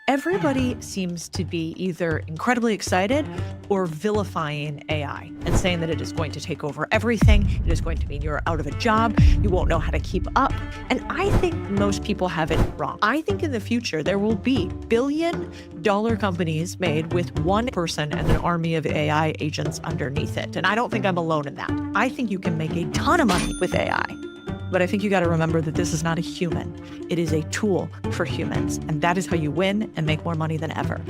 Everybody seems to be either incredibly excited or vilifying AI and saying that it is going to take over everything. It is going to mean you're out of a job. You won't know how to keep up. And I think most people have it wrong. I think in the future, there will be billion-dollar companies made with one person and an army of AI agents underneath it. And I don't think I'm alone in that. I think you can make a ton of money with AI. But I think you got to remember that this is not a human. It is a tool for humans. And that is how you win and make more money than ever.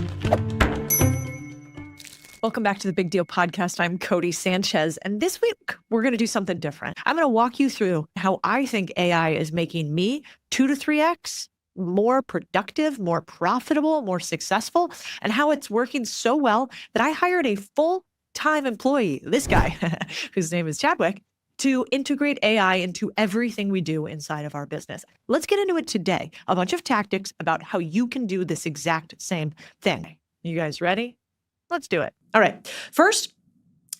Welcome back to the Big Deal podcast. I'm Codie Sanchez. And this week, we're going to do something different. I'm going to walk you through how I think AI is making me 2 to 3x more productive, more profitable, more successful, and how it's working so well that I hired a full-time employee, this guy, whose name is Chadwick, to integrate AI into everything we do inside of our business. Let's get into it today. A bunch of tactics about how you can do this exact same thing. You guys ready? Let's do it. All right. First,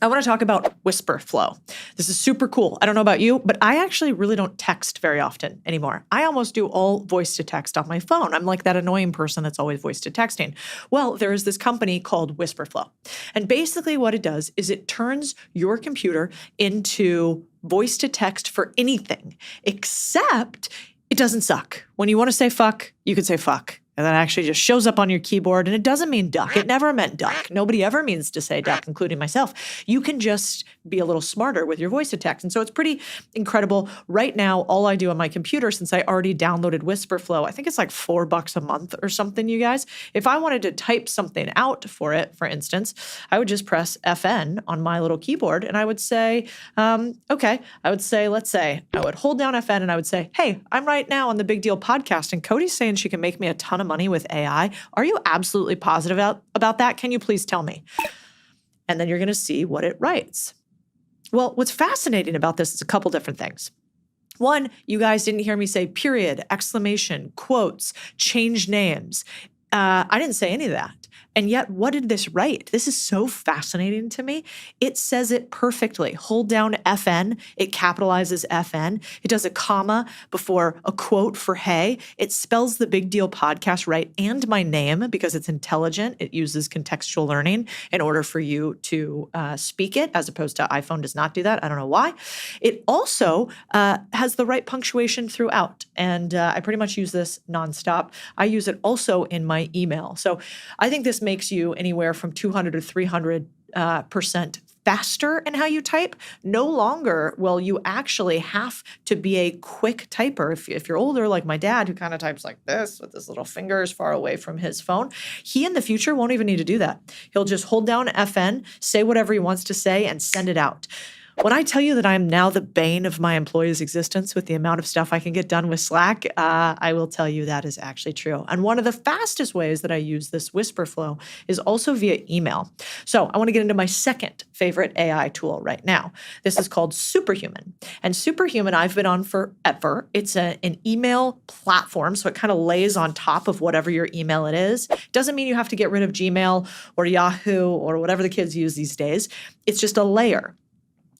I want to talk about whisper flow. This is super cool. I don't know about you, but I actually really don't text very often anymore. I almost do all voice to text on my phone. I'm like that annoying person that's always voice to texting. Well, there is this company called Whisper Flow. And basically what it does is it turns your computer into voice to text for anything, except it doesn't suck. When you want to say fuck, you can say fuck. And that actually just shows up on your keyboard. And it doesn't mean duck. It never meant duck. Nobody ever means to say duck, including myself. You can just be a little smarter with your voice to text. And so it's pretty incredible. Right now, all I do on my computer, since I already downloaded Whisper Flow, I think it's like $4 a month or something, you guys. If I wanted to type something out for it, for instance, I would just press FN on my little keyboard. And I would say, okay, I would say, let's say, I would hold down FN and I would say, hey, I'm right now on the Big Deal podcast. And Codie's saying she can make me a ton of money with AI. Are you absolutely positive about that? Can you please tell me? And then you're going to see what it writes. Well, what's fascinating about this is a couple different things. One, you guys didn't hear me say period, exclamation, quotes, change names. I didn't say any of that. And yet, what did this write? This is so fascinating to me. It says it perfectly. Hold down FN. It capitalizes FN. It does a comma before a quote for hey. It spells the Big Deal podcast right and my name because it's intelligent. It uses contextual learning in order for you to speak it, as opposed to iPhone does not do that. I don't know why. It also has the right punctuation throughout. And I pretty much use this nonstop. I use it also in my email. So I think this makes you anywhere from 200 to 300% faster in how you type. No longer will you actually have to be a quick typer. If you're older, like my dad, who kind of types like this with his little fingers far away from his phone, he in the future won't even need to do that. He'll just hold down FN, say whatever he wants to say, and send it out. When I tell you that I am now the bane of my employees' existence with the amount of stuff I can get done with Slack, I will tell you that is actually true. And one of the fastest ways that I use this Whisper Flow is also via email. So I want to get into my second favorite AI tool right now. This is called Superhuman. And Superhuman I've been on forever. It's an email platform, so it kind of lays on top of whatever your email it is. Doesn't mean you have to get rid of Gmail or Yahoo or whatever the kids use these days. It's just a layer.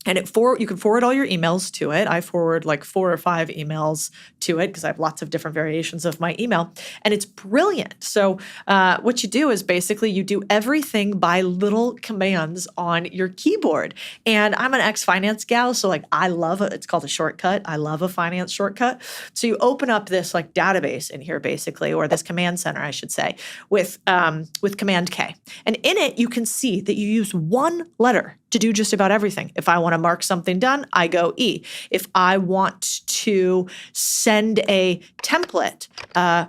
And you can forward all your emails to it. I forward like 4 or 5 emails to it because I have lots of different variations of my email. And it's brilliant. So what you do is basically you do everything by little commands on your keyboard. And I'm an ex-finance gal, so like I love it. It's called a shortcut. I love a finance shortcut. So you open up this like database in here basically, or this command center, I should say, with Command K. And in it, you can see that you use one letter to do just about everything. If I want to mark something done, I go E. If I want to send a template,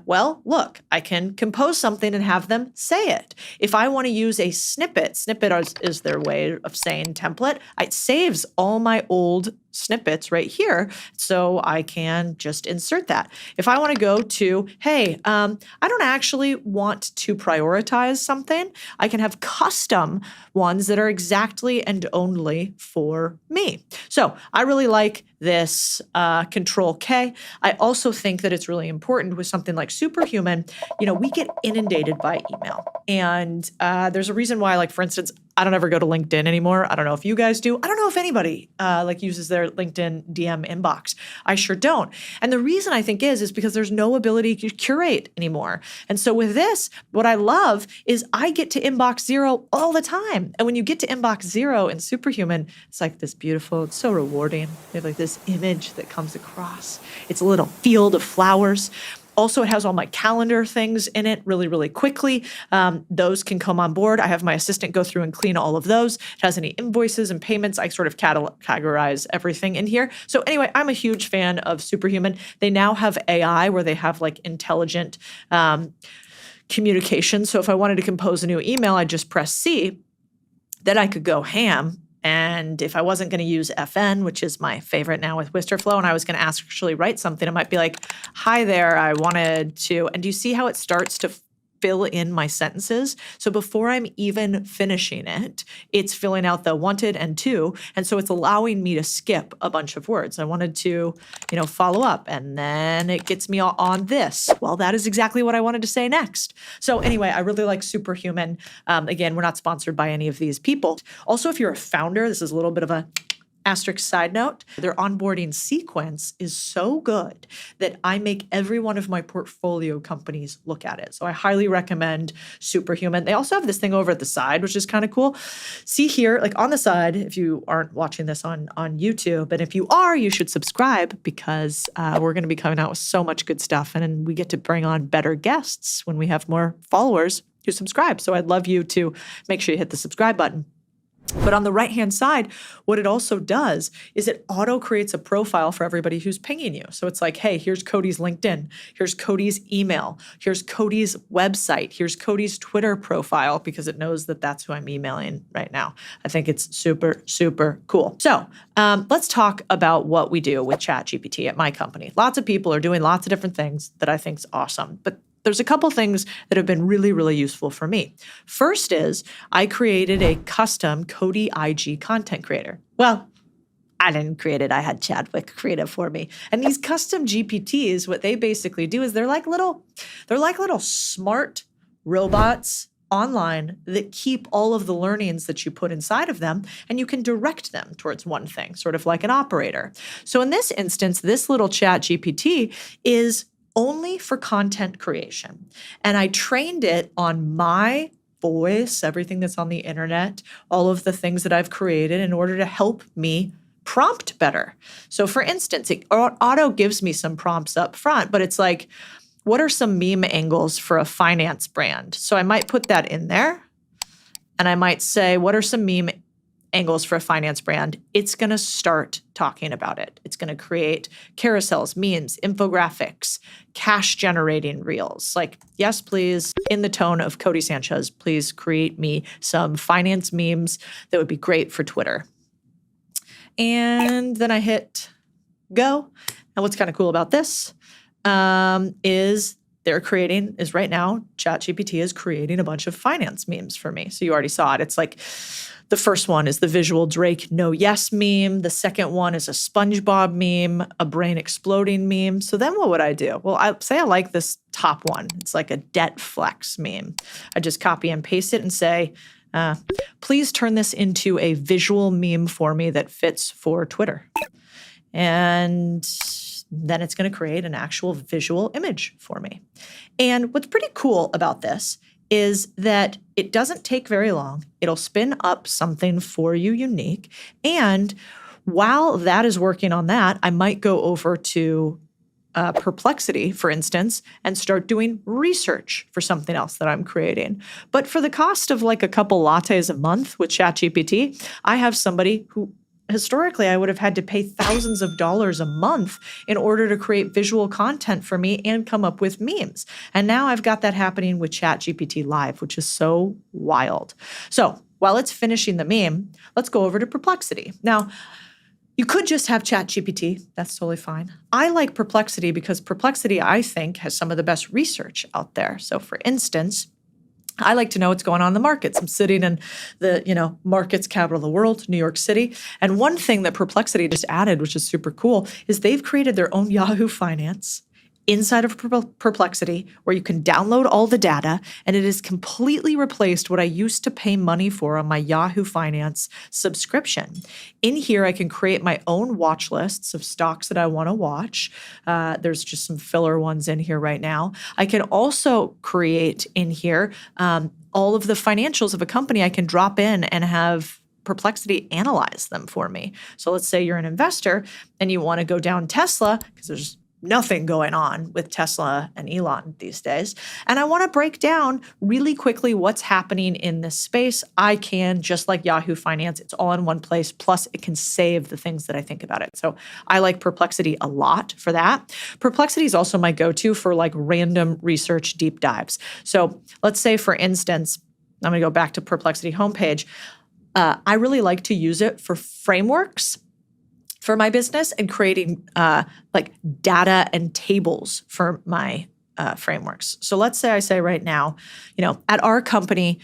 well, look, I can compose something and have them say it. If I want to use a snippet is their way of saying template. It saves all my old snippets right here, so I can just insert that. If I want to go to, hey, I don't actually want to prioritize something, I can have custom ones that are exactly and only for me. So I really like this Control K. I also think that it's really important with something like Superhuman. We get inundated by email. And there's a reason why, like, for instance, I don't ever go to LinkedIn anymore. I don't know if you guys do. I don't know if anybody uses their LinkedIn DM inbox. I sure don't. And the reason I think is because there's no ability to curate anymore. And so with this, what I love is I get to inbox zero all the time. And when you get to inbox zero in Superhuman, it's like this beautiful, it's so rewarding. You have like this image that comes across. It's a little field of flowers. Also, it has all my calendar things in it really, really quickly. Those can come on board. I have my assistant go through and clean all of those. It has any invoices and payments. I sort of categorize everything in here. So anyway, I'm a huge fan of Superhuman. They now have AI where they have like intelligent communication. So if I wanted to compose a new email, I'd just press C. Then I could go ham. And if I wasn't going to use FN, which is my favorite now with Wisterflow, and I was going to actually write something, it might be like, hi there, I wanted to, and do you see how it starts to fill in my sentences? So before I'm even finishing it, it's filling out the wanted and to, and so it's allowing me to skip a bunch of words. I wanted to, follow up, and then it gets me on this. Well, that is exactly what I wanted to say next. So anyway, I really like Superhuman. Again, we're not sponsored by any of these people. Also, if you're a founder, this is a little bit of a asterisk side note, their onboarding sequence is so good that I make every one of my portfolio companies look at it. So I highly recommend Superhuman. They also have this thing over at the side, which is kind of cool. See here, like on the side, if you aren't watching this on YouTube, and if you are, you should subscribe because we're going to be coming out with so much good stuff. And we get to bring on better guests when we have more followers who subscribe. So I'd love you to make sure you hit the subscribe button. But on the right-hand side, what it also does is it auto-creates a profile for everybody who's pinging you. So it's like, hey, here's Codie's LinkedIn. Here's Codie's email. Here's Codie's website. Here's Codie's Twitter profile because it knows that that's who I'm emailing right now. I think it's super, super cool. So let's talk about what we do with ChatGPT at my company. Lots of people are doing lots of different things that I think is awesome. But there's a couple things that have been really, really useful for me. First is I created a custom Codie IG content creator. Well, I didn't create it. I had Chadwick create it for me. And these custom GPTs, what they basically do is they're like little smart robots online that keep all of the learnings that you put inside of them, and you can direct them towards one thing, sort of like an operator. So in this instance, this little chat GPT is only for content creation. And I trained it on my voice, everything that's on the internet, all of the things that I've created in order to help me prompt better. So for instance, it auto gives me some prompts up front, but it's like, what are some meme angles for a finance brand? So I might put that in there. And I might say, what are some meme angles for a finance brand? It's going to start talking about it. It's going to create carousels, memes, infographics, cash generating reels. Like, yes, please, in the tone of Codie Sanchez, please create me some finance memes that would be great for Twitter. And then I hit go. And what's kind of cool about this is right now, ChatGPT is creating a bunch of finance memes for me. So you already saw it. It's like, the first one is the visual Drake no yes meme. The second one is a SpongeBob meme, a brain exploding meme. So then what would I do? Well, I say I like this top one. It's like a debt flex meme. I just copy and paste it and say, please turn this into a visual meme for me that fits for Twitter. And then it's going to create an actual visual image for me. And what's pretty cool about this is that it doesn't take very long. It'll spin up something for you unique. And while that is working on that, I might go over to Perplexity, for instance, and start doing research for something else that I'm creating. But for the cost of like a couple lattes a month with ChatGPT, I have somebody who historically, I would have had to pay thousands of dollars a month in order to create visual content for me and come up with memes. And now I've got that happening with ChatGPT Live, which is so wild. So while it's finishing the meme, let's go over to Perplexity. Now, you could just have ChatGPT. That's totally fine. I like Perplexity because Perplexity, I think, has some of the best research out there. So for instance, I like to know what's going on in the markets. I'm sitting in the, markets capital of the world, New York City. And one thing that Perplexity just added, which is super cool, is they've created their own Yahoo Finance inside of Perplexity where you can download all the data, and it has completely replaced what I used to pay money for on my Yahoo Finance subscription. In here, I can create my own watch lists of stocks that I want to watch. There's just some filler ones in here right now. I can also create in here all of the financials of a company. I can drop in and have Perplexity analyze them for me. So let's say you're an investor and you want to go down Tesla because there's nothing going on with Tesla and Elon these days. And I want to break down really quickly what's happening in this space. I can, just like Yahoo Finance, it's all in one place. Plus, it can save the things that I think about it. So I like Perplexity a lot for that. Perplexity is also my go-to for like random research deep dives. So let's say, for instance, I'm going to go back to Perplexity homepage. I really like to use it for frameworks for my business and creating like data and tables for my frameworks. So let's say I say right now, at our company,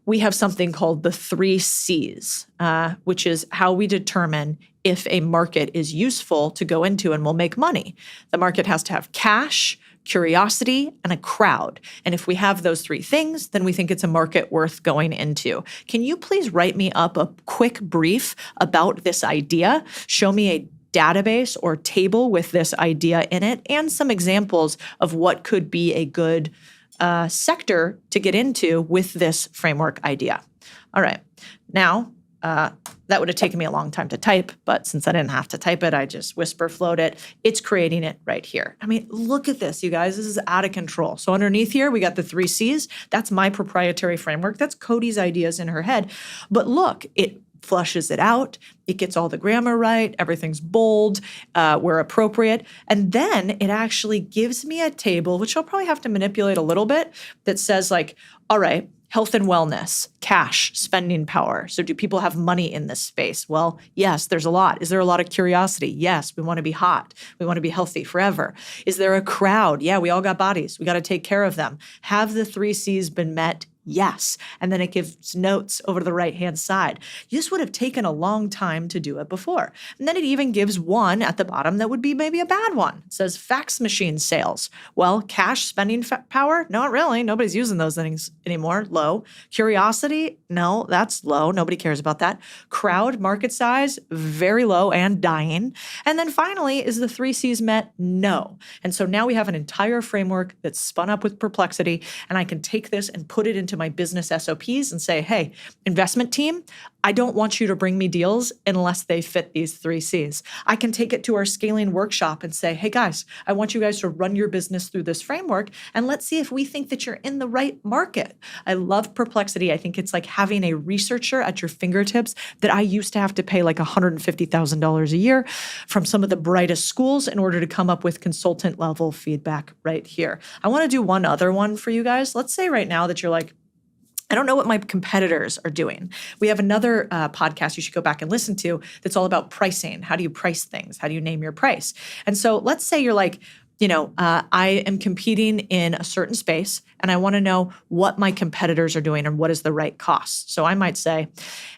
we have something called the 3 C's, which is how we determine if a market is useful to go into and will make money. The market has to have cash, curiosity, and a crowd. And if we have those 3 things, then we think it's a market worth going into. Can you please write me up a quick brief about this idea? Show me a database or table with this idea in it and some examples of what could be a good sector to get into with this framework idea. All right. Now, that would have taken me a long time to type, but since I didn't have to type it, I just whisper flowed it. It's creating it right here. I mean, look at this, you guys. This is out of control. So underneath here, we got the 3 C's. That's my proprietary framework. That's Codie's ideas in her head. But look, it flushes it out. It gets all the grammar right. Everything's bold, where appropriate. And then it actually gives me a table, which I'll probably have to manipulate a little bit, that says like, all right, health and wellness, cash, spending power. So do people have money in this space? Well, yes, there's a lot. Is there a lot of curiosity? Yes, we want to be hot. We want to be healthy forever. Is there a crowd? Yeah, we all got bodies. We got to take care of them. Have the 3 C's been met? Yes. And then it gives notes over to the right-hand side. This would have taken a long time to do it before. And then it even gives one at the bottom that would be maybe a bad one. It says fax machine sales. Well, cash spending power? Not really. Nobody's using those things anymore. Low. Curiosity? No, that's low. Nobody cares about that. Crowd, market size? Very low and dying. And then finally, is the 3 C's met? No. And so now we have an entire framework that's spun up with Perplexity, and I can take this and put it into my business SOPs and say, hey, investment team, I don't want you to bring me deals unless they fit these 3 C's. I can take it to our scaling workshop and say, hey guys, I want you guys to run your business through this framework and let's see if we think that you're in the right market. I love Perplexity. I think it's like having a researcher at your fingertips that I used to have to pay like $150,000 a year from some of the brightest schools in order to come up with consultant level feedback right here. I want to do one other one for you guys. Let's say right now that you're like, I don't know what my competitors are doing. We have another podcast you should go back and listen to that's all about pricing. How do you price things? How do you name your price? And so let's say you're like, I am competing in a certain space and I want to know what my competitors are doing and what is the right cost. So I might say,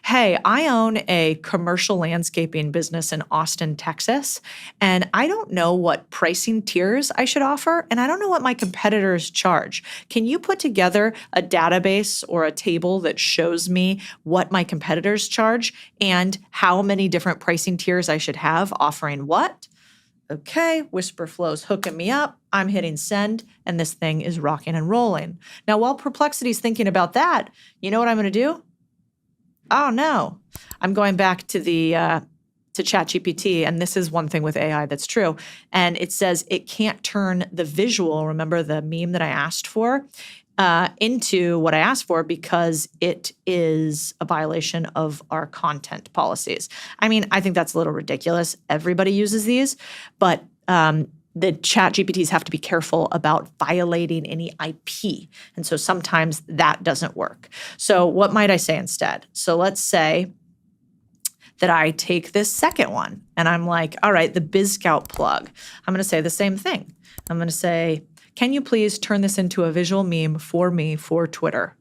hey, I own a commercial landscaping business in Austin, Texas, and I don't know what pricing tiers I should offer, and I don't know what my competitors charge. Can you put together a database or a table that shows me what my competitors charge and how many different pricing tiers I should have offering what? Okay, Whisper Flow's hooking me up. I'm hitting send, and this thing is rocking and rolling. Now, while Perplexity's thinking about that, you know what I'm going to do? Oh, no. I'm going back to the to ChatGPT, and this is one thing with AI that's true. And it says it can't turn the visual, remember the meme that I asked for, into what I asked for because it is a violation of our content policies. I mean, I think that's a little ridiculous. Everybody uses these, but the chat GPTs have to be careful about violating any IP. And so sometimes that doesn't work. So what might I say instead? So let's say that I take this second one and I'm like, all right, the BizScout plug. I'm going to say the same thing. I'm going to say, can you please turn this into a visual meme for me for Twitter?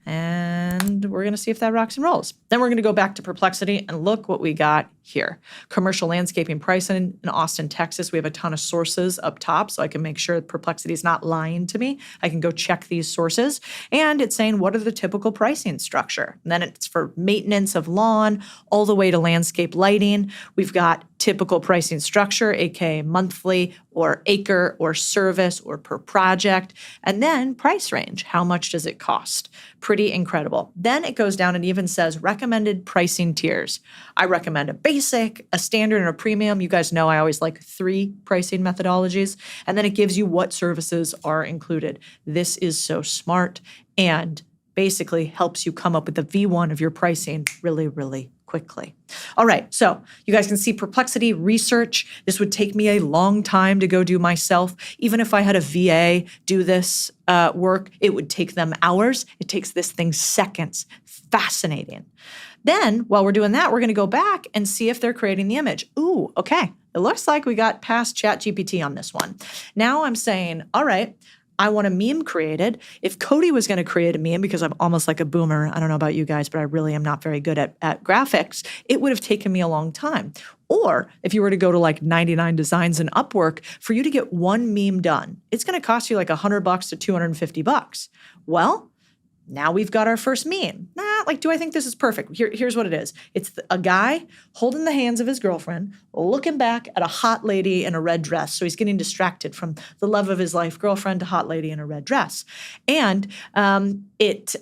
And we're going to see if that rocks and rolls. Then we're going to go back to Perplexity and look what we got here. Commercial landscaping pricing in Austin, Texas. We have a ton of sources up top, so I can make sure Perplexity is not lying to me. I can go check these sources. And it's saying, what are the typical pricing structure? And then it's for maintenance of lawn, all the way to landscape lighting. We've got typical pricing structure, aka monthly or acre or service or per project. And then price range, how much does it cost? Pretty incredible. Then it goes down and even says recommended pricing tiers. I recommend a basic, a standard, and a premium. You guys know I always like 3 pricing methodologies. And then it gives you what services are included. This is so smart and basically helps you come up with the V1 of your pricing really, really quickly. All right, so you guys can see Perplexity research. This would take me a long time to go do myself. Even if I had a VA do this work, it would take them hours. It takes this thing seconds. Fascinating. Then, while we're doing that, we're going to go back and see if they're creating the image. Ooh, okay. It looks like we got past ChatGPT on this one. Now I'm saying, all right, I want a meme created. If Codie was going to create a meme, because I'm almost like a boomer, I don't know about you guys, but I really am not very good at graphics, it would have taken me a long time. Or if you were to go to like 99 Designs and Upwork, for you to get one meme done, it's going to cost you like $100 to $250. Well, now we've got our first meme. Do I think this is perfect? Here's what it is. It's a guy holding the hands of his girlfriend, looking back at a hot lady in a red dress. So he's getting distracted from the love of his life, girlfriend to hot lady in a red dress. And it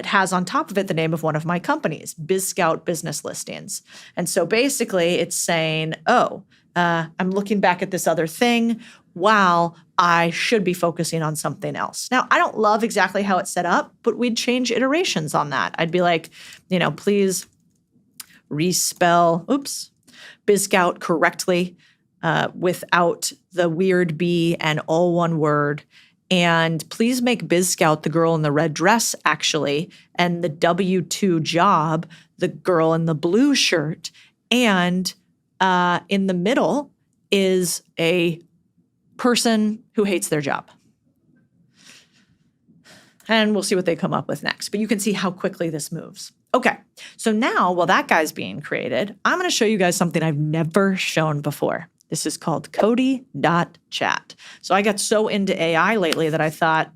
has on top of it the name of one of my companies, BizScout Business Listings. And so basically it's saying, I'm looking back at this other thing. Wow, I should be focusing on something else. Now, I don't love exactly how it's set up, but we'd change iterations on that. I'd be like, please respell, BizScout correctly without the weird B and all one word. And please make BizScout the girl in the red dress, actually, and the W-2 job, the girl in the blue shirt. And in the middle is a person who hates their job. And we'll see what they come up with next. But you can see how quickly this moves. Okay, so now while that guy's being created, I'm going to show you guys something I've never shown before. This is called Codie.chat. So I got so into AI lately that I thought,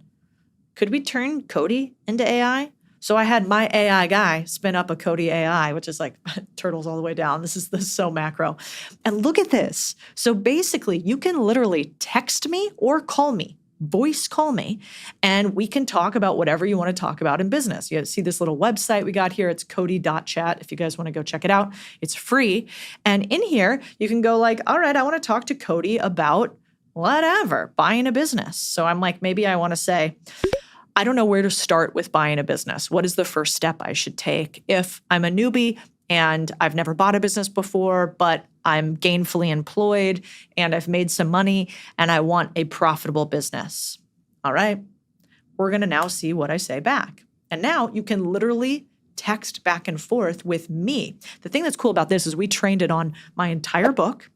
could we turn Codie into AI? So I had my AI guy spin up a Codie AI, which is like turtles all the way down. This is so macro. And look at this. So basically, you can literally text me or call me, voice call me, and we can talk about whatever you want to talk about in business. You see this little website we got here. It's Codie.chat. If you guys want to go check it out, it's free. And in here, you can go like, all right, I want to talk to Codie about whatever, buying a business. So I'm like, maybe I want to say, I don't know where to start with buying a business. What is the first step I should take if I'm a newbie and I've never bought a business before, but I'm gainfully employed and I've made some money and I want a profitable business? All right, we're going to now see what I say back. And now you can literally text back and forth with me. The thing that's cool about this is we trained it on my entire book.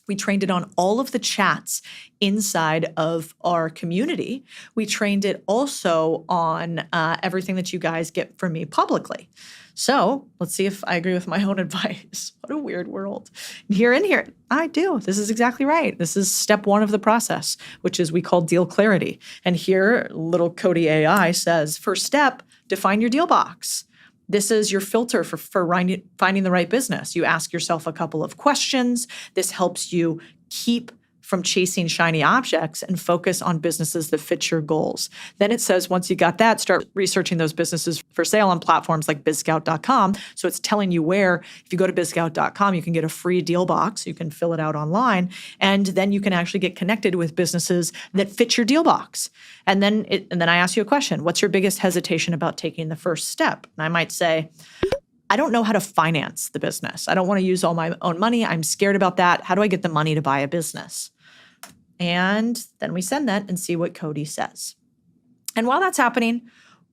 We trained it on all of the chats inside of our community. We trained it also on everything that you guys get from me publicly. So let's see if I agree with my own advice. What a weird world. Here in here, I do. This is exactly right. This is step 1 of the process, which is we call deal clarity. And here, little Codie AI says, first step, define your deal box. This is your filter for finding the right business. You ask yourself a couple of questions. This helps you keep from chasing shiny objects and focus on businesses that fit your goals. Then it says, once you got that, start researching those businesses for sale on platforms like bizscout.com. So it's telling you where, if you go to bizscout.com, you can get a free deal box. You can fill it out online. And then you can actually get connected with businesses that fit your deal box. And then I ask you a question. What's your biggest hesitation about taking the first step? And I might say, I don't know how to finance the business. I don't want to use all my own money. I'm scared about that. How do I get the money to buy a business? And then we send that and see what Codie says. And while that's happening,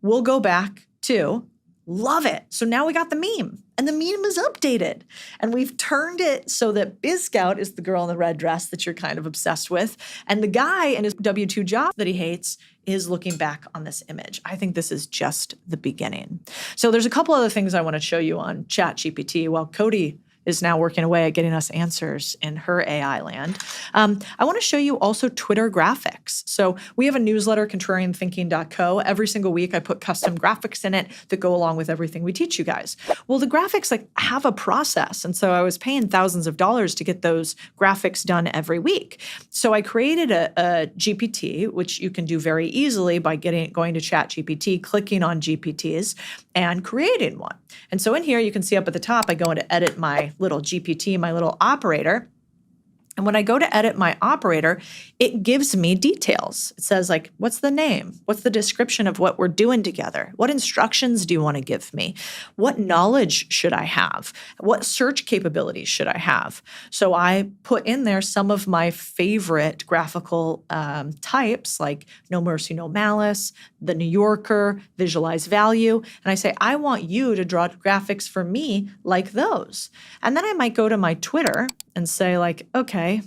we'll go back to love it. So now we got the meme and the meme is updated and we've turned it so that BizScout is the girl in the red dress that you're kind of obsessed with. And the guy in his W-2 job that he hates is looking back on this image. I think this is just the beginning. So there's a couple other things I want to show you on ChatGPT while Codie is now working away at getting us answers in her AI land. I want to show you also Twitter graphics. So we have a newsletter, contrarianthinking.co. Every single week I put custom graphics in it that go along with everything we teach you guys. Well, the graphics like have a process. And so I was paying thousands of dollars to get those graphics done every week. So I created a GPT, which you can do very easily by going to ChatGPT, clicking on GPTs, and creating one. And so in here, you can see up at the top, I go into edit my little GPT, my little operator. And when I go to edit my operator, it gives me details. It says like, what's the name? What's the description of what we're doing together? What instructions do you want to give me? What knowledge should I have? What search capabilities should I have? So I put in there some of my favorite graphical types like No Mercy, No Malice, The New Yorker, Visualize Value. And I say, I want you to draw graphics for me like those. And then I might go to my Twitter and say like, okay,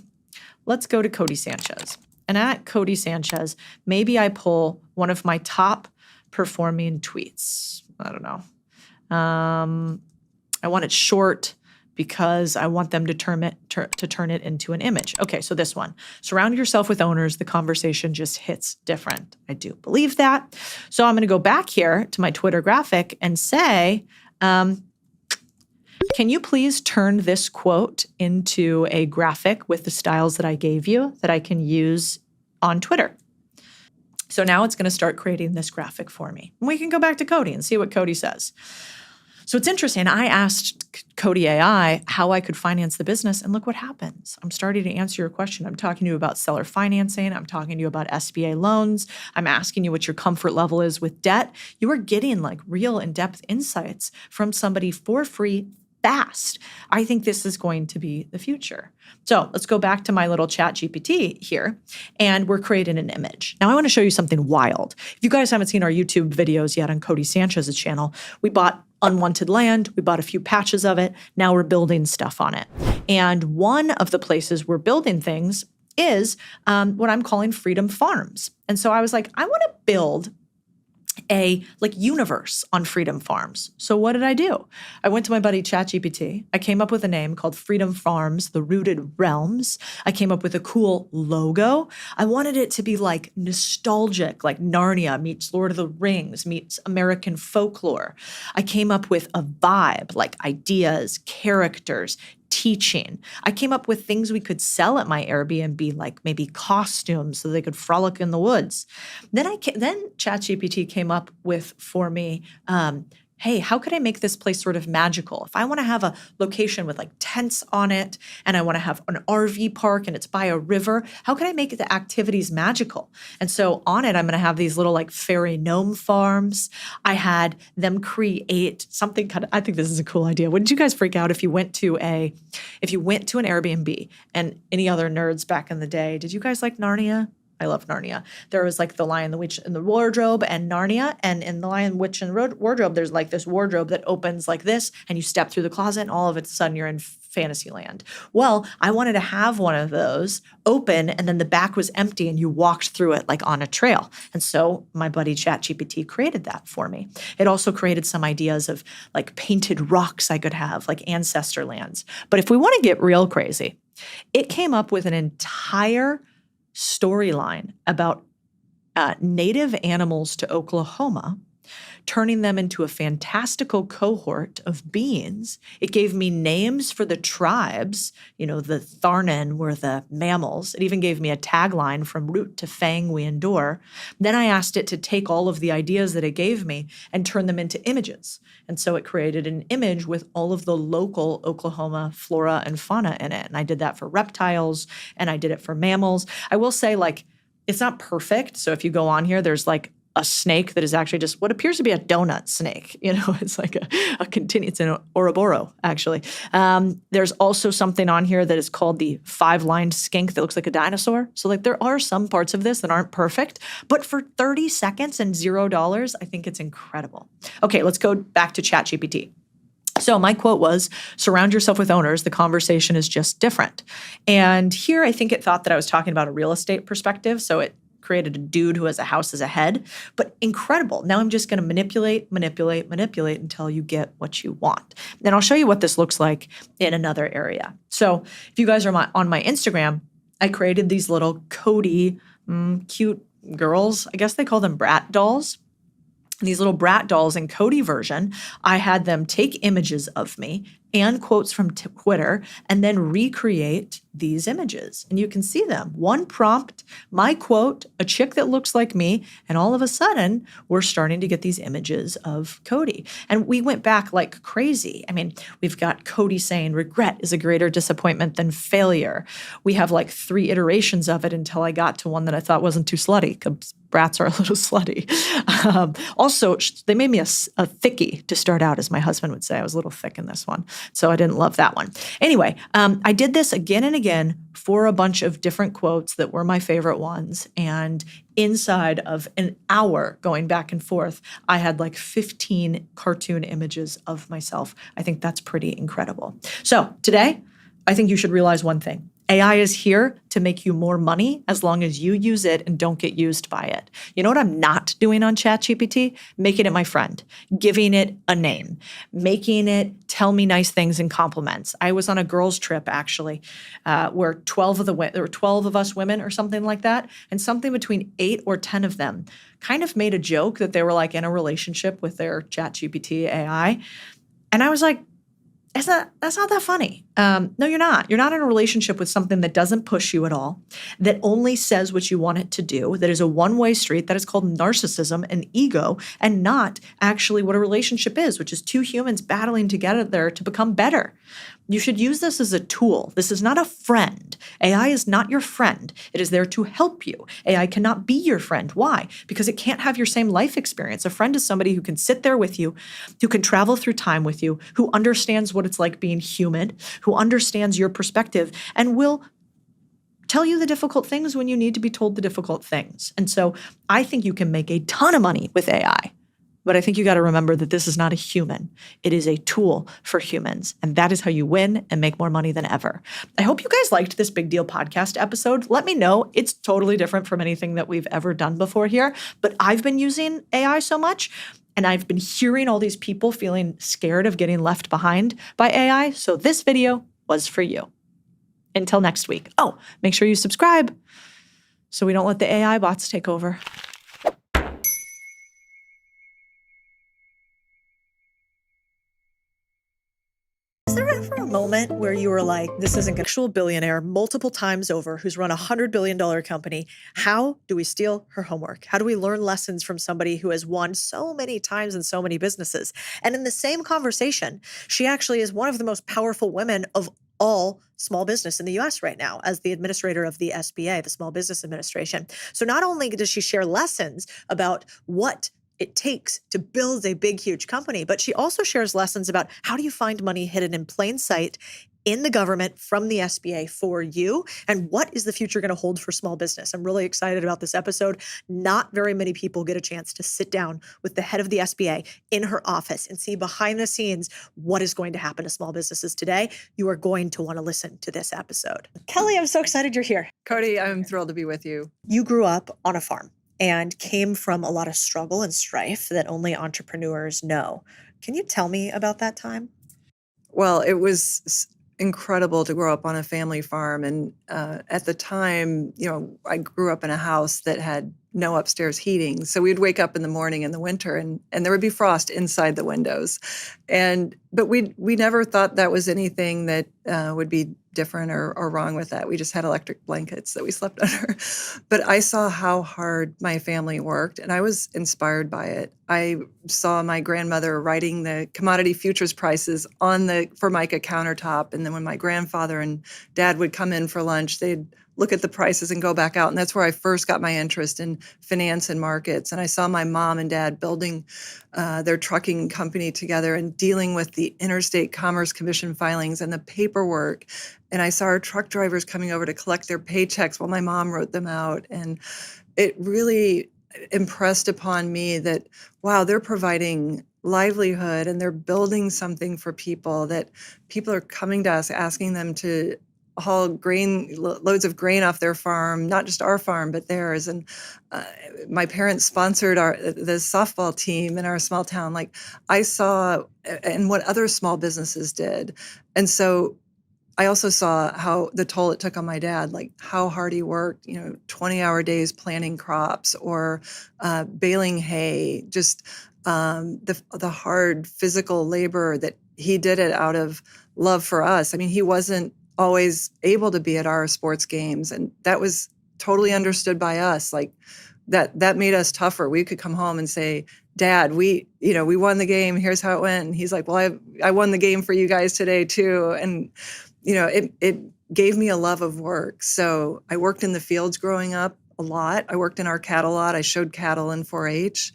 let's go to Codie Sanchez. And at Codie Sanchez, maybe I pull one of my top performing tweets. I don't know. I want it short because I want them to turn it into an image. Okay, so this one. Surround yourself with owners. The conversation just hits different. I do believe that. So I'm going to go back here to my Twitter graphic and say, can you please turn this quote into a graphic with the styles that I gave you that I can use on Twitter? So now it's going to start creating this graphic for me. And we can go back to Codie and see what Codie says. So it's interesting. I asked Codie AI how I could finance the business, and look what happens. I'm starting to answer your question. I'm talking to you about seller financing. I'm talking to you about SBA loans. I'm asking you what your comfort level is with debt. You are getting like real in-depth insights from somebody for free fast. I think this is going to be the future. So let's go back to my little chat GPT here, and we're creating an image. Now I want to show you something wild. If you guys haven't seen our YouTube videos yet on Codie Sanchez's channel, we bought unwanted land. We bought a few patches of it. Now we're building stuff on it. And one of the places we're building things is what I'm calling Freedom Farms. And so I was like, I want to build a universe on Freedom Farms. So what did I do? I went to my buddy ChatGPT. I came up with a name called Freedom Farms, The Rooted Realms. I came up with a cool logo. I wanted it to be like nostalgic, like Narnia meets Lord of the Rings meets American folklore. I came up with a vibe, like ideas, characters, teaching. I came up with things we could sell at my Airbnb, like maybe costumes so they could frolic in the woods. Then ChatGPT came up with for me, hey, how could I make this place sort of magical? If I want to have a location with like tents on it and I want to have an RV park and it's by a river, how can I make the activities magical? And so on it, I'm going to have these little like fairy gnome farms. I had them create something I think this is a cool idea. Wouldn't you guys freak out if you went to an Airbnb? And any other nerds back in the day, did you guys like Narnia? I love Narnia. There was like the Lion, the Witch, and the Wardrobe and Narnia. And in the Lion, Witch, and Wardrobe, there's like this wardrobe that opens like this and you step through the closet and all of a sudden you're in Fantasyland. Well, I wanted to have one of those open and then the back was empty and you walked through it like on a trail. And so my buddy ChatGPT created that for me. It also created some ideas of like painted rocks I could have, like ancestor lands. But if we want to get real crazy, it came up with an entire storyline about native animals to Oklahoma, turning them into a fantastical cohort of beings. It gave me names for the tribes. You know, the Tharnan were the mammals. It even gave me a tagline, from root to fang we endure. Then I asked it to take all of the ideas that it gave me and turn them into images. And so it created an image with all of the local Oklahoma flora and fauna in it. And I did that for reptiles and I did it for mammals. I will say, like, it's not perfect. So if you go on here, there's like a snake that is actually just what appears to be a donut snake. You know, it's like it's an Ouroboros, actually. There's also something on here that is called the 5-lined skink that looks like a dinosaur. So like there are some parts of this that aren't perfect, but for 30 seconds and $0, I think it's incredible. Okay, let's go back to ChatGPT. So my quote was, surround yourself with owners. The conversation is just different. And here I think it thought that I was talking about a real estate perspective. So it created a dude who has a house as a head, but incredible. Now I'm just going to manipulate until you get what you want. And I'll show you what this looks like in another area. So if you guys are on my Instagram, I created these little Codie cute girls. I guess they call them brat dolls. These little brat dolls in Codie version, I had them take images of me and quotes from Twitter and then recreate these images. And you can see them. One prompt, my quote, a chick that looks like me, and all of a sudden, we're starting to get these images of Codie. And we went back like crazy. I mean, we've got Codie saying, regret is a greater disappointment than failure. We have like 3 iterations of it until I got to one that I thought wasn't too slutty, because brats are a little slutty. Also, they made me a thickie to start out, as my husband would say. I was a little thick in this one, so I didn't love that one. Anyway, I did this again and again for a bunch of different quotes that were my favorite ones. And inside of an hour going back and forth, I had like 15 cartoon images of myself. I think that's pretty incredible. So today, I think you should realize one thing. AI is here to make you more money as long as you use it and don't get used by it. You know what I'm not doing on ChatGPT? Making it my friend, giving it a name, making it tell me nice things and compliments. I was on a girls' trip actually, where there were 12 of us women or something like that, and something between 8 or 10 of them kind of made a joke that they were like in a relationship with their ChatGPT AI, and I was like, that's not that funny. No, you're not. You're not in a relationship with something that doesn't push you at all, that only says what you want it to do, that is a one-way street, that is called narcissism and ego, and not actually what a relationship is, which is 2 humans battling together to become better. You should use this as a tool. This is not a friend. AI is not your friend. It is there to help you. AI cannot be your friend. Why? Because it can't have your same life experience. A friend is somebody who can sit there with you, who can travel through time with you, who understands what it's like being human, who understands your perspective, and will tell you the difficult things when you need to be told the difficult things. And so I think you can make a ton of money with AI. But I think you got to remember that this is not a human. It is a tool for humans. And that is how you win and make more money than ever. I hope you guys liked this Big Deal podcast episode. Let me know. It's totally different from anything that we've ever done before here. But I've been using AI so much, and I've been hearing all these people feeling scared of getting left behind by AI. So this video was for you. Until next week. Oh, make sure you subscribe so we don't let the AI bots take over. Is there ever a moment where you were like, this is an actual billionaire multiple times over who's run a $100 billion company? How do we steal her homework? How do we learn lessons from somebody who has won so many times in so many businesses? And in the same conversation, she actually is one of the most powerful women of all small business in the US right now as the administrator of the SBA, the Small Business Administration. So not only does she share lessons about what it takes to build a big, huge company, but she also shares lessons about how do you find money hidden in plain sight in the government from the SBA for you, and what is the future going to hold for small business. I'm really excited about this episode. Not very many people get a chance to sit down with the head of the SBA in her office and see behind the scenes what is going to happen to small businesses today. You are going to want to listen to this episode. Kelly, I'm so excited you're here. Cody, I'm thrilled to be with you. You grew up on a farm and came from a lot of struggle and strife that only entrepreneurs know. Can you tell me about that time? Well, it was incredible to grow up on a family farm. And at the time, I grew up in a house that had no upstairs heating. So we'd wake up in the morning in the winter and there would be frost inside the windows. But we never thought that was anything that would be different or wrong with that. We just had electric blankets that we slept under. But I saw how hard my family worked and I was inspired by it. I saw my grandmother writing the commodity futures prices on the Formica countertop. And then when my grandfather and dad would come in for lunch, they'd look at the prices and go back out. And that's where I first got my interest in finance and markets. And I saw my mom and dad building their trucking company together and dealing with the Interstate Commerce Commission filings and the paperwork. And I saw our truck drivers coming over to collect their paychecks while my mom wrote them out. And it really impressed upon me that, wow, they're providing livelihood and they're building something for people, that people are coming to us asking them to haul loads of grain off their farm, not just our farm, but theirs. And my parents sponsored the softball team in our small town. Like I saw and what other small businesses did. And so I also saw how the toll it took on my dad, like how hard he worked, 20-hour days planting crops or baling hay, just the hard physical labor that he did it out of love for us. I mean, he wasn't always able to be at our sports games, and that was totally understood by us. Like that made us tougher. We could come home and say, Dad, we won the game. Here's how it went. And he's like, well, I won the game for you guys today too. And it gave me a love of work. So I worked in the fields growing up a lot. I worked in our cattle lot. I showed cattle in 4-H.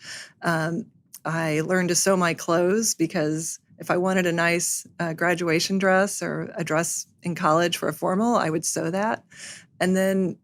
I learned to sew my clothes because if I wanted a nice graduation dress or a dress in college for a formal, I would sew that. And then,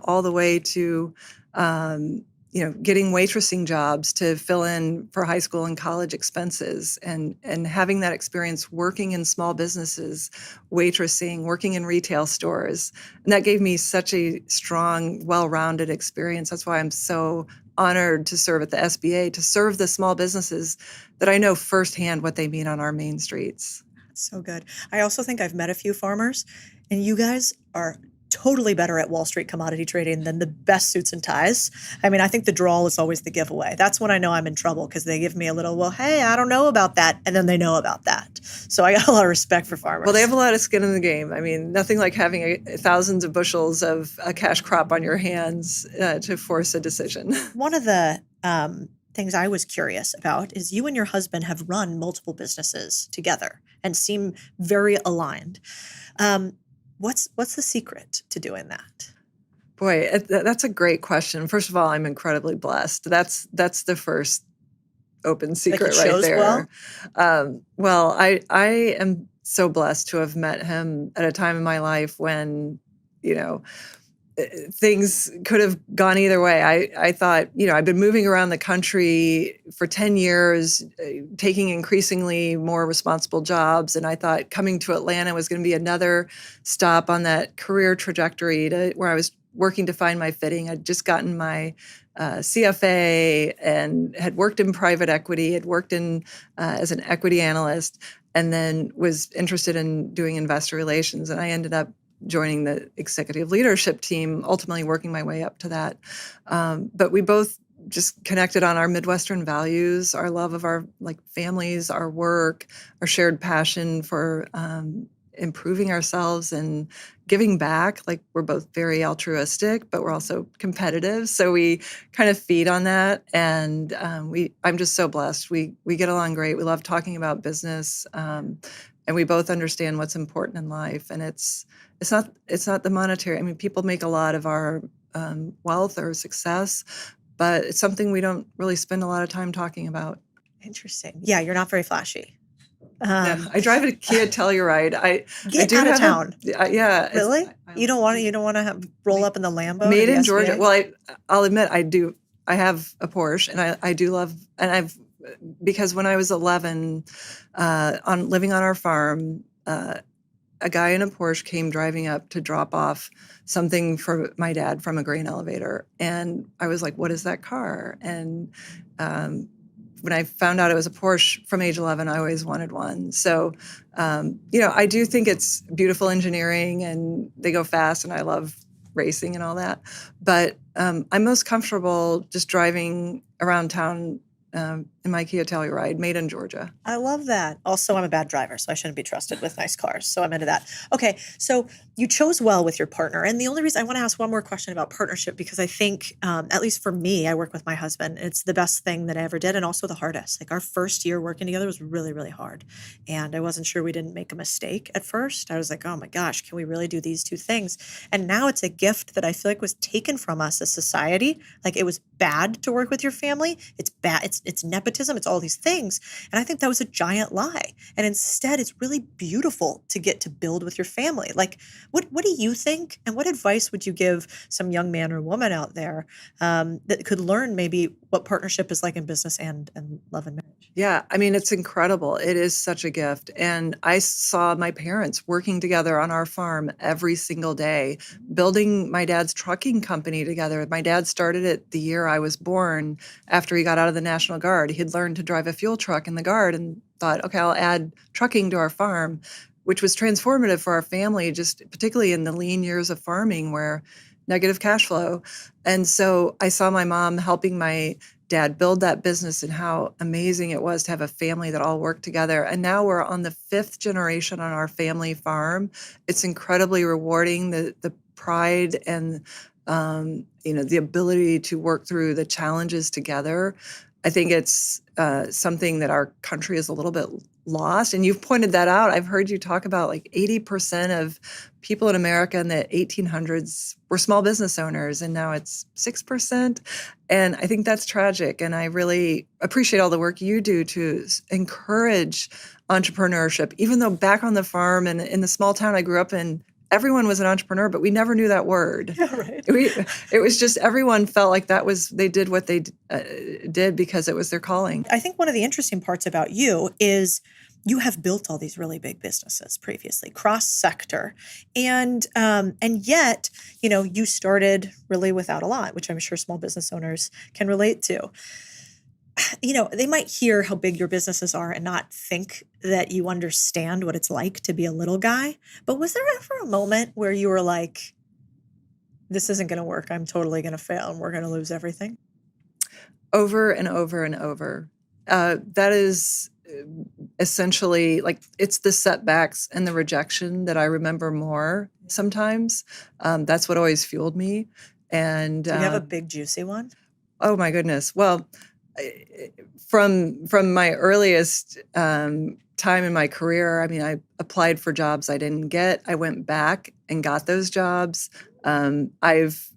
all the way to, getting waitressing jobs to fill in for high school and college expenses, and having that experience working in small businesses, waitressing, working in retail stores. And that gave me such a strong, well-rounded experience. That's why I'm so honored to serve at the SBA, to serve the small businesses that I know firsthand what they mean on our main streets. So good. I also think I've met a few farmers, and you guys are totally better at Wall Street commodity trading than the best suits and ties. I mean, I think the drawl is always the giveaway. That's when I know I'm in trouble, because they give me a little, well, hey, I don't know about that. And then they know about that. So I got a lot of respect for farmers. Well, they have a lot of skin in the game. I mean, nothing like having thousands of bushels of a cash crop on your hands to force a decision. One of the things I was curious about is you and your husband have run multiple businesses together and seem very aligned. What's the secret to doing that? Boy, that's a great question. First of all, I'm incredibly blessed. That's the first open secret right there. Well, I am so blessed to have met him at a time in my life when, things could have gone either way. I thought, I've been moving around the country for 10 years, taking increasingly more responsible jobs. And I thought coming to Atlanta was going to be another stop on that career trajectory where I was working to find my fitting. I'd just gotten my CFA and had worked in private equity, had worked in as an equity analyst, and then was interested in doing investor relations. And I ended up joining the executive leadership team, ultimately working my way up to that. But we both just connected on our Midwestern values, our love of our families, our work, our shared passion for improving ourselves and giving back. Like we're both very altruistic, but we're also competitive. So we kind of feed on that. And I'm just so blessed. We get along great. We love talking about business. And we both understand what's important in life. And it's not the monetary. I mean, people make a lot of our wealth or success, but it's something we don't really spend a lot of time talking about. Interesting. Yeah, you're not very flashy. Yeah, I drive a Kia Telluride. Get out of town. Yeah. Really? You don't want to roll up in the Lambo? Made in Georgia. Well, I'll admit I do. I have a Porsche, and I do love, and because when I was 11, living on our farm, a guy in a Porsche came driving up to drop off something for my dad from a grain elevator. And I was like, what is that car? And when I found out it was a Porsche from age 11, I always wanted one. So, I do think it's beautiful engineering and they go fast, and I love racing and all that. But I'm most comfortable just driving around town in my Kia Telluride, made in Georgia. I love that. Also, I'm a bad driver, so I shouldn't be trusted with nice cars. So I'm into that. Okay, so you chose well with your partner. And the only reason I want to ask one more question about partnership, because I think, at least for me, I work with my husband. It's the best thing that I ever did, and also the hardest. Like our first year working together was really, really hard. And I wasn't sure we didn't make a mistake at first. I was like, oh my gosh, can we really do these two things? And now it's a gift that I feel like was taken from us as society. Like it was bad to work with your family. It's bad. It's nepotism. It's all these things. And I think that was a giant lie. And instead, it's really beautiful to get to build with your family. Like, what do you think? And what advice would you give some young man or woman out there that could learn maybe what partnership is like in business and love and marriage? Yeah, I mean, it's incredible. It is such a gift. And I saw my parents working together on our farm every single day, building my dad's trucking company together. My dad started it the year I was born after he got out of the National Guard. He'd learned to drive a fuel truck in the Guard and thought, okay, I'll add trucking to our farm, which was transformative for our family, just particularly in the lean years of farming where negative cash flow. And so I saw my mom helping my dad build that business and how amazing it was to have a family that all worked together. And now we're on the 5th generation on our family farm. It's incredibly rewarding, the pride and the ability to work through the challenges together. I think it's something that our country is a little bit lost. And you've pointed that out. I've heard you talk about like 80% of people in America in the 1800s were small business owners, and now it's 6%. And I think that's tragic. And I really appreciate all the work you do to encourage entrepreneurship, even though back on the farm and in the small town I grew up in, everyone was an entrepreneur, but we never knew that word. Yeah, right. It was just everyone felt like they did what they did because it was their calling. I think one of the interesting parts about you is you have built all these really big businesses previously, cross sector, and yet you started really without a lot, which I'm sure small business owners can relate to. They might hear how big your businesses are and not think that you understand what it's like to be a little guy. But was there ever a moment where you were like, this isn't going to work, I'm totally going to fail, and we're going to lose everything? Over and over and over. That is essentially like it's the setbacks and the rejection that I remember more sometimes. That's what always fueled me. And Do you have a big juicy one? Oh my goodness. Well, from my earliest time in my career, I mean, I applied for jobs I didn't get. I went back and got those jobs. I've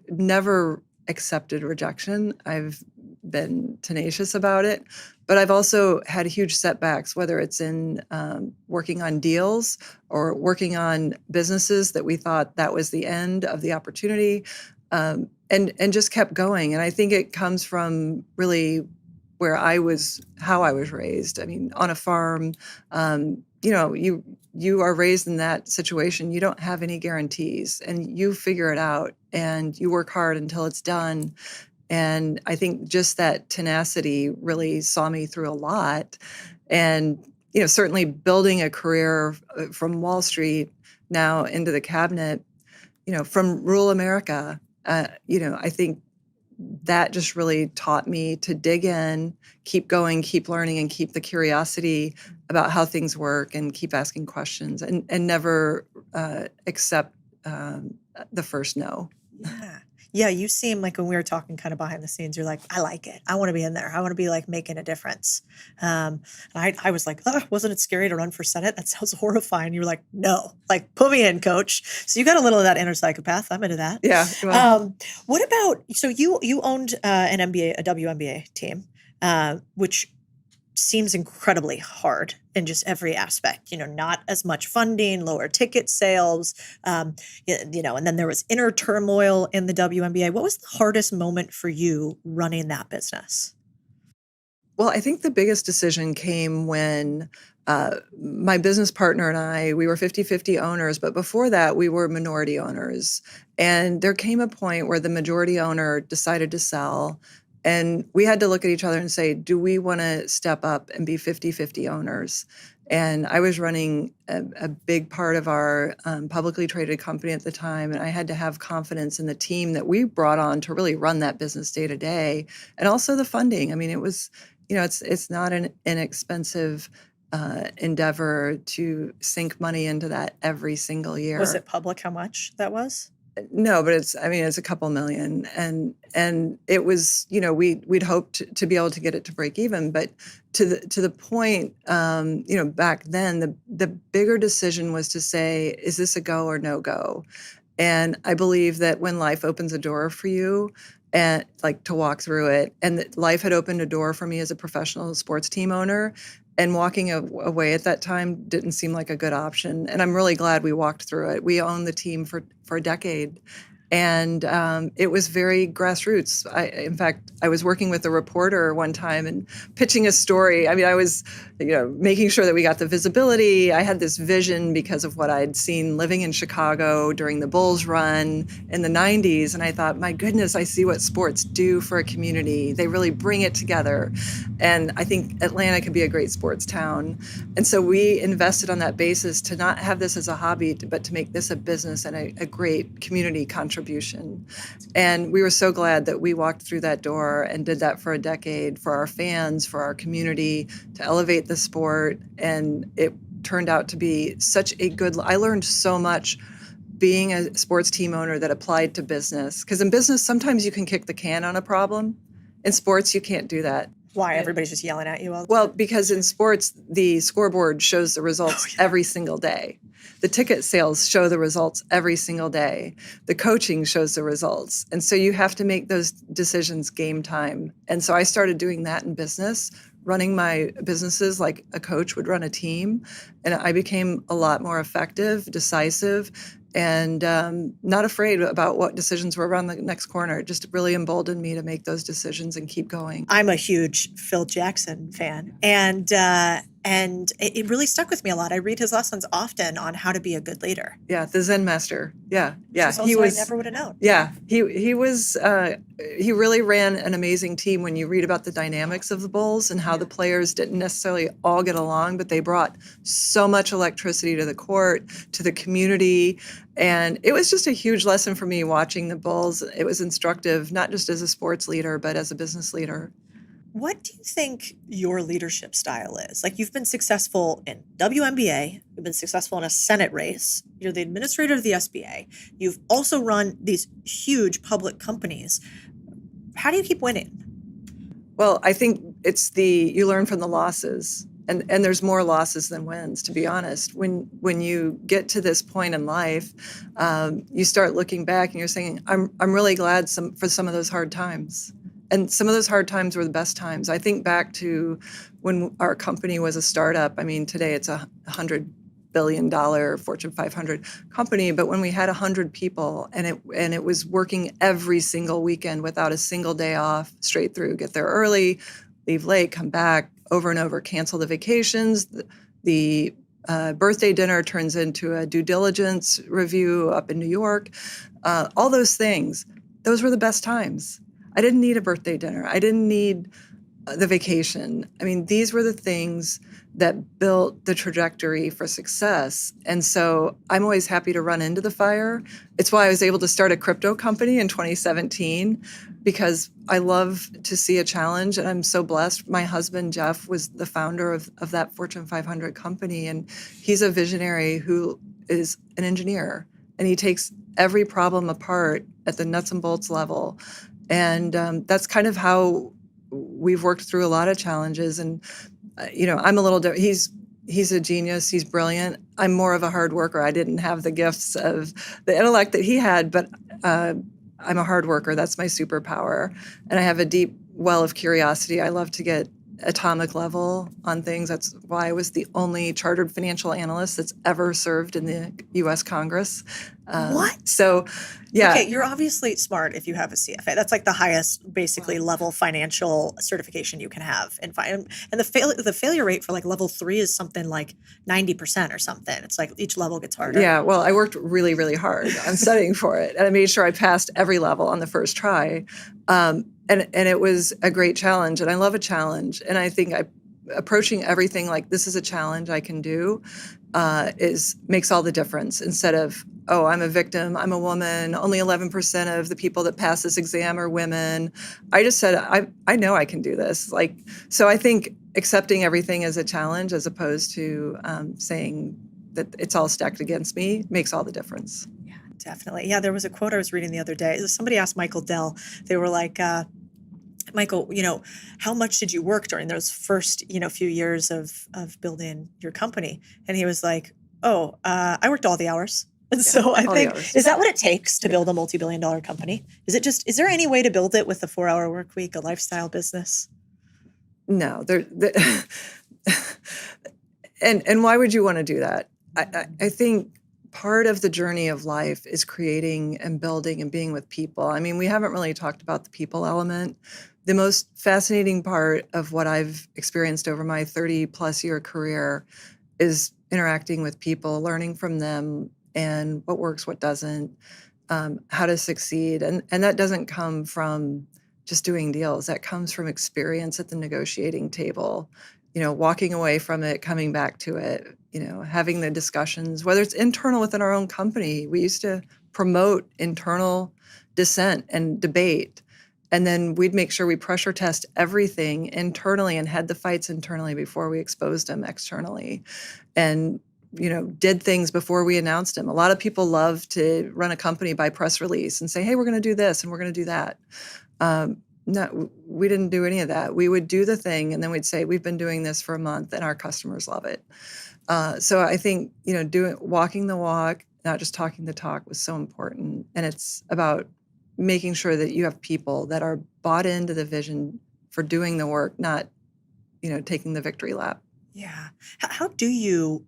never accepted rejection. I've been tenacious about it, but I've also had huge setbacks, whether it's in working on deals or working on businesses that we thought that was the end of the opportunity. And just kept going. And I think it comes from really how I was raised. I mean, on a farm, you are raised in that situation. You don't have any guarantees, and you figure it out, and you work hard until it's done. And I think just that tenacity really saw me through a lot. And certainly building a career from Wall Street now into the cabinet, from rural America. I think that just really taught me to dig in, keep going, keep learning, and keep the curiosity about how things work, and keep asking questions, and never accept the first no. Yeah. Yeah, you seem like when we were talking kind of behind the scenes, you're like, I like it. I want to be in there. I want to be like making a difference. And I was like, oh, wasn't it scary to run for Senate? That sounds horrifying. You were like, no, like put me in, coach. So you got a little of that inner psychopath. I'm into that. Yeah. What about, so you owned an MBA, a WNBA team, which seems incredibly hard in just every aspect, not as much funding, lower ticket sales, and then there was inner turmoil in the WNBA. What was the hardest moment for you running that business? Well, I think the biggest decision came when my business partner and I, we were 50-50 owners, but before that, we were minority owners. And there came a point where the majority owner decided to sell. And we had to look at each other and say, do we want to step up and be 50-50 owners? And I was running a big part of our publicly traded company at the time. And I had to have confidence in the team that we brought on to really run that business day to day. And also the funding. I mean, it was, it's not an inexpensive endeavor to sink money into that every single year. Was it public how much that was? No, but it's a couple million, and it was, we'd hoped to be able to get it to break even, but to the point, back then, the bigger decision was to say, is this a go or no go? And I believe that when life opens a door for you, and like to walk through it, and that life had opened a door for me as a professional sports team owner. And walking away at that time didn't seem like a good option. And I'm really glad we walked through it. We owned the team for a decade. And it was very grassroots. In fact, I was working with a reporter one time and pitching a story. I mean, I was, making sure that we got the visibility. I had this vision because of what I'd seen living in Chicago during the Bulls run in the 90s. And I thought, my goodness, I see what sports do for a community. They really bring it together. And I think Atlanta could be a great sports town. And so we invested on that basis to not have this as a hobby, but to make this a business and a great community contribution. And we were so glad that we walked through that door and did that for a decade for our fans, for our community, to elevate the sport. And it turned out to be such a I learned so much being a sports team owner that applied to business. Because in business, sometimes you can kick the can on a problem. In sports, you can't do that. Why? Everybody's just yelling at you all the time? Well, because in sports, the scoreboard shows the results every single day. The ticket sales show the results every single day. The coaching shows the results. And so you have to make those decisions game time. And so I started doing that in business, running my businesses like a coach would run a team. And I became a lot more effective, decisive, and not afraid about what decisions were around the next corner. It just really emboldened me to make those decisions and keep going. I'm a huge Phil Jackson fan, and it really stuck with me a lot. I read his lessons often on how to be a good leader. Yeah, the Zen master. Yeah. He was. I never would have known. Yeah, he was. He really ran an amazing team. When you read about the dynamics of the Bulls and how the players didn't necessarily all get along, but they brought so much electricity to the court, to the community. And it was just a huge lesson for me watching the Bulls. It was instructive, not just as a sports leader, but as a business leader. What do you think your leadership style is? Like, you've been successful in WNBA, you've been successful in a Senate race, you're the administrator of the SBA, you've also run these huge public companies. How do you keep winning? Well, I think it's you learn from the losses. And there's more losses than wins, to be honest. When you get to this point in life, you start looking back and you're saying, I'm really glad for some of those hard times. And some of those hard times were the best times. I think back to when our company was a startup. I mean, today it's a $100 billion Fortune 500 company, but when we had 100 people and it was working every single weekend without a single day off, straight through, get there early, leave late, come back, over and over, cancel the vacations. The birthday dinner turns into a due diligence review up in New York. All those things, those were the best times. I didn't need a birthday dinner. I didn't need the vacation. I mean, these were the things that built the trajectory for success. And so I'm always happy to run into the fire. It's why I was able to start a crypto company in 2017, because I love to see a challenge. And I'm so blessed. My husband, Jeff, was the founder of that Fortune 500 company. And he's a visionary who is an engineer. And he takes every problem apart at the nuts and bolts level. And that's kind of how we've worked through a lot of challenges. And, I'm a little different. He's a genius. He's brilliant. I'm more of a hard worker. I didn't have the gifts of the intellect that he had, but I'm a hard worker. That's my superpower. And I have a deep well of curiosity. I love to get atomic level on things. That's why I was the only chartered financial analyst that's ever served in the U.S. Congress. What? So, yeah. Okay, you're obviously smart if you have a CFA. That's like the highest, basically, level financial certification you can have. And the failure rate for like level 3 is something like 90% or something. It's like each level gets harder. Yeah, well, I worked really, really hard on studying for it. And I made sure I passed every level on the first try. And it was a great challenge, and I love a challenge. And I think approaching everything like this is a challenge I can do makes all the difference. Instead of, oh, I'm a victim, I'm a woman, only 11% of the people that pass this exam are women. I just said, I know I can do this. So I think accepting everything as a challenge as opposed to saying that it's all stacked against me makes all the difference. Definitely. Yeah, there was a quote I was reading the other day. Somebody asked Michael Dell, they were like, Michael, how much did you work during those first, few years of building your company? And he was like, I worked all the hours. And so I think, is that what it takes to build a multi-billion-dollar company? Is there any way to build it with a 4-hour work week, a lifestyle business? No. And why would you want to do that? I think part of the journey of life is creating and building and being with people. I mean, we haven't really talked about the people element. The most fascinating part of what I've experienced over my 30 plus year career is interacting with people, learning from them and what works, what doesn't, how to succeed. And that doesn't come from just doing deals. That comes from experience at the negotiating table, walking away from it, coming back to it, having the discussions, whether it's internal within our own company. We used to promote internal dissent and debate. And then we'd make sure we pressure test everything internally and had the fights internally before we exposed them externally. And, did things before we announced them. A lot of people love to run a company by press release and say, hey, we're going to do this and we're going to do that. No, we didn't do any of that. We would do the thing and then we'd say, we've been doing this for a month and our customers love it. So I think, walking the walk, not just talking the talk was so important. And it's about making sure that you have people that are bought into the vision for doing the work, not, taking the victory lap. Yeah. How do you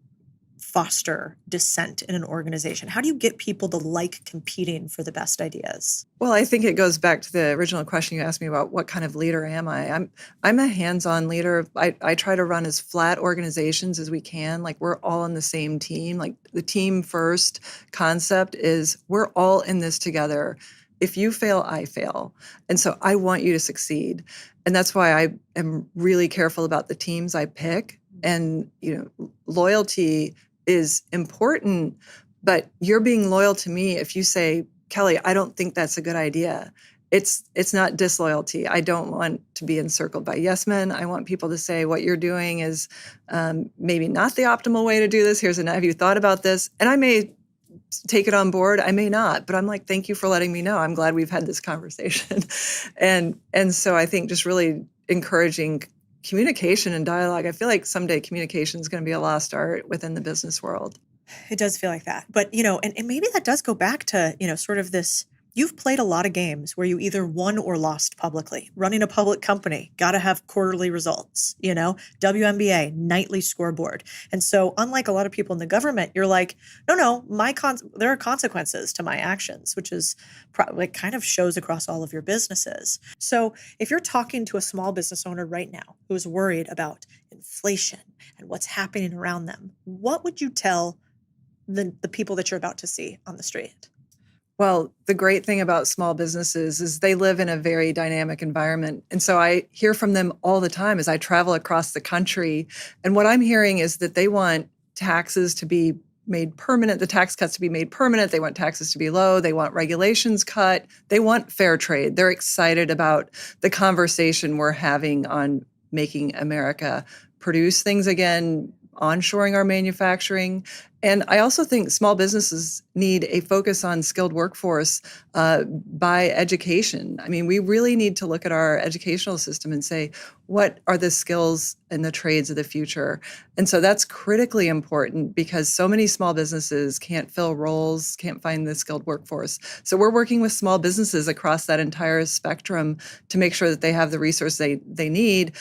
foster dissent in an organization? How do you get people to like competing for the best ideas? Well, I think it goes back to the original question you asked me about what kind of leader am I? I'm a hands-on leader. I try to run as flat organizations as we can. Like we're all on the same team. Like the team first concept is we're all in this together. If you fail, I fail. And so I want you to succeed. And that's why I am really careful about the teams I pick. And, loyalty is important, but you're being loyal to me if you say, Kelly, I don't think that's a good idea. It's not disloyalty. I don't want to be encircled by yes men. I want people to say what you're doing is maybe not the optimal way to do this. Have you thought about this? And I may take it on board. I may not, but I'm like, thank you for letting me know. I'm glad we've had this conversation. And so I think just really encouraging communication and dialogue. I feel like someday communication is going to be a lost art within the business world. It does feel like that. But, and maybe that does go back to, sort of this, you've played a lot of games where you either won or lost publicly. Running a public company, got to have quarterly results, WNBA, nightly scoreboard. And so unlike a lot of people in the government, you're like, no, there are consequences to my actions, which is kind of shows across all of your businesses. So if you're talking to a small business owner right now who is worried about inflation and what's happening around them, what would you tell the people that you're about to see on the street? Well, the great thing about small businesses is they live in a very dynamic environment. And so I hear from them all the time as I travel across the country. And what I'm hearing is that they want taxes to be made permanent, the tax cuts to be made permanent. They want taxes to be low. They want regulations cut. They want fair trade. They're excited about the conversation we're having on making America produce things again, onshoring our manufacturing. And I also think small businesses need a focus on skilled workforce by education. I mean, we really need to look at our educational system and say, what are the skills and the trades of the future? And so that's critically important because so many small businesses can't fill roles, can't find the skilled workforce. So we're working with small businesses across that entire spectrum to make sure that they have the resources they need.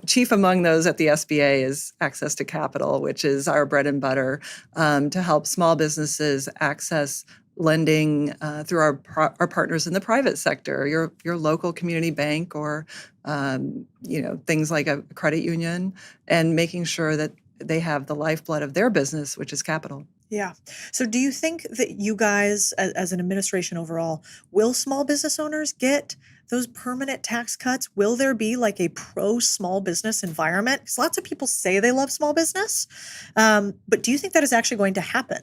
Chief among those at the SBA is access to capital, which is our bread and butter, to help small businesses access lending through our partners in the private sector, your local community bank, or things like a credit union, and making sure that they have the lifeblood of their business, which is capital. Yeah. So do you think that you guys, as an administration overall, will small business owners get those permanent tax cuts? Will there be like a pro-small business environment? Because lots of people say they love small business. But do you think that is actually going to happen?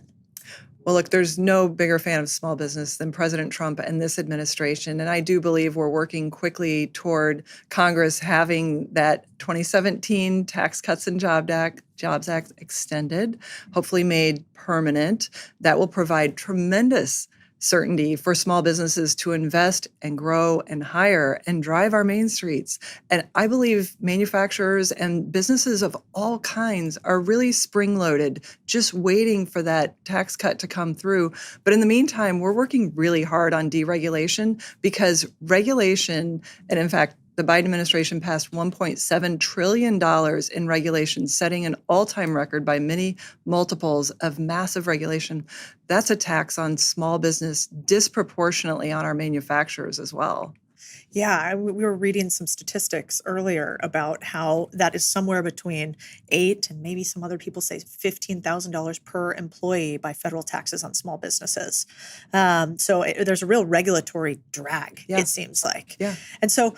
Well, look, there's no bigger fan of small business than President Trump and this administration. And I do believe we're working quickly toward Congress having that 2017 Tax Cuts and Jobs Act extended, hopefully made permanent. That will provide tremendous certainty for small businesses to invest and grow and hire and drive our main streets. And I believe manufacturers and businesses of all kinds are really spring-loaded, just waiting for that tax cut to come through. But in the meantime, we're working really hard on deregulation because regulation, and in fact, the Biden administration passed $1.7 trillion in regulations, setting an all-time record by many multiples of massive regulation. That's a tax on small business, disproportionately on our manufacturers as well. Yeah, we were reading some statistics earlier about how that is somewhere between $8 and maybe some other people say $15,000 per employee by federal taxes on small businesses. There's a real regulatory drag, Yeah. it seems like. Yeah. And so,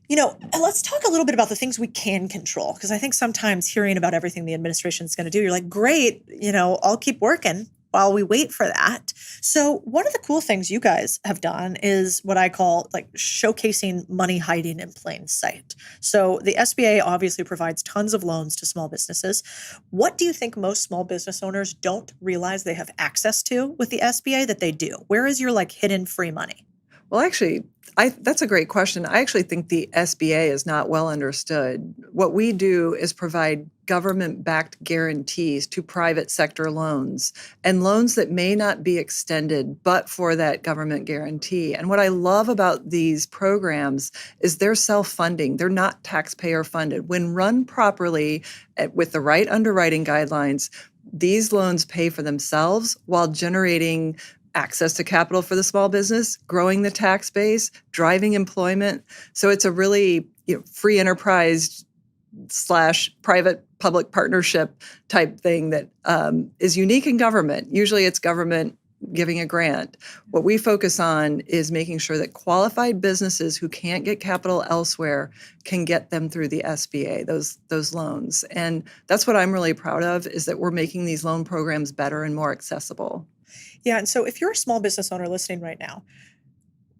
let's talk a little bit about the things we can control, because I think sometimes hearing about everything the administration is going to do, you're like, great, I'll keep working while we wait for that. So one of the cool things you guys have done is what I call like showcasing money hiding in plain sight. So the SBA obviously provides tons of loans to small businesses. What do you think most small business owners don't realize they have access to with the SBA that they do? Where is your like hidden free money? Well, actually, that's a great question. I actually think the SBA is not well understood. What we do is provide government-backed guarantees to private sector loans and loans that may not be extended but for that government guarantee. And what I love about these programs is they're self-funding. They're not taxpayer funded. When run properly with the right underwriting guidelines, these loans pay for themselves while generating access to capital for the small business, growing the tax base, driving employment. So it's a really free enterprise / private public partnership type thing that is unique in government. Usually it's government giving a grant. What we focus on is making sure that qualified businesses who can't get capital elsewhere can get them through the SBA, those loans. And that's what I'm really proud of, is that we're making these loan programs better and more accessible. Yeah. And so if you're a small business owner listening right now,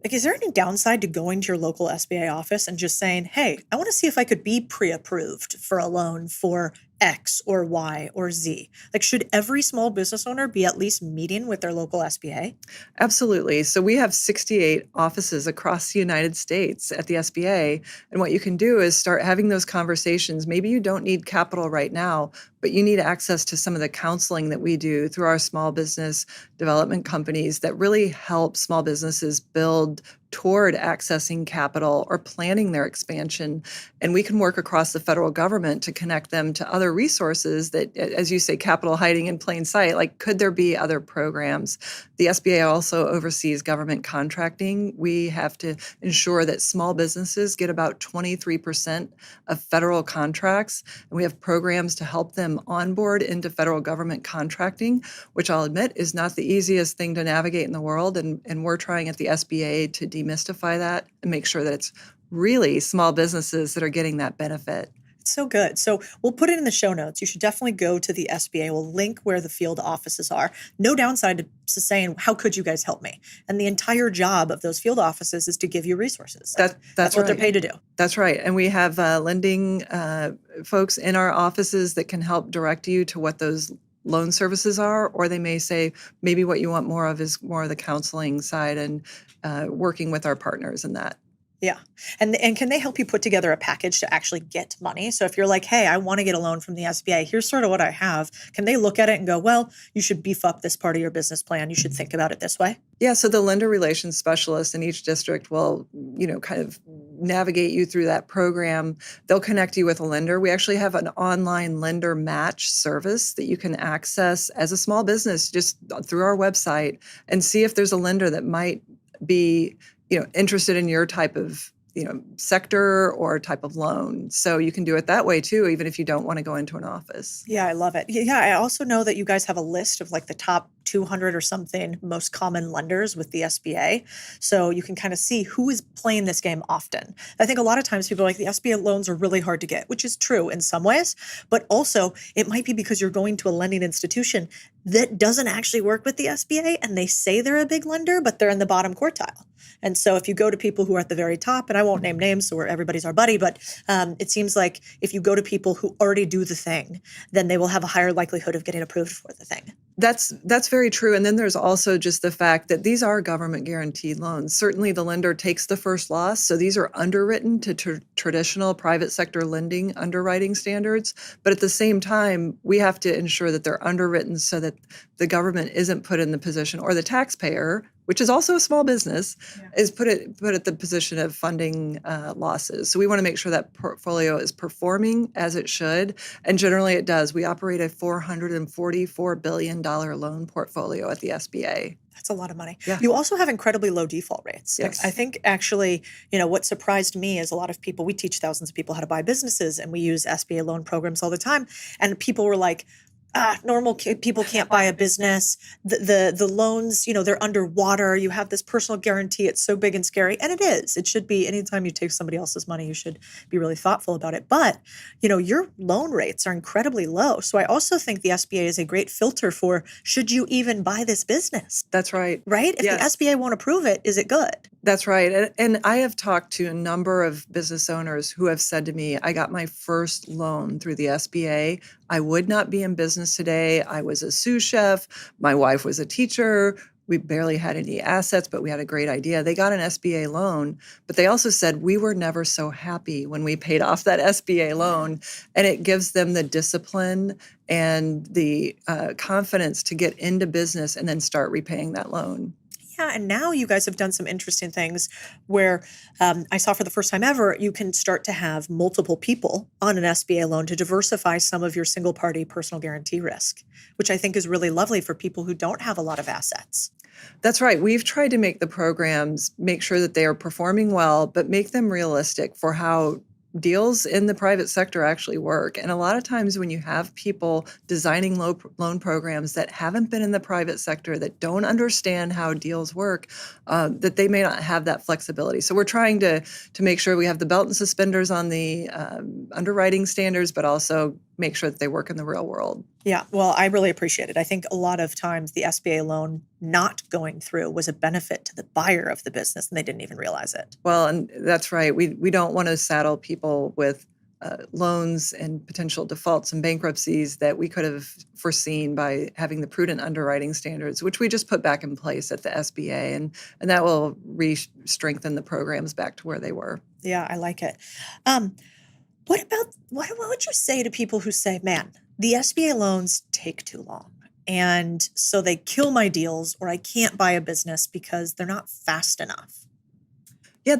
like, is there any downside to going to your local SBA office and just saying, hey, I want to see if I could be pre-approved for a loan for X or Y or Z? Like, should every small business owner be at least meeting with their local SBA? Absolutely. So we have 68 offices across the United States at the SBA. And what you can do is start having those conversations. Maybe you don't need capital right now, but you need access to some of the counseling that we do through our small business development companies that really help small businesses build toward accessing capital or planning their expansion. And we can work across the federal government to connect them to other resources that, as you say, capital hiding in plain sight. Like, could there be other programs? The SBA also oversees government contracting. We have to ensure that small businesses get about 23% of federal contracts. And we have programs to help them onboard into federal government contracting, which I'll admit is not the easiest thing to navigate in the world. And we're trying at the SBA to demystify that and make sure that it's really small businesses that are getting that benefit. It's so good. So we'll put it in the show notes. You should definitely go to the SBA. We'll link where the field offices are. No downside to saying, how could you guys help me? And the entire job of those field offices is to give you resources. That's what right. They're paid to do. That's right. And we have lending folks in our offices that can help direct you to what those loan services are, or they may say, maybe what you want more of is more of the counseling side and working with our partners in that. Yeah. And can they help you put together a package to actually get money? So if you're like, hey, I want to get a loan from the SBA, here's sort of what I have. Can they look at it and go, well, you should beef up this part of your business plan. You should think about it this way? Yeah. So the lender relations specialist in each district will, kind of navigate you through that program. They'll connect you with a lender. We actually have an online lender match service that you can access as a small business just through our website and see if there's a lender that might be interested in your type of, sector or type of loan. So you can do it that way too, even if you don't want to go into an office. Yeah, I love it. Yeah, I also know that you guys have a list of like the top 200 or something most common lenders with the SBA. So you can kind of see who is playing this game often. I think a lot of times people are like, the SBA loans are really hard to get, which is true in some ways, but also it might be because you're going to a lending institution that doesn't actually work with the SBA and they say they're a big lender, but they're in the bottom quartile. And so if you go to people who are at the very top, and I won't name names, so everybody's our buddy, but it seems like if you go to people who already do the thing, then they will have a higher likelihood of getting approved for the thing. That's very true. And then there's also just the fact that these are government guaranteed loans. Certainly the lender takes the first loss. So these are underwritten to traditional private sector lending underwriting standards. But at the same time, we have to ensure that they're underwritten so that the government isn't put in the position, or the taxpayer, which is also a small business, is put at the position of funding losses. So we want to make sure that portfolio is performing as it should, and generally it does. We operate a $444 billion loan portfolio at the SBA. That's a lot of money. Yeah. You also have incredibly low default rates. Yes. I think actually, what surprised me is a lot of people, we teach thousands of people how to buy businesses, and we use SBA loan programs all the time. And people were like, normal people can't buy a business. The loans, they're underwater. You have this personal guarantee. It's so big and scary. And it is. It should be. Anytime you take somebody else's money, you should be really thoughtful about it. But, your loan rates are incredibly low. So I also think the SBA is a great filter for, should you even buy this business? That's right. Right? If the SBA won't approve it, is it good? That's right. And I have talked to a number of business owners who have said to me, I got my first loan through the SBA. I would not be in business today. I was a sous chef. My wife was a teacher. We barely had any assets, but we had a great idea. They got an SBA loan, but they also said we were never so happy when we paid off that SBA loan. And it gives them the discipline and the confidence to get into business and then start repaying that loan. Yeah, and now you guys have done some interesting things where I saw for the first time ever, you can start to have multiple people on an SBA loan to diversify some of your single party personal guarantee risk, which I think is really lovely for people who don't have a lot of assets. That's right. We've tried to make the programs, make sure that they are performing well, but make them realistic for how deals in the private sector actually work. And a lot of times when you have people designing loan programs that haven't been in the private sector, that don't understand how deals work, that they may not have that flexibility. So we're trying to make sure we have the belt and suspenders on the underwriting standards, but also make sure that they work in the real world. Yeah, well, I really appreciate it. I think a lot of times the SBA loan not going through was a benefit to the buyer of the business, and they didn't even realize it. Well, and that's right. We don't want to saddle people with loans and potential defaults and bankruptcies that we could have foreseen by having the prudent underwriting standards, which we just put back in place at the SBA, and that will strengthen the programs back to where they were. Yeah, I like it. What would you say to people who say, man, the SBA loans take too long, and so they kill my deals, or I can't buy a business because they're not fast enough? Yeah,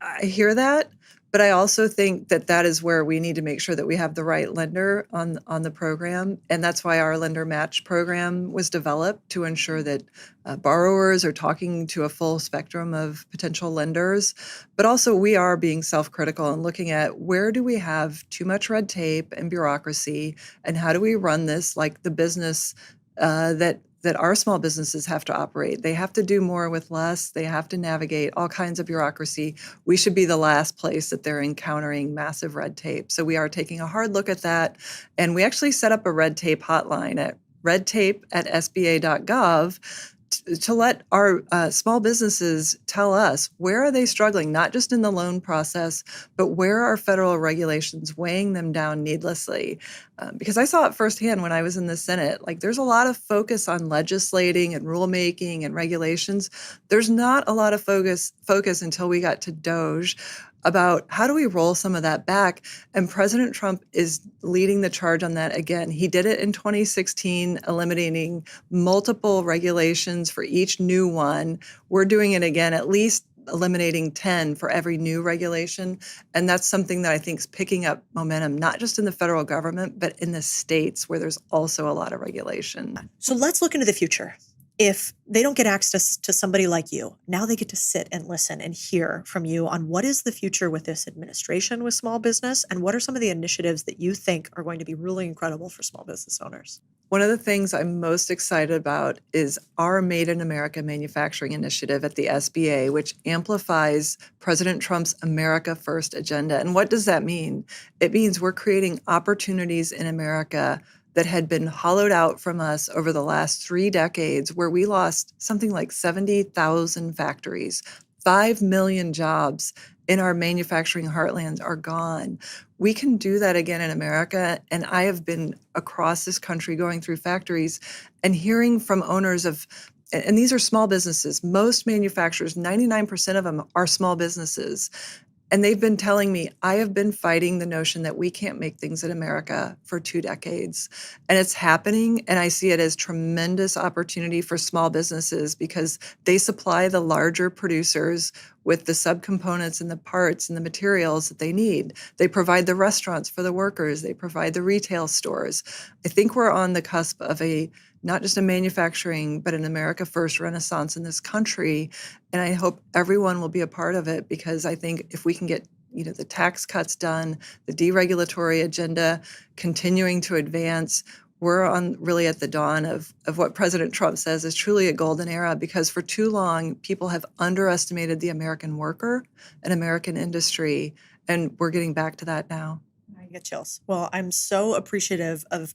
I hear that, but I also think that is where we need to make sure that we have the right lender on the program, and that's why our lender match program was developed, to ensure that borrowers are talking to a full spectrum of potential lenders. But also we are being self-critical and looking at, where do we have too much red tape and bureaucracy, and how do we run this like the business that our small businesses have to operate. They have to do more with less. They have to navigate all kinds of bureaucracy. We should be the last place that they're encountering massive red tape. So we are taking a hard look at that. And we actually set up a red tape hotline at redtape@sba.gov to let our small businesses tell us, where are they struggling, not just in the loan process, but where are federal regulations weighing them down needlessly? Because I saw it firsthand when I was in the Senate. Like, there's a lot of focus on legislating and rulemaking and regulations. There's not a lot of focus until we got to DOGE about how do we roll some of that back. And President Trump is leading the charge on that again. He did it in 2016, eliminating multiple regulations for each new one. We're doing it again, at least eliminating 10 for every new regulation. And that's something that I think is picking up momentum, not just in the federal government, but in the states where there's also a lot of regulation. So let's look into the future. If they don't get access to somebody like you, now they get to sit and listen and hear from you on what is the future with this administration with small business, and what are some of the initiatives that you think are going to be really incredible for small business owners. One of the things I'm most excited about is our Made in America manufacturing initiative at the SBA, which amplifies President Trump's America First agenda. And what does that mean? It means we're creating opportunities in America that had been hollowed out from us over the last 3 decades, where we lost something like 70,000 factories. 5 million jobs in our manufacturing heartlands are gone. We can do that again in America. And I have been across this country going through factories and hearing from owners of, and these are small businesses, most manufacturers, 99% of them are small businesses. And they've been telling me, I have been fighting the notion that we can't make things in America for 2 decades. And it's happening. And I see it as tremendous opportunity for small businesses because they supply the larger producers with the subcomponents and the parts and the materials that they need. They provide the restaurants for the workers. They provide the retail stores. I think we're on the cusp of not just a manufacturing, but an America First renaissance in this country. And I hope everyone will be a part of it because I think if we can get the tax cuts done, the deregulatory agenda continuing to advance, we're really at the dawn of what President Trump says is truly a golden era, because for too long, people have underestimated the American worker and American industry, and we're getting back to that now. I get chills. Well, I'm so appreciative of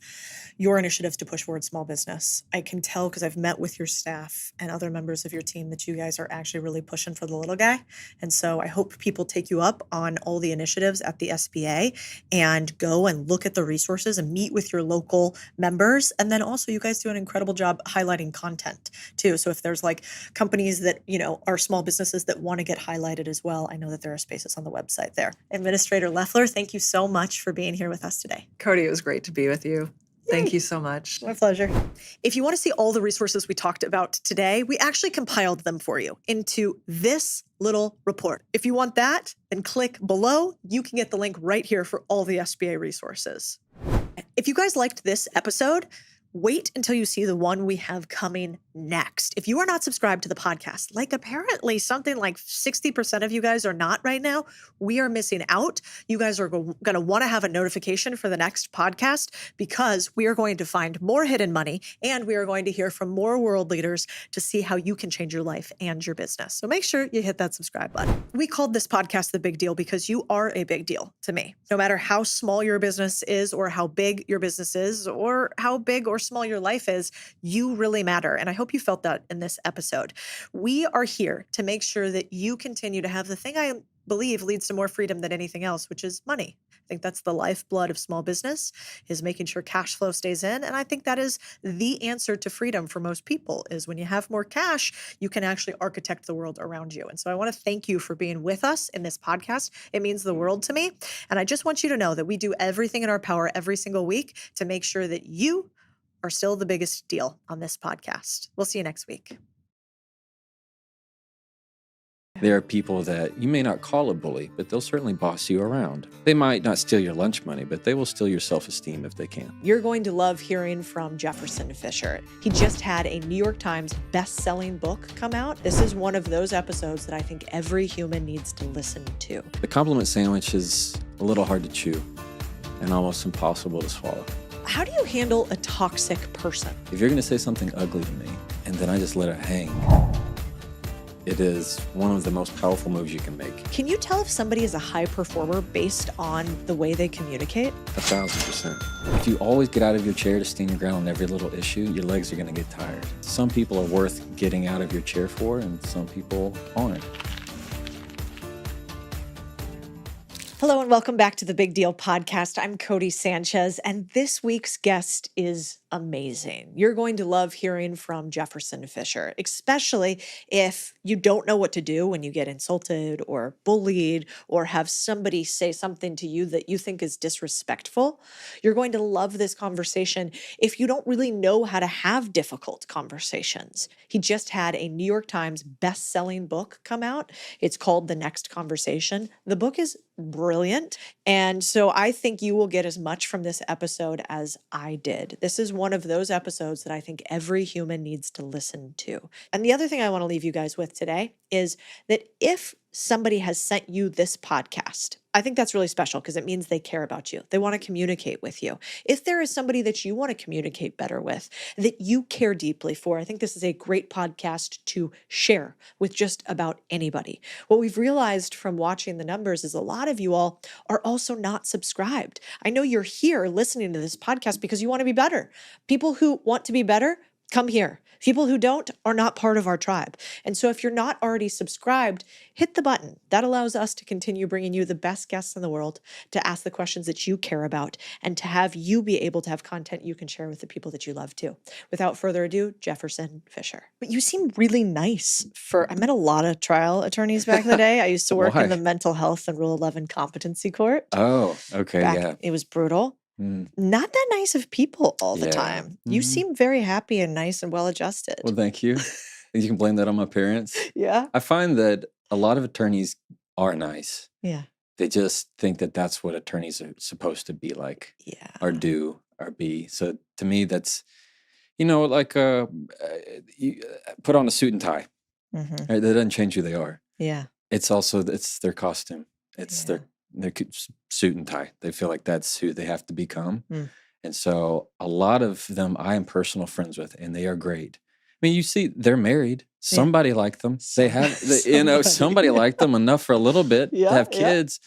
your initiatives to push forward small business. I can tell because I've met with your staff and other members of your team that you guys are actually really pushing for the little guy. And so I hope people take you up on all the initiatives at the SBA and go and look at the resources and meet with your local members. And then also you guys do an incredible job highlighting content too. So if there's like companies that, are small businesses that want to get highlighted as well, I know that there are spaces on the website there. Administrator Loeffler, thank you so much for being here with us today. Cody, it was great to be with you. Thank you so much. My pleasure. If you want to see all the resources we talked about today, we actually compiled them for you into this little report. If you want that, then click below. You can get the link right here for all the SBA resources. If you guys liked this episode, wait until you see the one we have coming next. If you are not subscribed to the podcast, like apparently something like 60% of you guys are not right now, we are missing out. You guys are going to want to have a notification for the next podcast because we are going to find more hidden money and we are going to hear from more world leaders to see how you can change your life and your business. So make sure you hit that subscribe button. We called this podcast The Big Deal because you are a big deal to me. No matter how small your business is or how big your business is or how big or small your life is, you really matter. And I hope you felt that in this episode. We are here to make sure that you continue to have the thing I believe leads to more freedom than anything else, which is money. I think that's the lifeblood of small business, is making sure cash flow stays in. And I think that is the answer to freedom for most people, is when you have more cash, you can actually architect the world around you. And so I want to thank you for being with us in this podcast. It means the world to me. And I just want you to know that we do everything in our power every single week to make sure that you are still the biggest deal on this podcast. We'll see you next week. There are people that you may not call a bully, but they'll certainly boss you around. They might not steal your lunch money, but they will steal your self-esteem if they can. You're going to love hearing from Jefferson Fisher. He just had a New York Times best-selling book come out. This is one of those episodes that I think every human needs to listen to. The compliment sandwich is a little hard to chew and almost impossible to swallow. How do you handle a toxic person? If you're going to say something ugly to me and then I just let it hang, it is one of the most powerful moves you can make. Can you tell if somebody is a high performer based on the way they communicate? 1,000%. If you always get out of your chair to stand your ground on every little issue, your legs are going to get tired. Some people are worth getting out of your chair for, and some people aren't. Hello and welcome back to the Big Deal podcast. I'm Codie Sanchez, and this week's guest is amazing. You're going to love hearing from Jefferson Fisher, especially if you don't know what to do when you get insulted or bullied or have somebody say something to you that you think is disrespectful. You're going to love this conversation if you don't really know how to have difficult conversations. He just had a New York Times best-selling book come out. It's called The Next Conversation. The book is brilliant. And so I think you will get as much from this episode as I did. This is one of those episodes that I think every human needs to listen to. And the other thing I want to leave you guys with today is that if somebody has sent you this podcast, I think that's really special because it means they care about you. They want to communicate with you. If there is somebody that you want to communicate better with, that you care deeply for, I think this is a great podcast to share with just about anybody. What we've realized from watching the numbers is a lot of you all are also not subscribed. I know you're here listening to this podcast because you want to be better. People who want to be better Come here. People who don't are not part of our tribe. And so if you're not already subscribed, hit the button. That allows us to continue bringing you the best guests in the world, to ask the questions that you care about, and to have you be able to have content you can share with the people that you love too. Without further ado, Jefferson Fisher. But you seem really nice I met a lot of trial attorneys back in the day. I used to work in the mental health and Rule 11 competency court. Oh, okay. It was brutal. Not that nice of people all the time. You seem very happy and nice and well adjusted. Well, thank you. You can blame that on my parents. Yeah. I find that a lot of attorneys are nice. Yeah. They just think that that's what attorneys are supposed to be like. Yeah. Or do or be. So to me, that's, like you put on a suit and tie. Right? That doesn't change who they are. Yeah. It's their costume. It's their suit and tie. They feel like that's who they have to become. And so a lot of them I am personal friends with, and they are great. I mean, you see, they're married. Somebody liked them. They have, somebody liked them enough for a little bit to have kids.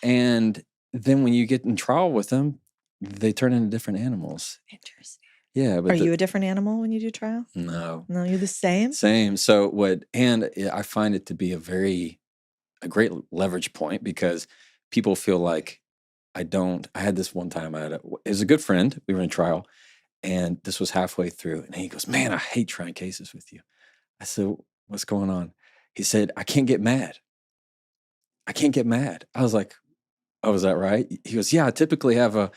And then when you get in trial with them, they turn into different animals. Interesting. Yeah. But are you a different animal when you do trial? No. No, you're the same? Same. So and I find it to be a great leverage point, because people feel like I had this one time, it was a good friend. We were in trial, and this was halfway through, and he goes, "Man, I hate trying cases with you." I said, "What's going on?" He said, "I can't get mad. I can't get mad." I was like, "Oh, is that right?" He goes, "Yeah, I typically have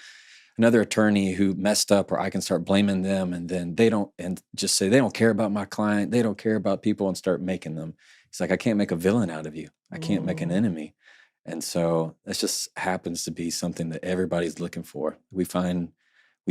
another attorney who messed up, or I can start blaming them, and then and just say, they don't care about my client. They don't care about people," and start making them. He's like, "I can't make a villain out of you. I can't make an enemy." And so that just happens to be something that everybody's looking for. We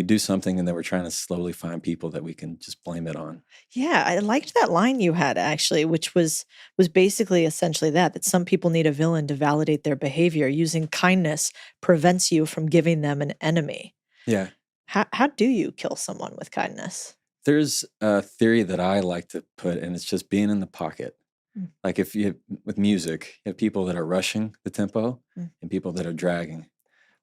do something, and then we're trying to slowly find people that we can just blame it on. Yeah, I liked that line you had, actually, which was basically essentially that some people need a villain to validate their behavior. Using kindness prevents you from giving them an enemy. Yeah. How do you kill someone with kindness? There's a theory that I like to put, and it's just being in the pocket. Like with music, you have people that are rushing the tempo and people that are dragging.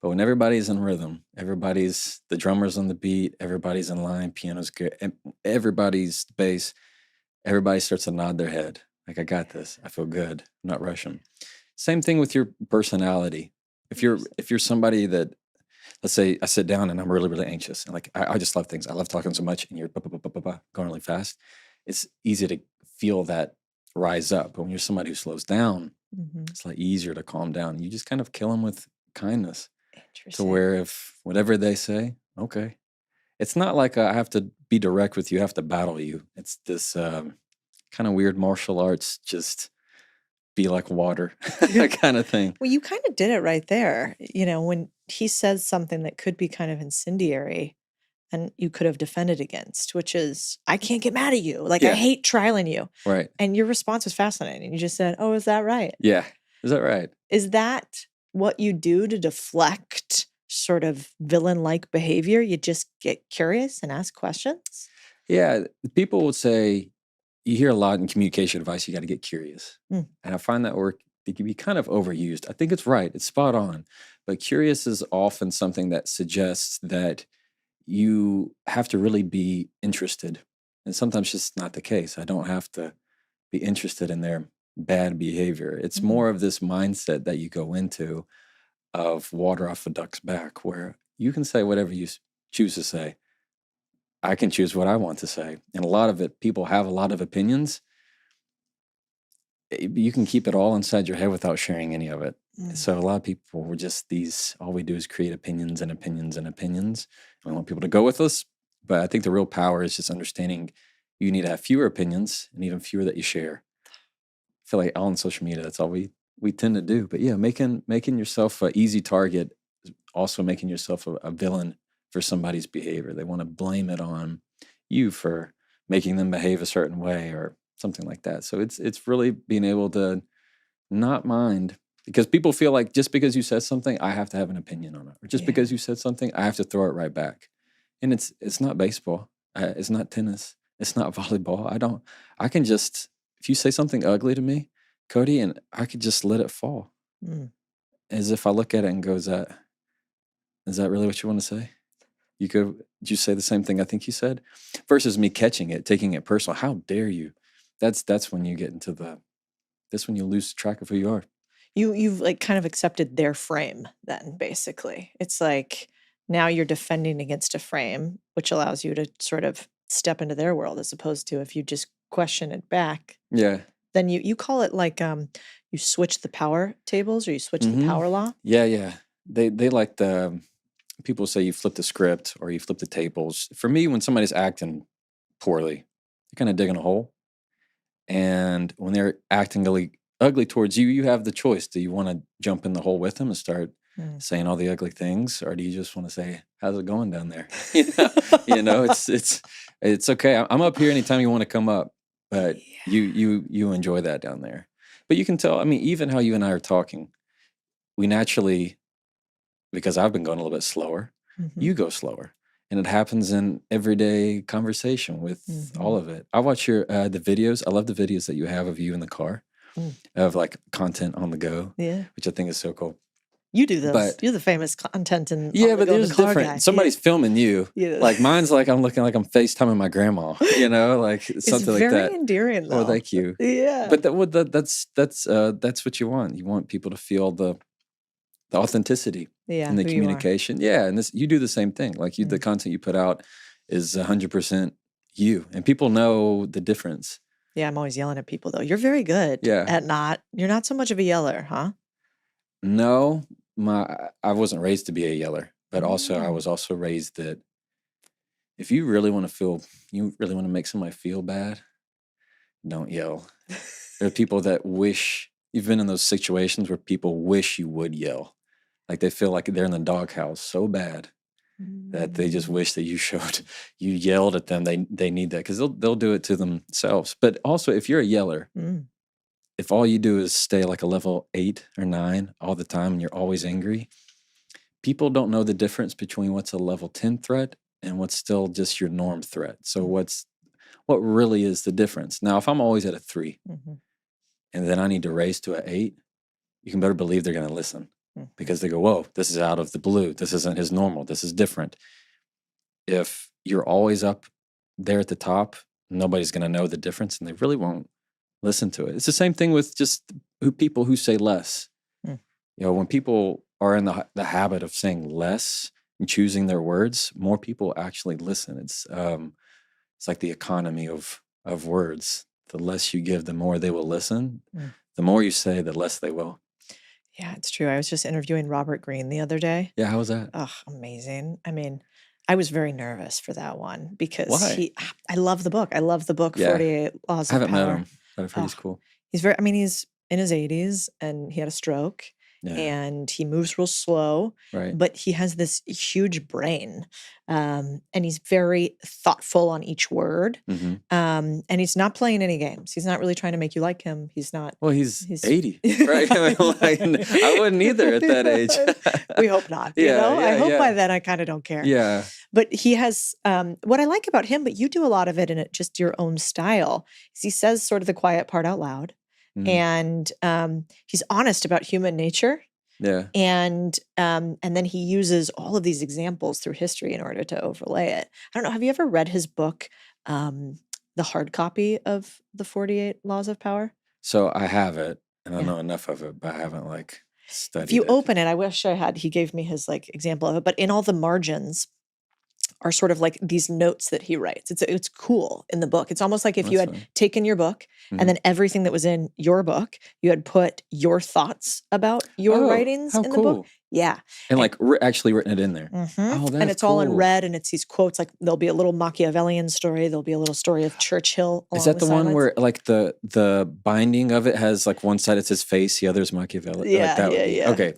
But when everybody's in rhythm, the drummer's on the beat, everybody's in line, piano's good, and everybody's bass, everybody starts to nod their head. Like, I got this. I feel good. I'm not rushing. Same thing with your personality. If you're somebody that, let's say I sit down and I'm really, really anxious, and like I just love things. I love talking so much, and you're going really fast. It's easy to feel that rise up. But when you're somebody who slows down, it's like easier to calm down. You just kind of kill them with kindness. To where if whatever they say, okay. It's not like I have to be direct with you, I have to battle you. It's this kind of weird martial arts, just be like water kind of thing. Well, you kind of did it right there. When he says something that could be kind of incendiary, and you could have defended against, which is, "I can't get mad at you. Like, I hate trialing you." Right. And your response was fascinating. You just said, "Oh, is that right?" Yeah. Is that right? Is that what you do to deflect sort of villain-like behavior? You just get curious and ask questions? Yeah. People would say, you hear a lot in communication advice, you got to get curious. And I find that it can be kind of overused. I think it's right. It's spot on. But curious is often something that suggests that you have to really be interested. And sometimes it's just not the case. I don't have to be interested in their bad behavior. It's more of this mindset that you go into of water off a duck's back, where you can say whatever you choose to say. I can choose what I want to say. And a lot of it, people have a lot of opinions. You can keep it all inside your head without sharing any of it. So a lot of people were just all we do is create opinions and opinions and opinions. We want people to go with us. But I think the real power is just understanding you need to have fewer opinions and even fewer that you share. I feel like on social media, that's all we tend to do. But yeah, making yourself an easy target is also making yourself a villain for somebody's behavior. They want to blame it on you for making them behave a certain way or something like that. So it's really being able to not mind, because people feel like just because you said something, I have to have an opinion on it, or just because you said something, I have to throw it right back. And it's not baseball, it's not tennis, it's not volleyball. I can just, if you say something ugly to me, Cody, and I could just let it fall, as if I look at it and go, is that really what you want to say? Did you say the same thing I think you said? Versus me catching it, taking it personal. How dare you? That's when you get into that's when you lose track of who you are. You've like kind of accepted their frame then, basically. It's like now you're defending against a frame, which allows you to sort of step into their world, as opposed to if you just question it back, Yeah. then you call it like you switch the power tables, or you switch the power law. Yeah, yeah. They like people say you flip the script or you flip the tables. For me, when somebody's acting poorly, they're kind of digging a hole. And when they're acting ugly towards you, you have the choice. Do you want to jump in the hole with them and start saying all the ugly things, or do you just want to say, "How's it going down there?" It's okay. I'm up here anytime you want to come up, but you enjoy that down there. But you can tell. I mean, even how you and I are talking, we naturally, because I've been going a little bit slower, you go slower. And it happens in everyday conversation with all of it. I watch your the videos. I love the videos that you have of you in the car, of like content on the go, which I think is so cool. You do those. But You're the famous content and but there's different. Somebody's filming you. Yeah. Like mine's like I'm looking like I'm FaceTiming my grandma. Like something like that. It's very endearing, though. Oh, thank you. Yeah. But that's what you want. You want people to feel the authenticity and the communication. Yeah, and you do the same thing. Like the content you put out is 100% you, and people know the difference. Yeah, I'm always yelling at people though. You're very good at you're not so much of a yeller, huh? No, I wasn't raised to be a yeller, but also I was also raised that if you really want to make somebody feel bad, don't yell. There are people that wish, you've been in those situations where people wish you would yell. Like they feel like they're in the doghouse so bad that they just wish that you yelled at them. They need that because they'll do it to themselves. But also, if you're a yeller, if all you do is stay like a level 8 or 9 all the time and you're always angry, people don't know the difference between what's a level 10 threat and what's still just your norm threat. So what really is the difference? Now, if I'm always at a 3 and then I need to raise to an 8, you can better believe they're going to listen. Because they go, whoa, this is out of the blue. This isn't his normal. This is different. If you're always up there at the top, nobody's going to know the difference and they really won't listen to it. It's the same thing with just people who say less. When people are in the habit of saying less and choosing their words, more people actually listen. It's like the economy of words. The less you give, the more they will listen. The more you say, the less they will. Yeah, it's true. I was just interviewing Robert Greene the other day. Yeah, how was that? Oh, amazing. I mean, I was very nervous for that one because Why? I love the book. I love the book, 48 Laws of Power. I haven't met him, but I've heard he's cool. He's in his 80s and he had a stroke. Yeah. And he moves real slow, right? But he has this huge brain, and he's very thoughtful on each word. And he's not playing any games. He's not really trying to make you like him. He's not. Well, he's 80, right? I wouldn't either at that age. We hope not. I hope by then I kind of don't care. Yeah. But he has what I like about him. But you do a lot of it in just your own style. Is he says sort of the quiet part out loud. And he's honest about human nature. Yeah. And then he uses all of these examples through history in order to overlay it. I don't know. Have you ever read his book, the hard copy of the 48 Laws of Power? So I have it, and I know enough of it, but I haven't studied If you it. open it, I wish I had. He gave me his example of it, but in all the margins are sort of like these notes that he writes. It's cool in the book. It's almost like if you had taken your book and then everything that was in your book, you had put your thoughts about your writings in the book. Yeah. And actually written it in there. Oh, that's and it's all in red, and it's these quotes. Like there'll be a little Machiavellian story. There'll be a little story of Churchill. Is that the one where the binding of it has one side it's his face, the other is Machiavelli? Yeah, yeah. Okay.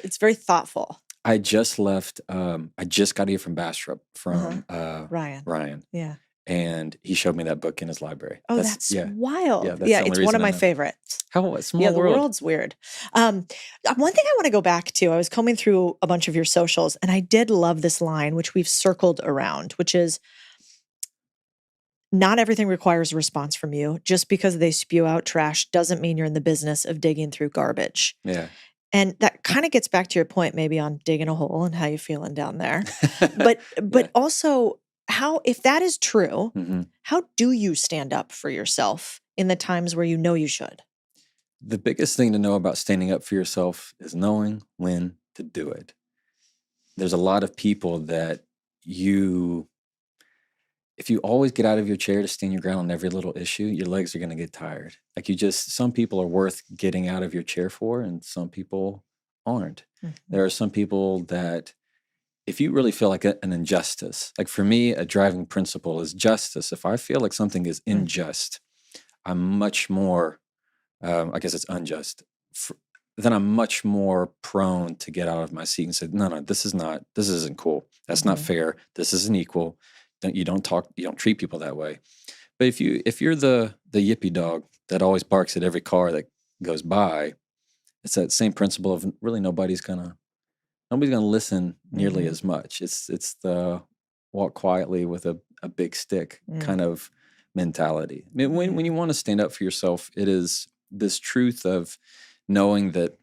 It's very thoughtful. I just left. I just got here from Bastrop from Ryan. Yeah. And he showed me that book in his library. Oh, that's wild. Yeah, that's it's one of my favorites. How small the world's weird. One thing I want to go back to, I was combing through a bunch of your socials, and I did love this line, which we've circled around, which is, not everything requires a response from you. Just because they spew out trash doesn't mean you're in the business of digging through garbage. Yeah. And that kind of gets back to your point maybe on digging a hole and how you feeling down there. Yeah. But also how, if that is true, hmm how do you stand up for yourself in the times where you know you should? The biggest thing to know about standing up for yourself is knowing when to do it. There's a lot of people that if you always get out of your chair to stand your ground on every little issue, your legs are going to get tired. Like some people are worth getting out of your chair for, and some people aren't. There are some people that, if you really feel like an injustice, like for me, a driving principle is justice. If I feel like something is unjust, I'm much more, I guess it's unjust, then I'm much more prone to get out of my seat and say, no, this isn't cool. That's not fair. This isn't equal. You don't treat people that way. But if you're the yippy dog that always barks at every car that goes by, it's that same principle of really nobody's gonna listen nearly as much. It's the walk quietly with a big stick kind of mentality. I mean, when you want to stand up for yourself, it is this truth of knowing that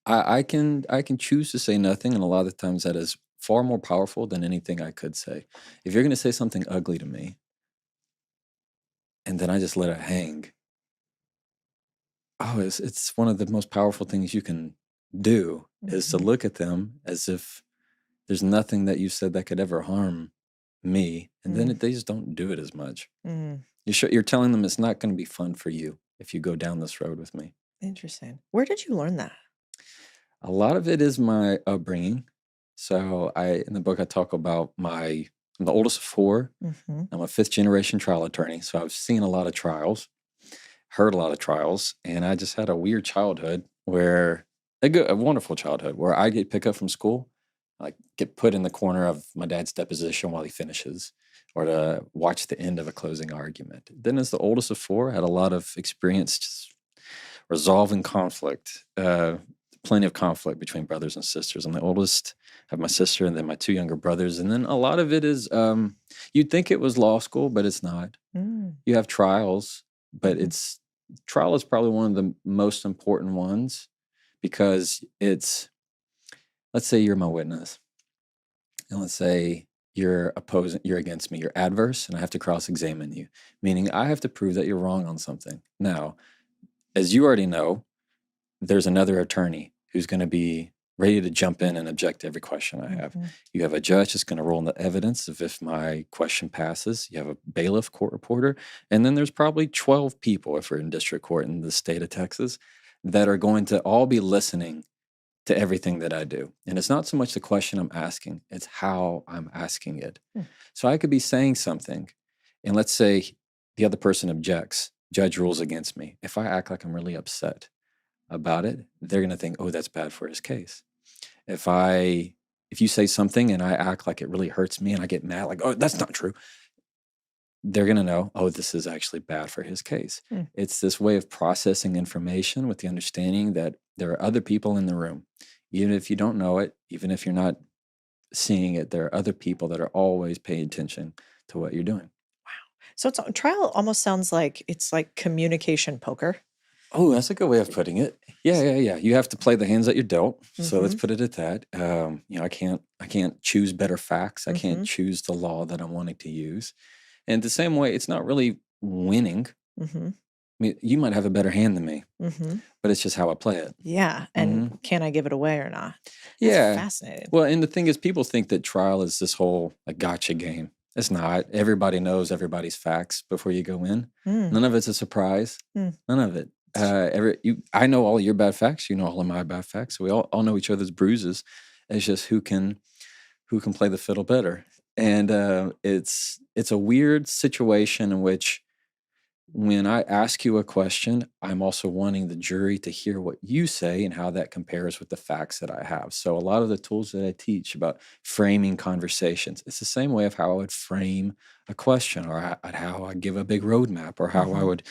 I can choose to say nothing, and a lot of times that is far more powerful than anything I could say. If you're going to say something ugly to me, and then I just let it hang, it's one of the most powerful things you can do is to look at them as if there's nothing that you said that could ever harm me, and then they just don't do it as much. You're telling them it's not going to be fun for you if you go down this road with me. Interesting. Where did you learn that? A lot of it is my upbringing. So in the book, I talk about I'm the oldest of four. I'm a fifth generation trial attorney. So I've seen a lot of trials, heard a lot of trials, and I just had a weird childhood a wonderful childhood where I get picked up from school, like get put in the corner of my dad's deposition while he finishes, or to watch the end of a closing argument. Then as the oldest of four, I had a lot of experience just resolving conflict, plenty of conflict between brothers and sisters. I'm the oldest. I have my sister and then my two younger brothers. And then a lot of it is, you'd think it was law school, but it's not. You have trials, but trial is probably one of the most important ones because let's say you're my witness. And let's say you're against me, you're adverse, and I have to cross-examine you, meaning I have to prove that you're wrong on something. Now, as you already know, there's another attorney who's going to be ready to jump in and object to every question I have. You have a judge that's going to roll in the evidence if my question passes. You have a bailiff, court reporter, and then there's probably 12 people, if we're in district court in the state of Texas, that are going to all be listening to everything that I do. And it's not so much the question I'm asking, it's how I'm asking it. So I could be saying something, and let's say the other person objects, judge rules against me. If I act like I'm really upset about it, they're going to think, oh, that's bad for his case. If you say something and I act like it really hurts me and I get mad, like, oh, that's not true, they're going to know, oh, this is actually bad for his case. It's this way of processing information with the understanding that there are other people in the room. Even if you don't know it, even if you're not seeing it, there are other people that are always paying attention to what you're doing. So trial almost sounds like it's like communication poker. Oh, that's a good way of putting it. Yeah. You have to play the hands that you're dealt. So let's put it at that. I can't choose better facts. I can't choose the law that I'm wanting to use. And the same way, it's not really winning. I mean, you might have a better hand than me, but it's just how I play it. Yeah. And can I give it away or not? That's fascinating. Well, and the thing is, people think that trial is this whole gotcha game. It's not. Everybody knows everybody's facts before you go in. None of it's a surprise. None of it. I know all of your bad facts. You know all of my bad facts. So we all know each other's bruises. It's just who can play the fiddle better. And it's a weird situation in which when I ask you a question, I'm also wanting the jury to hear what you say and how that compares with the facts that I have. So a lot of the tools that I teach about framing conversations, it's the same way of how I would frame a question, or how I give a big roadmap, or how I would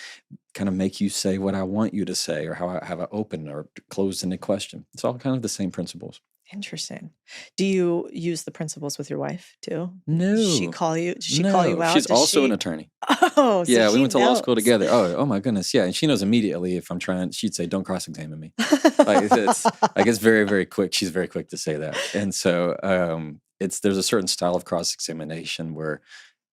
kind of make you say what I want you to say, or how I have an open or closed-ended question. It's all kind of the same principles. Interesting. Do you use the principles with your wife too? No. Does she call you? Does she call you out? She's Does also she? an attorney. Oh, so Yeah, we she went to law school knows. together. Oh my goodness. Yeah. And she knows immediately if I'm trying, she'd say, don't cross-examine me. It's very, very quick. She's very quick to say that. And so there's a certain style of cross-examination where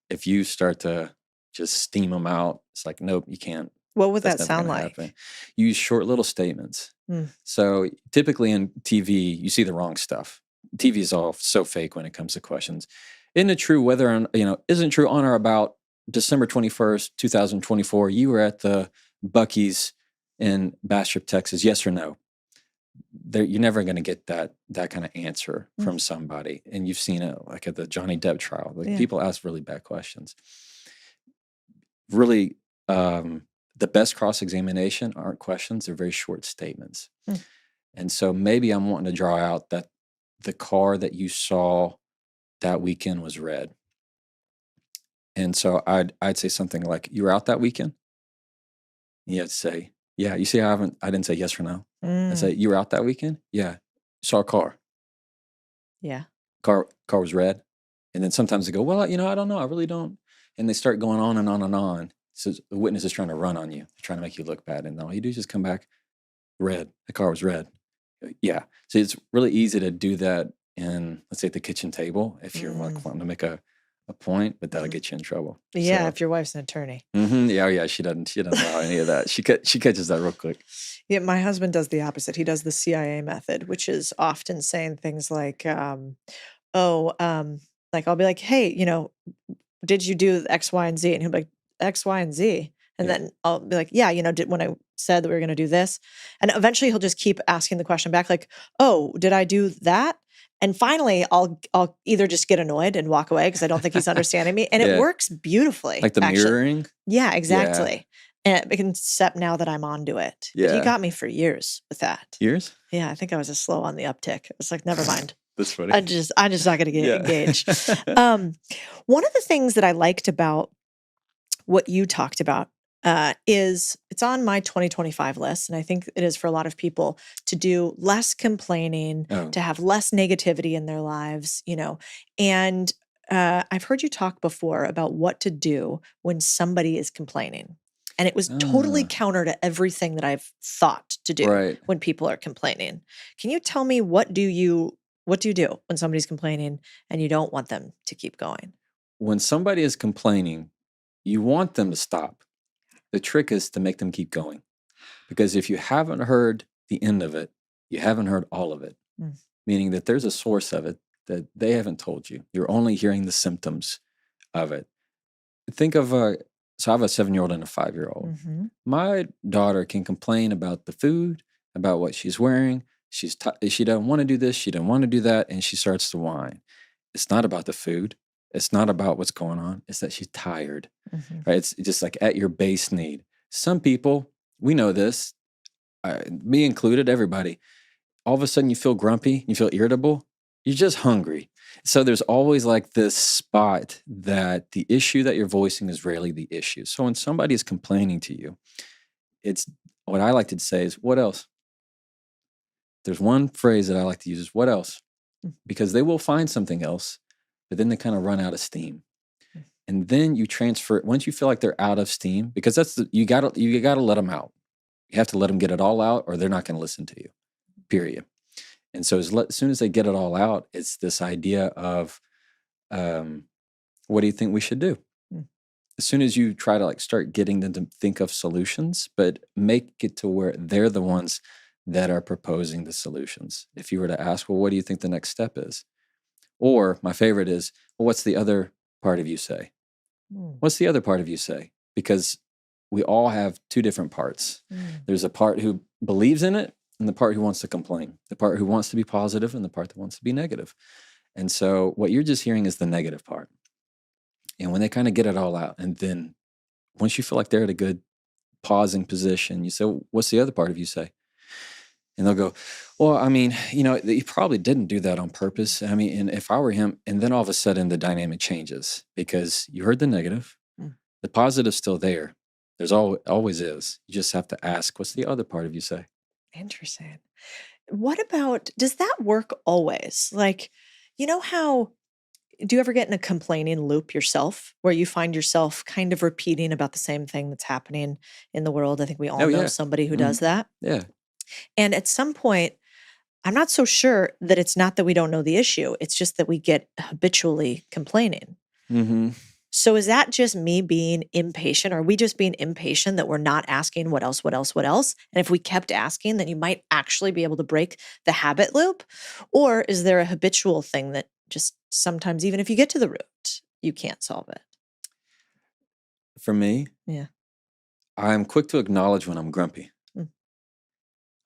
if you start to just steam them out, it's like, nope, you can't. What would That's that never sound gonna like? happen. Use short little statements. Mm. So typically in TV, you see the wrong stuff. TV is all so fake when it comes to questions. Isn't it true isn't true on or about December 21st, 2024, you were at the Buc-ee's in Bastrop, Texas, yes or no? You're never going to get that kind of answer from somebody. And you've seen it like at the Johnny Depp trial. Like people ask really bad questions. Really, the best cross-examination aren't questions, they're very short statements. And so maybe I'm wanting to draw out that the car that you saw that weekend was red. And so I'd say something like, you were out that weekend? You have to say, yeah. You see how I didn't say yes or no. I say, you were out that weekend? Yeah. You saw a car. Yeah. Car was red. And then sometimes they go, well, I don't know. I really don't. And they start going on and on and on. So the witness is trying to run on you. They're trying to make you look bad. And all you do is just come back, red. The car was red. Yeah. So it's really easy to do that in, let's say, at the kitchen table if you're like wanting to make a point, but that'll get you in trouble. Yeah, So, if your wife's an attorney. yeah. She doesn't allow any of that. She catches that real quick. Yeah, my husband does the opposite. He does the CIA method, which is often saying things like, like I'll be like, hey, did you do X, Y, and Z? And he'll be like, X, Y, and Z. And then I'll be like, yeah, when I said that we were going to do this. And eventually he'll just keep asking the question back, like, oh, did I do that? And finally, I'll either just get annoyed and walk away because I don't think he's understanding me. And it works beautifully. Like the mirroring? Yeah, exactly. And except now that I'm onto it. Yeah. But he got me for years with that. Years? Yeah, I think I was just slow on the uptick. It was like, never mind. That's funny. I'm just not going to get engaged. One of the things that I liked about what you talked about is it's on my 2025 list. And I think it is for a lot of people to do less complaining, to have less negativity in their lives, and I've heard you talk before about what to do when somebody is complaining. And it was totally counter to everything that I've thought to do when people are complaining. Can you tell me what do you do when somebody's complaining and you don't want them to keep going? When somebody is complaining, you want them to stop. The trick is to make them keep going. Because if you haven't heard the end of it, you haven't heard all of it. Meaning that there's a source of it that they haven't told you. You're only hearing the symptoms of it. Think of so I have a 7-year-old and a 5-year-old. My daughter can complain about the food, about what she's wearing. She doesn't want to do this. She doesn't want to do that. And she starts to whine. It's not about the food. It's not about what's going on. It's that she's tired, right? It's just like at your base need. Some people, we know this, me included, everybody, all of a sudden you feel grumpy, you feel irritable, you're just hungry. So there's always like this spot that the issue that you're voicing is rarely the issue. So when somebody is complaining to you, it's what I like to say is, what else? There's one phrase that I like to use is, what else? Because they will find something else, but then they kind of run out of steam. And then you transfer it. Once you feel like they're out of steam, because you gotta let them out. You have to let them get it all out or they're not going to listen to you, period. And so as soon as they get it all out, it's this idea of, what do you think we should do? As soon as you try to start getting them to think of solutions, but make it to where they're the ones that are proposing the solutions. If you were to ask, well, what do you think the next step is? Or my favorite is, well, what's the other part of you say? What's the other part of you say? Because we all have two different parts. There's a part who believes in it and the part who wants to complain, the part who wants to be positive and the part that wants to be negative. And so what you're just hearing is the negative part. And when they kind of get it all out, and then once you feel like they're at a good pausing position, you say, well, what's the other part of you say? And they'll go, well, I mean, he probably didn't do that on purpose. I mean, and if I were him, and then all of a sudden the dynamic changes because you heard the negative, the positive's still there. There's always is. You just have to ask, what's the other part of you say? Interesting. what about, does that work always? Like, you know how, do you ever get in a complaining loop yourself where you find yourself kind of repeating about the same thing that's happening in the world? I think we all Oh know yeah. somebody who hmm does that. Yeah. And at some point, I'm not so sure that it's not that we don't know the issue. It's just that we get habitually complaining. hmm So is that just me being impatient? Are we just being impatient that we're not asking what else, what else, what else? And if we kept asking, then you might actually be able to break the habit loop. Or is there a habitual thing that just sometimes, even if you get to the root, you can't solve it? For me, Yeah. I'm quick to acknowledge when I'm grumpy. Mm.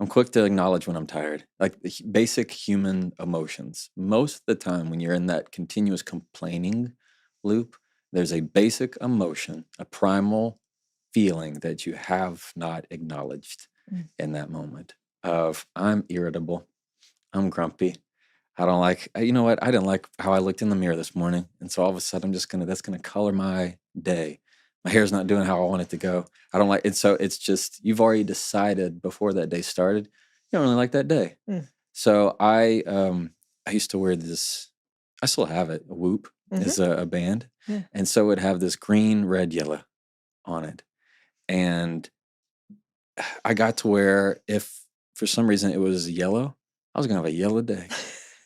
I'm quick to acknowledge when I'm tired, like the basic human emotions. Most of the time, when you're in that continuous complaining loop, there's a basic emotion, a primal feeling that you have not acknowledged Mm. in that moment of I'm irritable, I'm grumpy. I don't like, you know what? I didn't like how I looked in the mirror this morning. And so all of a sudden, that's going to color my day. My hair's not doing how I want it to go. I don't like it. So it's just, you've already decided before that day started, you don't really like that day. Mm. So I used to wear this, I still have it, a Whoop is a band. Yeah. And so it would have this green, red, yellow on it. And I got to where if for some reason it was yellow, I was going to have a yellow day.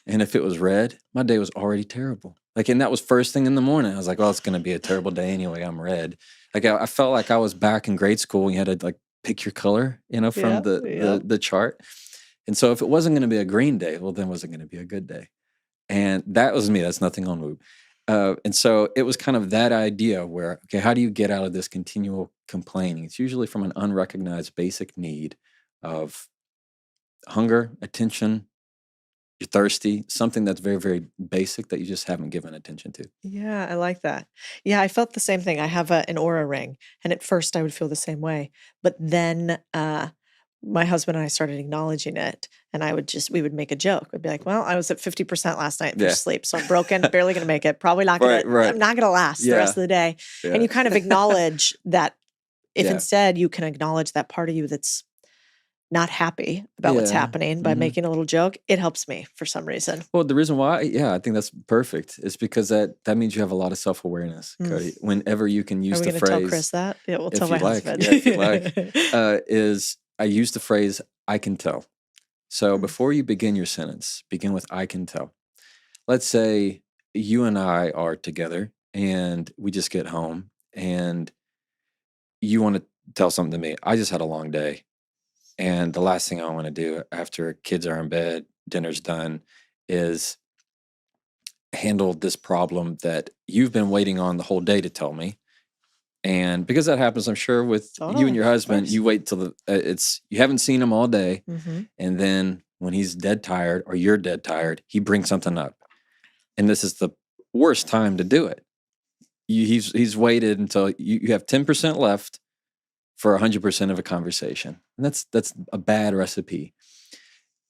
And if it was red, my day was already terrible. Like, and that was first thing in the morning. I was like, well, it's going to be a terrible day anyway. I'm red. Like, I felt like I was back in grade school and you had to like pick your color, from Yeah, yeah. the chart. And so if it wasn't going to be a green day, well, then was it going to be a good day? And that was me. That's nothing on Whoop. And so it was kind of that idea where, okay, how do you get out of this continual complaining? It's usually from an unrecognized basic need of hunger, attention, you're thirsty, something that's very, very basic that you just haven't given attention to. Yeah, I like that. Yeah, I felt the same thing. I have an Aura ring, and at first I would feel the same way, but then my husband and I started acknowledging it, and we would make a joke. We'd be like, "Well, I was at 50% last night for Yeah. sleep, so I'm broken, barely going to make it. Probably not going to. Right. I'm not going to last the rest Yeah. of the day." Yeah. And you kind of acknowledge that. If Yeah. instead you can acknowledge that part of you that's not happy about what's Yeah. happening by Mhm. making a little joke, it helps me for some reason. Well, the reason why, I think that's perfect. Is because that means you have a lot of self-awareness, Mm. Cody. Whenever you can Are use we the going to tell Chris phrase, that? Yeah, we'll if tell my you like, husband. if you like, is I use the phrase I can tell. So Mm. before you begin your sentence, begin with I can tell. Let's say you and I are together and we just get home and you want to tell something to me. I just had a long day. And the last thing I want to do after kids are in bed, dinner's done, is handle this problem that you've been waiting on the whole day to tell me. And because that happens, I'm sure with you Totally, and your of husband, course. you wait till you haven't seen him all day. Mhm. And then when he's dead tired or you're dead tired, he brings something up. And this is the worst time to do it. He's waited until you have 10% left for 100% of a conversation. And that's a bad recipe.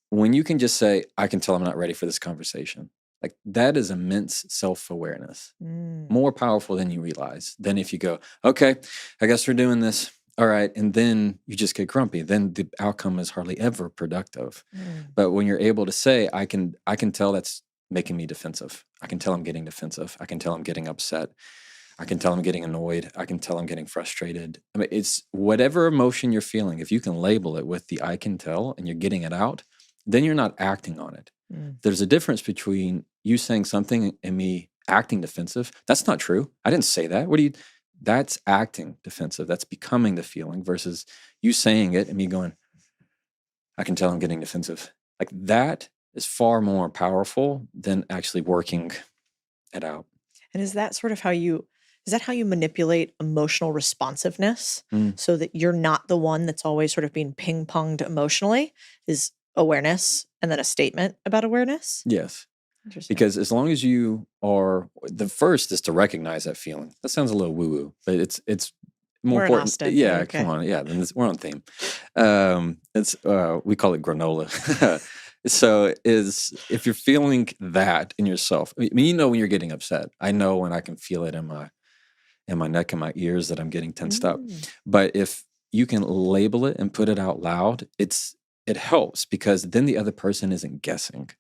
When you can just say, I can tell I'm not ready for this conversation, like that is immense self-awareness, Mm. more powerful than you realize. Than if you go, okay, I guess we're doing this. All right. And then you just get grumpy. Then the outcome is hardly ever productive. Mm. But when you're able to say, I can tell that's making me defensive. I can tell I'm getting defensive. I can tell I'm getting upset. I can tell I'm getting annoyed. I can tell I'm getting frustrated. I mean, it's whatever emotion you're feeling. If you can label it with the I can tell and you're getting it out, then you're not acting on it. Mm. There's a difference between you saying something and me acting defensive. That's not true. I didn't say that. That's acting defensive. That's becoming the feeling versus you saying it and me going, I can tell I'm getting defensive. Like that is far more powerful than actually working it out. And is that how you manipulate emotional responsiveness Mm. so that you're not the one that's always sort of being ping-ponged emotionally? Is awareness and then a statement about awareness? Yes. Interesting. Because as long as you are, the first is to recognize that feeling. That sounds a little woo-woo, but it's more We're in important. Austin. Yeah, Okay. come on. Yeah, then we're on theme. It's we call it granola. So if you're feeling that in yourself, I mean, when you're getting upset. I know when I can feel it in my neck and my ears that I'm getting tensed up. Mm. But if you can label it and put it out loud, it's it helps because then the other person isn't guessing.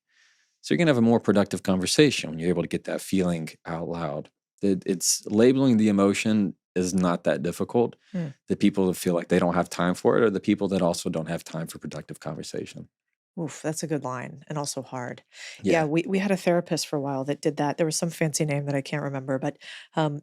So you're going to have a more productive conversation when you're able to get that feeling out loud. It's labeling the emotion is not that difficult. The people that feel like they don't have time for it are the people that also don't have time for productive conversation. Oof, that's a good line and also hard. Yeah. Yeah, we had a therapist for a while that did that. There was some fancy name that I can't remember, but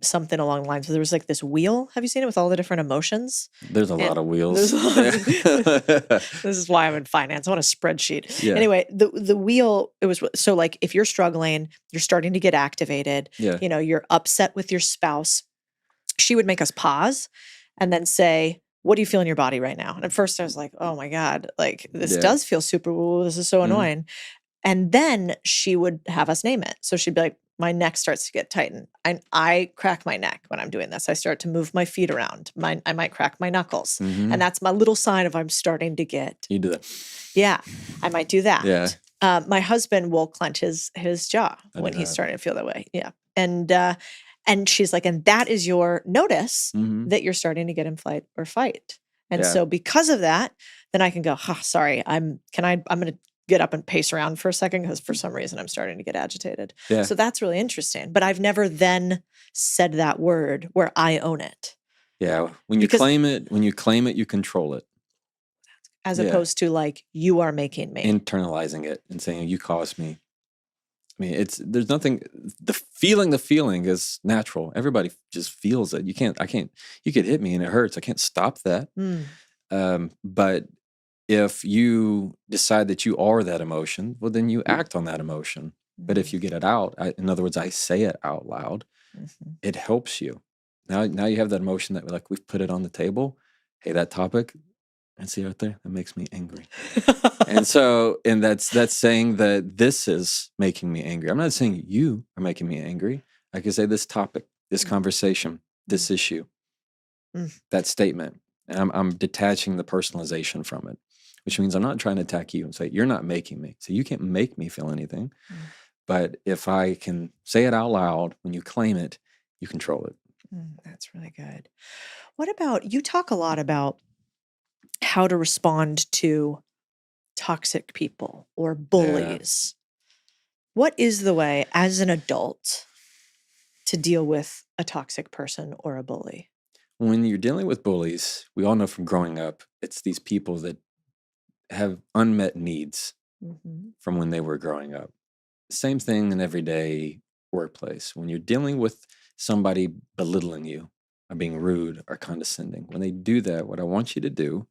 something along the lines. There was like this wheel. Have you seen it with all the different emotions? There's a lot of wheels. There's this is why I'm in finance. I want a spreadsheet. Yeah. Anyway, the wheel, it was so like if you're struggling, you're starting to get activated, Yeah. you know, you're upset with your spouse. She would make us pause and then say, what do you feel in your body right now? And at first I was like, oh my God, like this Yeah. does feel super, ooh, this is so annoying. And then she would have us name it. So she'd be like, my neck starts to get tightened. I crack my neck when I'm doing this. I start to move my feet around. I might crack my knuckles. And that's my little sign of I'm starting to get. You do that. Yeah, I might do that. Yeah. My husband will clench his jaw when he's starting to feel that way. Yeah. And she's like, and that is your notice that you're starting to get in flight or fight. And so because of that, then I can go, sorry, I'm going to get up and pace around for a second because for some reason I'm starting to get agitated. Yeah. So that's really interesting. But I've never then said that word where I own it. Yeah. When you claim it, you control it. As opposed to like, you are making me. Internalizing it and saying, you caused me. I mean, there's nothing, the feeling is natural. Everybody just feels it. You could hit me and it hurts. I can't stop that. But if you decide that you are that emotion, well, then you act on that emotion. But if you get it out, in other words, I say it out loud, it helps you. Now you have that emotion that like we've put it on the table. Hey, that topic, and see right there, that makes me angry. and that's saying that this is making me angry. I'm not saying you are making me angry. I can say this topic, this conversation, this issue, that statement. And I'm detaching the personalization from it, which means I'm not trying to attack you and say, you're not making me. So you can't make me feel anything. But if I can say it out loud, when you claim it, you control it. That's really good. What about, you talk a lot about how to respond to toxic people or bullies. What is the way as an adult to deal with a toxic person or a bully? When you're dealing with bullies, we all know from growing up, it's these people that have unmet needs from when they were growing up. Same thing in everyday workplace. When you're dealing with somebody belittling you or being rude or condescending, when they do that, what I want you to do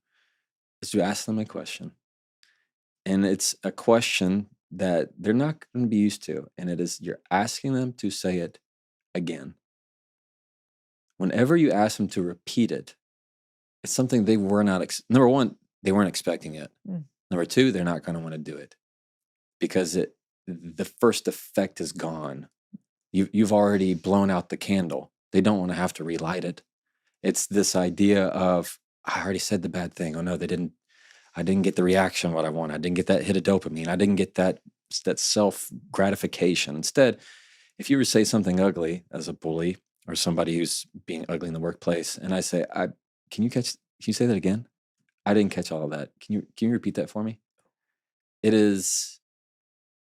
is to ask them a question. And it's a question that they're not going to be used to. And it is, you're asking them to say it again. Whenever you ask them to repeat it, it's something they were not, number one, they weren't expecting it. Number two, they're not going to want to do it because the first effect is gone. You've already blown out the candle. They don't want to have to relight it. It's this idea of, I already said the bad thing. Oh no, I didn't get the reaction what I want. I didn't get that hit of dopamine. I didn't get that self gratification. Instead, if you were to say something ugly as a bully or somebody who's being ugly in the workplace, and I say, can you say that again? I didn't catch all of that. Can you repeat that for me? It is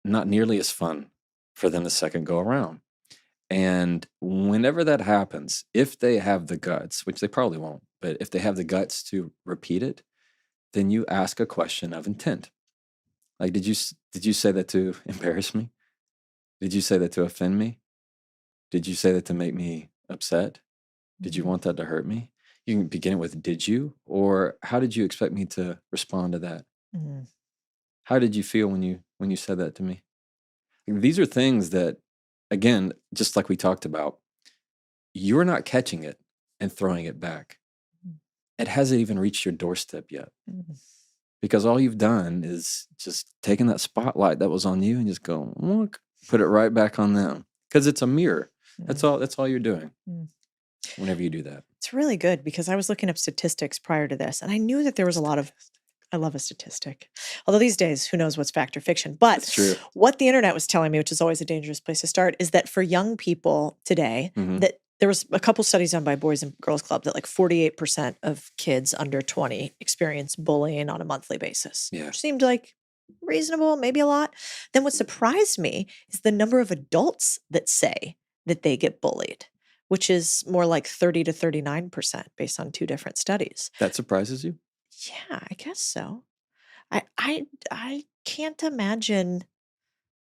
not nearly as fun for them the second go around. And whenever that happens, if they have the guts, which they probably won't, but if they have the guts to repeat it, then you ask a question of intent. Like, did you say that to embarrass me? Did you say that to offend me? Did you say that to make me upset? Did you want that to hurt me? You can begin it with, did you? Or how did you expect me to respond to that? How did you feel when you said that to me? These are things that, again, just like we talked about, you're not catching it and throwing it back. It hasn't even reached your doorstep yet. Because all you've done is just taken that spotlight that was on you and just go, look, put it right back on them. Because it's a mirror. That's all you're doing whenever you do that. It's really good because I was looking up statistics prior to this and I knew that there was a lot of, I love a statistic. Although these days, who knows what's fact or fiction. But what the internet was telling me, which is always a dangerous place to start, is that for young people today, that there was a couple studies done by Boys and Girls Club that like 48% of kids under 20 experience bullying on a monthly basis. Yeah. Which seemed like reasonable, maybe a lot. Then what surprised me is the number of adults that say that they get bullied, which is more like 30 to 39% based on 2 different studies. That surprises you? Yeah, I guess so. I can't imagine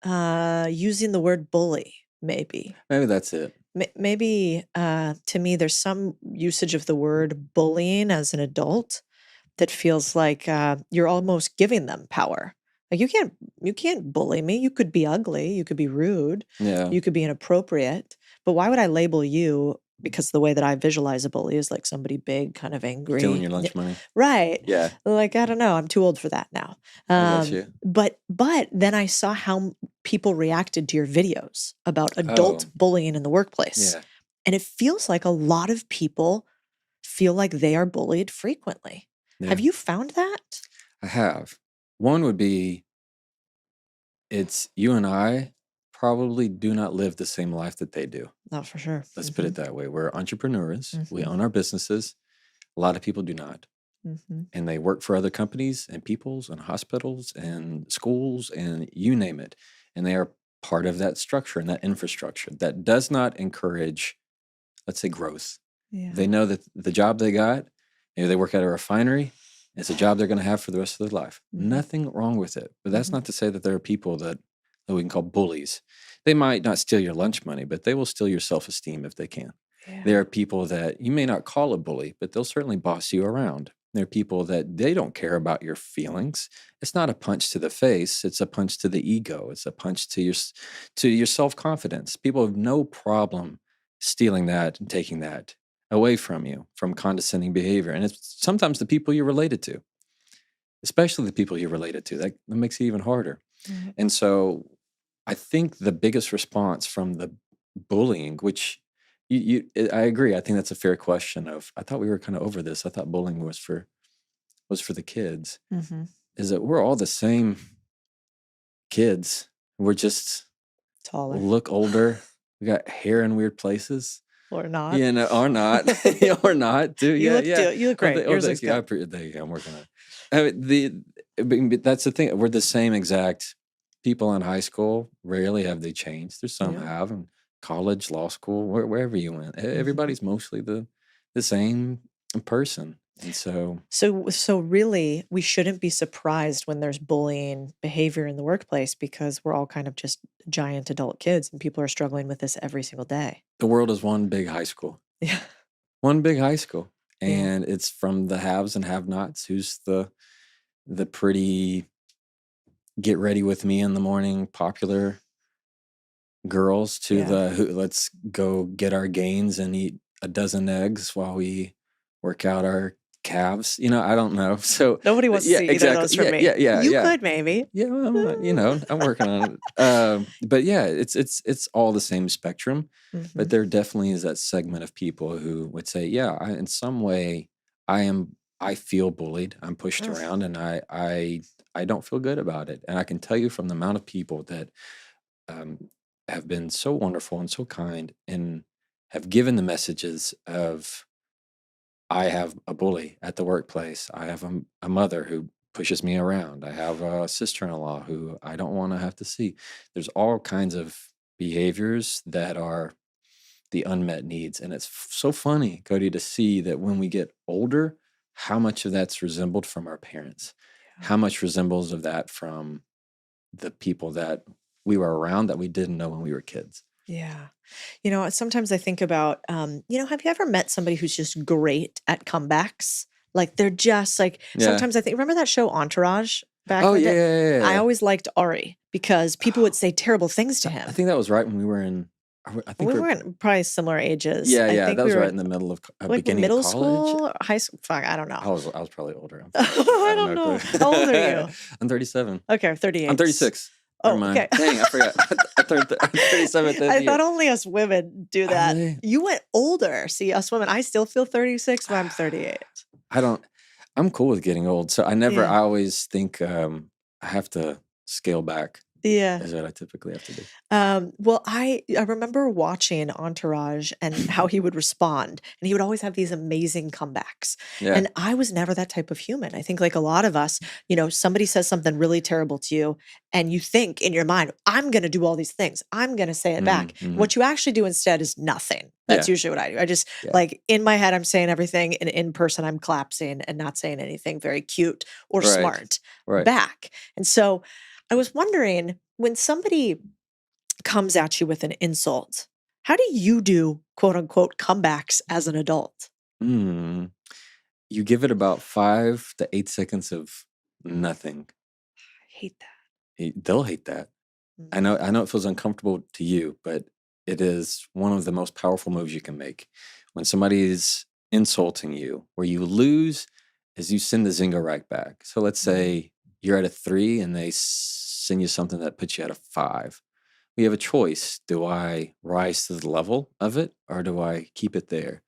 using the word bully, maybe. Maybe that's it. Maybe to me, there's some usage of the word bullying as an adult that feels like you're almost giving them power. Like you can't bully me. You could be ugly. You could be rude. Yeah. You could be inappropriate. But why would I label you? Because the way that I visualize a bully is like somebody big, kind of angry. Stealing your lunch money. Right. Yeah. Like, I don't know. I'm too old for that now. I get you. But then I saw how people reacted to your videos about adult bullying in the workplace. Yeah. And it feels like a lot of people feel like they are bullied frequently. Yeah. Have you found that? I have. One would be, it's you and I probably do not live the same life that they do. Not for sure. Let's put it that way. We're entrepreneurs. We Mhm. own our businesses. A lot of people do not. Mm-hmm. And they work for other companies and peoples and hospitals and schools and you name it. And they are part of that structure and that infrastructure that does not encourage, let's say, growth. Yeah. They know that the job they got, maybe they work at a refinery, it's a job they're going to have for the rest of their life. Mhm. Nothing wrong with it. But that's Mhm. not to say that there are people that we can call bullies. They might not steal your lunch money, but they will steal your self-esteem if they can. Yeah. There are people that you may not call a bully, but they'll certainly boss you around. There are people that they don't care about your feelings. It's not a punch to the face. It's a punch to the ego. It's a punch to your self-confidence. People have no problem stealing that and taking that away from you, from condescending behavior. And it's sometimes the people you're related to, especially the people you're related to. That makes it even harder. Mm-hmm. And so I think the biggest response from the bullying, which I agree. I think that's a fair question I thought we were kind of over this. I thought bullying was for the kids. Mm-hmm. Is that we're all the same kids. We're just Taller. look older. We got hair in weird places. Or not. You know, or not. Or not. You look great. Yours looks good. There you go. I'm working on it. But that's the thing. We're the same exact people in high school. Rarely have they changed. There's some have in college, law school, wherever you went. Everybody's mostly the same person. And so really, we shouldn't be surprised when there's bullying behavior in the workplace because we're all kind of just giant adult kids and people are struggling with this every single day. the world is one big high school. Yeah. One big high school. Yeah. And it's from the haves and have-nots. Who's the pretty get ready with me in the morning popular girls to Yeah. the who let's go get our gains and eat a dozen eggs while we work out our calves. I don't know. So Nobody wants to see either of those from me. Yeah. You could maybe. Yeah, well, I'm working on it. But yeah, it's all the same spectrum. Mhm. But there definitely is that segment of people who would say, yeah, in some way, I feel bullied. I'm pushed Ugh. around, and I don't feel good about it. And I can tell you from the amount of people that have been so wonderful and so kind, and have given the messages of, I have a bully at the workplace. I have a mother who pushes me around. I have a sister-in-law who I don't want to have to see. There's all kinds of behaviors that are the unmet needs. And it's so funny, Cody, to see that when we get older, how much of that's resembled from our parents, how much resembles of that from the people that we were around that we didn't know when we were kids. Yeah. Sometimes I think about, have you ever met somebody who's just great at comebacks? Like they're just like, Yeah. sometimes I think, remember that show Entourage back Oh, in the yeah, day? yeah. I always liked Ari because people would say terrible things to him. I think that was right when we were in, I think we we're- weren't probably similar ages. Yeah, I yeah. think That we was were right in the middle of like beginning middle of college. school, or high school. Fuck, I don't know. I was probably older. I don't know. How old are you? I'm 37. Okay, I'm 38. I'm 36. Oh, Never mind. okay. Dang, I forgot. I turned 37 this I year. thought only us women do that. Really? You went older. See, us women, I still feel 36, but I'm 38. I'm cool with getting old. So I Yeah. always think I have to scale back Yeah. is what I typically have to do. Well, I remember watching Entourage and how he would respond, and he would always have these amazing comebacks. Yeah. And I was never that type of human. I think like a lot of us, somebody says something really terrible to you, and you think in your mind, I'm going to do all these things. I'm going to say it back. Mm-hmm. What you actually do instead is nothing. That's Yeah. usually what I do. I just Yeah. like in my head, I'm saying everything, and in person, I'm collapsing and not saying anything very cute or Right. smart Right. back. And so I was wondering when somebody comes at you with an insult, how do you do quote unquote comebacks as an adult? Mm. You give it about 5 to 8 seconds of nothing. I hate that. They'll hate that. I Mm. know it feels uncomfortable to you, but it is one of the most powerful moves you can make. When somebody is insulting you, where you lose is you send the zinger right back. So let's say you're at a 3 and they send you something that puts you at a 5. We have a choice. Do I rise to the level of it or do I keep it there?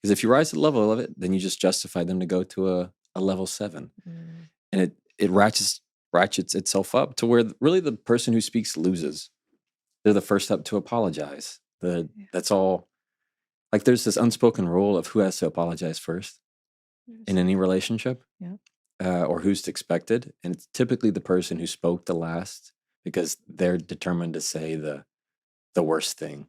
Because if you rise to the level of it, then you just justify them to go to a level 7. Mm. And it ratchets itself up to where really the person who speaks loses. They're the first up to apologize. That's all. Like there's this unspoken rule of who has to apologize first in any relationship, or who's expected, and it's typically the person who spoke the last because they're determined to say the worst thing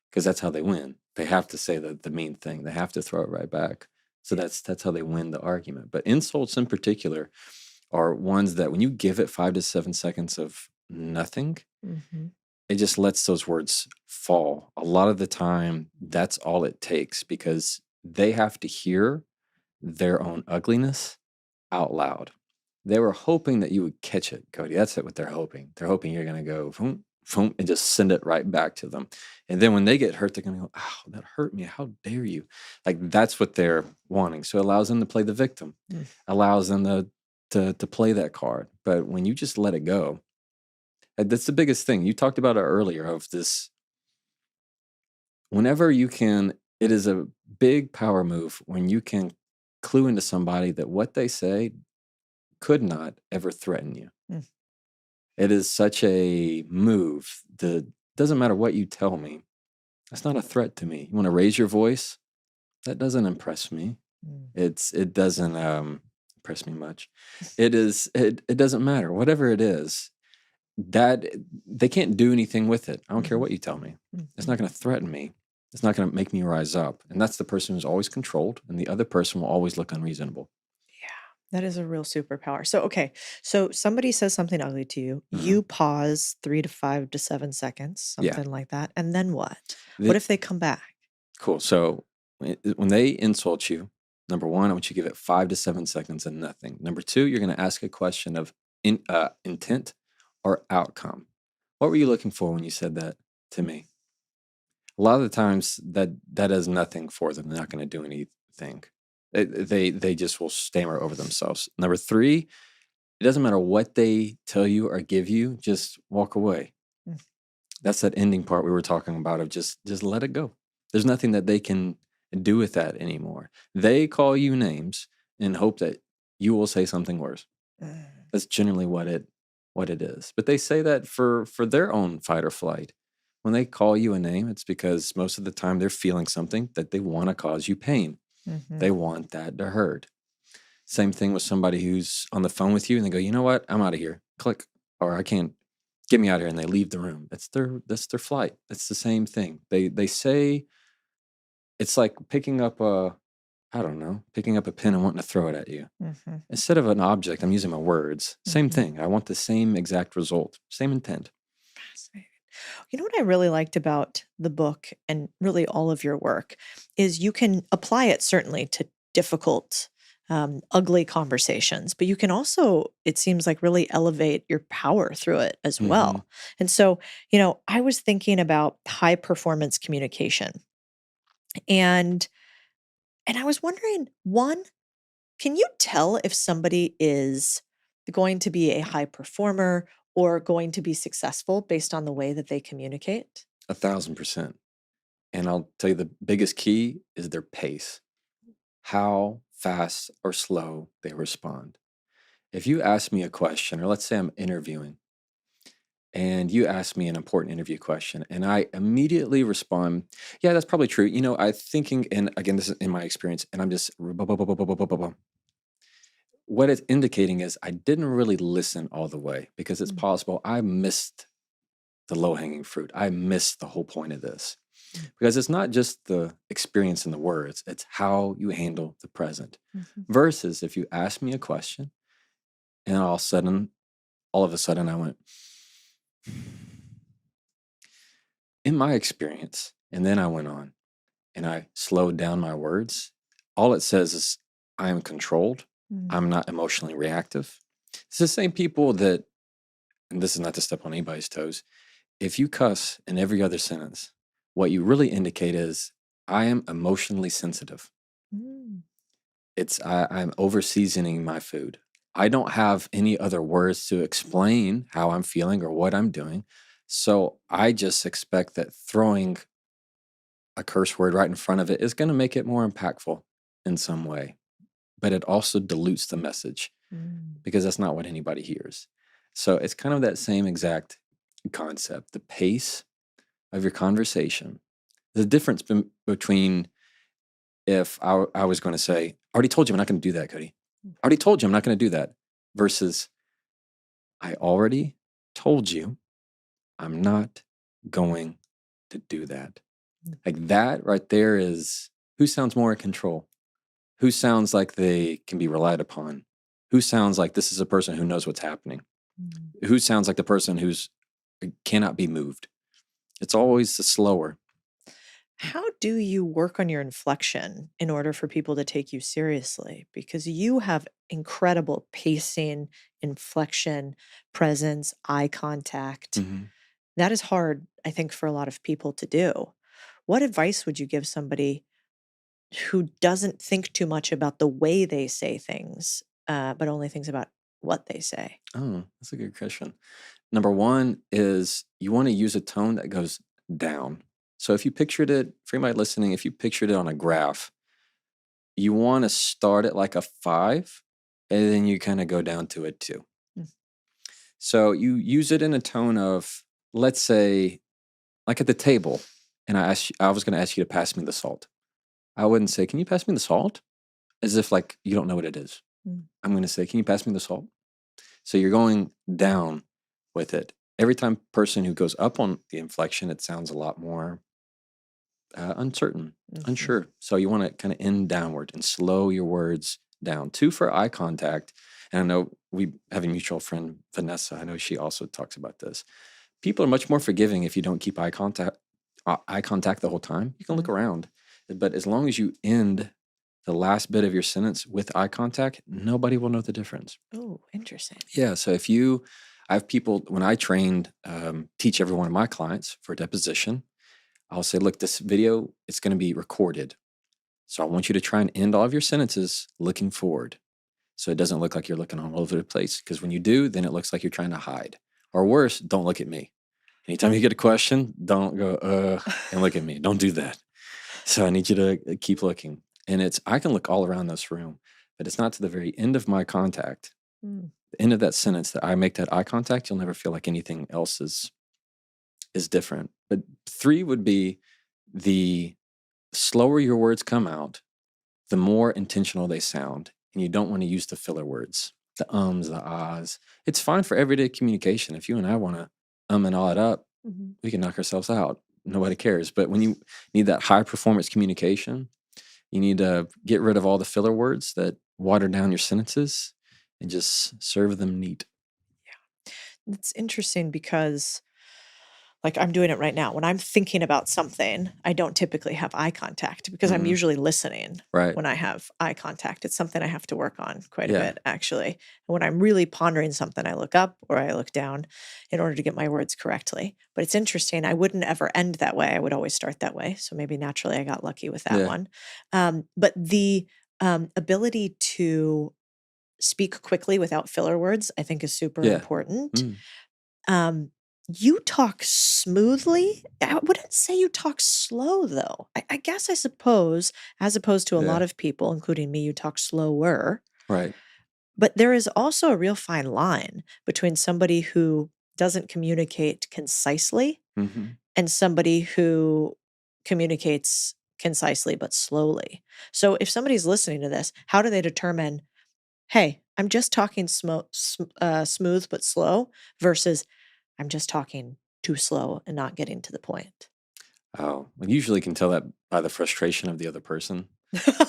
because that's how they win. They have to say the mean thing. They have to throw it right back. So that's how they win the argument. But insults in particular are ones that when you give it 5 to 7 seconds of nothing, Mhm. it just lets those words fall. A lot of the time, that's all it takes because they have to hear their own ugliness out loud. They were hoping that you would catch it, Cody. That's what they're hoping. They're hoping you're going to go, boom, boom, and just send it right back to them. And then when they get hurt, they're going to go, oh, that hurt me. How dare you? Like that's what they're wanting. So it allows them to play the victim, allows them to play that card. But when you just let it go, that's the biggest thing. You talked about it earlier of this. Whenever you can, it is a big power move when you can clue into somebody that what they say could not ever threaten you. Mm. It is such a move that doesn't matter what you tell me. That's not a threat to me. You want to raise your voice? That doesn't impress me. Mm. It doesn't impress me much. It doesn't matter. Whatever it is, that they can't do anything with it. I don't care what you tell me. It's not going to threaten me. It's not going to make me rise up. And that's the person who's always controlled, and the other person will always look unreasonable. That is a real superpower. So, okay. So somebody says something ugly to you. Mhm. You pause 3 to 5 to 7 seconds, Yeah. something like that. And then what? The- What if they come back? Cool. So when they insult you, number one, I want you to give it 5 to 7 seconds and nothing. Number two, you're going to ask a question of intent or outcome. What were you looking for when you said that to me? A lot of the times that is nothing for them. They're not going to do anything. They just will stammer over themselves. Number three, it doesn't matter what they tell you or give you, just walk away. Mm. That's that ending part we were talking about of just let it go. There's nothing that they can do with that anymore. They call you names and hope that you will say something worse. That's generally what it is. But they say that for their own fight or flight. When they call you a name, it's because most of the time they're feeling something that they want to cause you pain. Mhm. They want that to hurt. Same thing with somebody who's on the phone with you and they go, you know what? I'm out of here. Click. Or I can't, get me out of here. And they leave the room. That's their flight. It's the same thing. They say it's like picking up picking up a pen and wanting to throw it at you. Mhm. Instead of an object, I'm using my words. Same Mhm. thing. I want the same exact result, same intent. Fascinating. You know what I really liked about the book and really all of your work is you can apply it certainly to difficult, ugly conversations, but you can also, it seems like, really elevate your power through it as Mhm. well. And so, I was thinking about high performance communication, and I was wondering, one, can you tell if somebody is going to be a high performer or going to be successful based on the way that they communicate? 1,000%. And I'll tell you the biggest key is their pace. How fast or slow they respond. If you ask me a question, or let's say I'm interviewing, and you ask me an important interview question, and I immediately respond, yeah, that's probably true. I'm thinking, and again, this is in my experience, and I'm just, what it's indicating is I didn't really listen all the way, because it's possible I missed the low-hanging fruit. I missed the whole point of this, because it's not just the experience in the words, it's how you handle the present. Versus if you ask me a question and all of a sudden I went, in my experience, and then I went on and I slowed down my words, all it says is I am controlled. I'm not emotionally reactive. It's the same people that, and this is not to step on anybody's toes, if you cuss in every other sentence, what you really indicate is I am emotionally sensitive. I'm over seasoning my food. I don't have any other words to explain how I'm feeling or what I'm doing. So I just expect that throwing a curse word right in front of it is going to make it more impactful in some way. But it also dilutes the message, because that's not what anybody hears. So it's kind of that same exact concept. The pace of your conversation, the difference between if I was going to say, I already told you I'm not going to do that, Cody. I already told you I'm not going to do that, versus I already told you I'm not going to do that. Like that right there is who sounds more in control, who sounds like they can be relied upon, who sounds like this is a person who knows what's happening, who sounds like the person who's cannot be moved. It's always the slower. How do you work on your inflection in order for people to take you seriously? Because you have incredible pacing, inflection, presence, eye contact. That is hard, I think, for a lot of people to do. What advice would you give somebody who doesn't think too much about the way they say things, but only thinks about what they say? Oh, that's a good question. Number one is you want to use a tone that goes down. So if you pictured it, for anybody listening, if you pictured it on a graph, you want to start at like a 5, and then you kind of go down to a 2. So you use it in a tone of, let's say, like at the table, and I was going to ask you to pass me the salt. I wouldn't say, can you pass me the salt? As if like you don't know what it is. I'm going to say, can you pass me the salt? So you're going down with it. Every time person who goes up on the inflection, it sounds a lot more uncertain, unsure. So you want to kind of end downward and slow your words down. 2 for eye contact. And I know we have a mutual friend, Vanessa. I know she also talks about this. People are much more forgiving if you don't keep eye contact the whole time. You can look around, but as long as you end the last bit of your sentence with eye contact, nobody will know the difference. Oh, interesting. Yeah. So I have people, when I teach every one of my clients for a deposition, I'll say, look, this video, it's going to be recorded. So I want you to try and end all of your sentences looking forward. So it doesn't look like you're looking all over the place. Because when you do, then it looks like you're trying to hide. Or worse, don't look at me. Anytime you get a question, don't go, and look at me. Don't do that. So I need you to keep looking. And I can look all around this room, but it's not to the very end of my contact, the end of that sentence, that I make that eye contact. You'll never feel like anything else is different. But 3 would be, the slower your words come out, the more intentional they sound. And you don't want to use the filler words, the ums, the ahs. It's fine for everyday communication. If you and I want to and ah it up, we can knock ourselves out. Nobody cares. But when you need that high performance communication, you need to get rid of all the filler words that water down your sentences and just serve them neat. It's interesting because, like, I'm doing it right now. When I'm thinking about something, I don't typically have eye contact because I'm usually listening Right. when I have eye contact. It's something I have to work on quite a Yeah. bit, actually. And when I'm really pondering something, I look up or I look down in order to get my words correctly. But it's interesting. I wouldn't ever end that way. I would always start that way. So maybe naturally I got lucky with that Yeah. one. But the ability to speak quickly without filler words, I think, is super Yeah. important. You talk smoothly. I wouldn't say you talk slow, though. I guess, I suppose, as opposed to a lot Yeah. of people, including me, you talk slower. Right. But there is also a real fine line between somebody who doesn't communicate concisely Mm-hmm. and somebody who communicates concisely but slowly. So if somebody's listening to this, how do they determine, hey, I'm just talking smooth but slow versus I'm just talking too slow and not getting to the point? Oh, well, you usually can tell that by the frustration of the other person.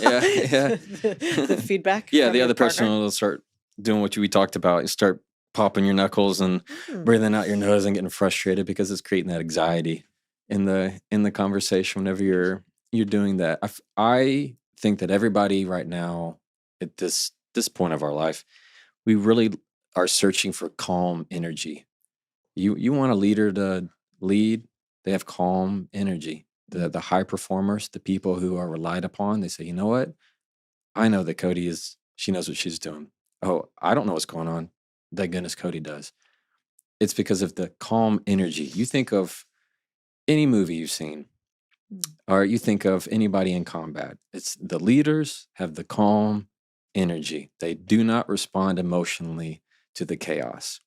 Yeah, yeah. The feedback Yeah, from the your other person partner? will start doing what we talked about. You start popping your knuckles and Mm, breathing out your nose and getting frustrated because it's creating that anxiety in the conversation whenever you're doing that. I think that everybody right now at this point of our life, we really are searching for calm energy. You want a leader to lead, they have calm energy. The high performers, the people who are relied upon, they say, you know what? I know that she knows what she's doing. Oh, I don't know what's going on. Thank goodness Cody does. It's because of the calm energy. You think of any movie you've seen, mm, or you think of anybody in combat. It's the leaders have the calm energy. They do not respond emotionally to the chaos.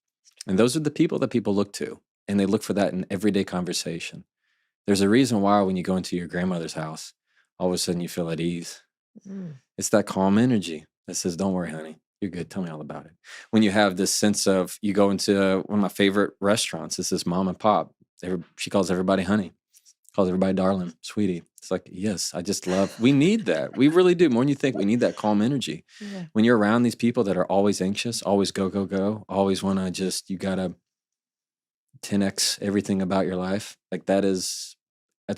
And those are the people that people look to. And they look for that in everyday conversation. There's a reason why when you go into your grandmother's house, all of a sudden you feel at ease. mm. It's that calm energy that says, don't worry, honey. You're good. Tell me all about it. When you have this sense of, you go into one of my favorite restaurants, this is mom and pop. She calls everybody honey, calls everybody darling, sweetie. It's like, yes, I just love, we need that. We really do. More than you think, we need that calm energy. Yeah. When you're around these people that are always anxious, always go, go, go, always want to you got to 10x everything about your life. Like that's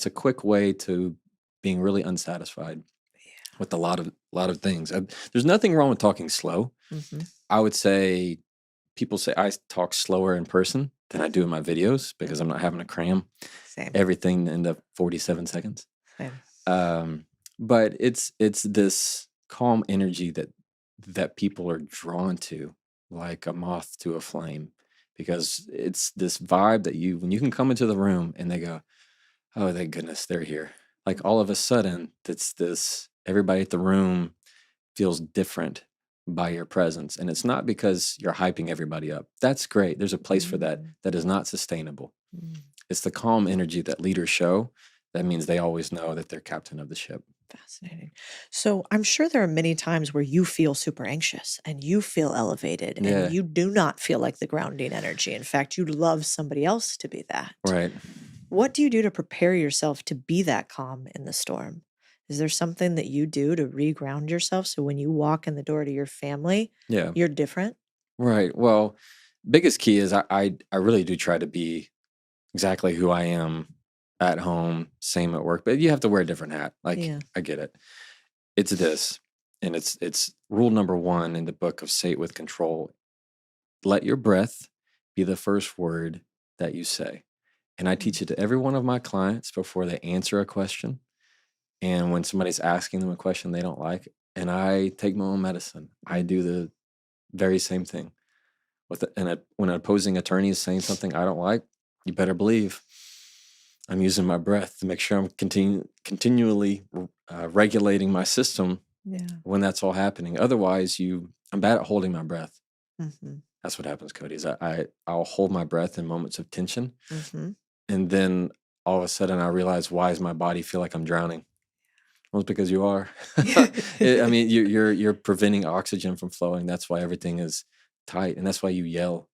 a quick way to being really unsatisfied with a lot of things. There's nothing wrong with talking slow. Mhm. I would say people say I talk slower in person than I do in my videos because I'm not having to cram Same. everything into 47 seconds. Same. But it's this calm energy that people are drawn to like a moth to a flame, because it's this vibe that when you can come into the room and they go, oh, thank goodness they're here. Like all of a sudden, everybody at the room feels different by your presence. And it's not because you're hyping everybody up. That's great. There's a place for that. That is not sustainable. Mm. It's the calm energy that leaders show. That means they always know that they're captain of the ship. Fascinating. So I'm sure there are many times where you feel super anxious and you feel elevated Yeah. and you do not feel like the grounding energy. In fact, you'd love somebody else to be that. Right. What do you do to prepare yourself to be that calm in the storm? Is there something that you do to reground yourself so when you walk in the door to your family, Yeah. you're different? Right. Well, biggest key is I really do try to be exactly who I am at home, same at work, but you have to wear a different hat. Like, Yeah. I get it. It's this, and it's rule number 1 in the book of Say It With Control. Let your breath be the first word that you say. And I teach it to every one of my clients before they answer a question. And when somebody's asking them a question they don't like, and I take my own medicine, I do the very same thing. When an opposing attorney is saying something I don't like, you better believe I'm using my breath to make sure I'm continually regulating my system Yeah. when that's all happening. Otherwise, I'm bad at holding my breath. Mm-hmm. That's what happens, Cody. Is I'll hold my breath in moments of tension, Mm-hmm. and then all of a sudden I realize, why does my body feel like I'm drowning? Well, it's because you are. I mean, you're preventing oxygen from flowing. That's why everything is tight, and that's why you yell,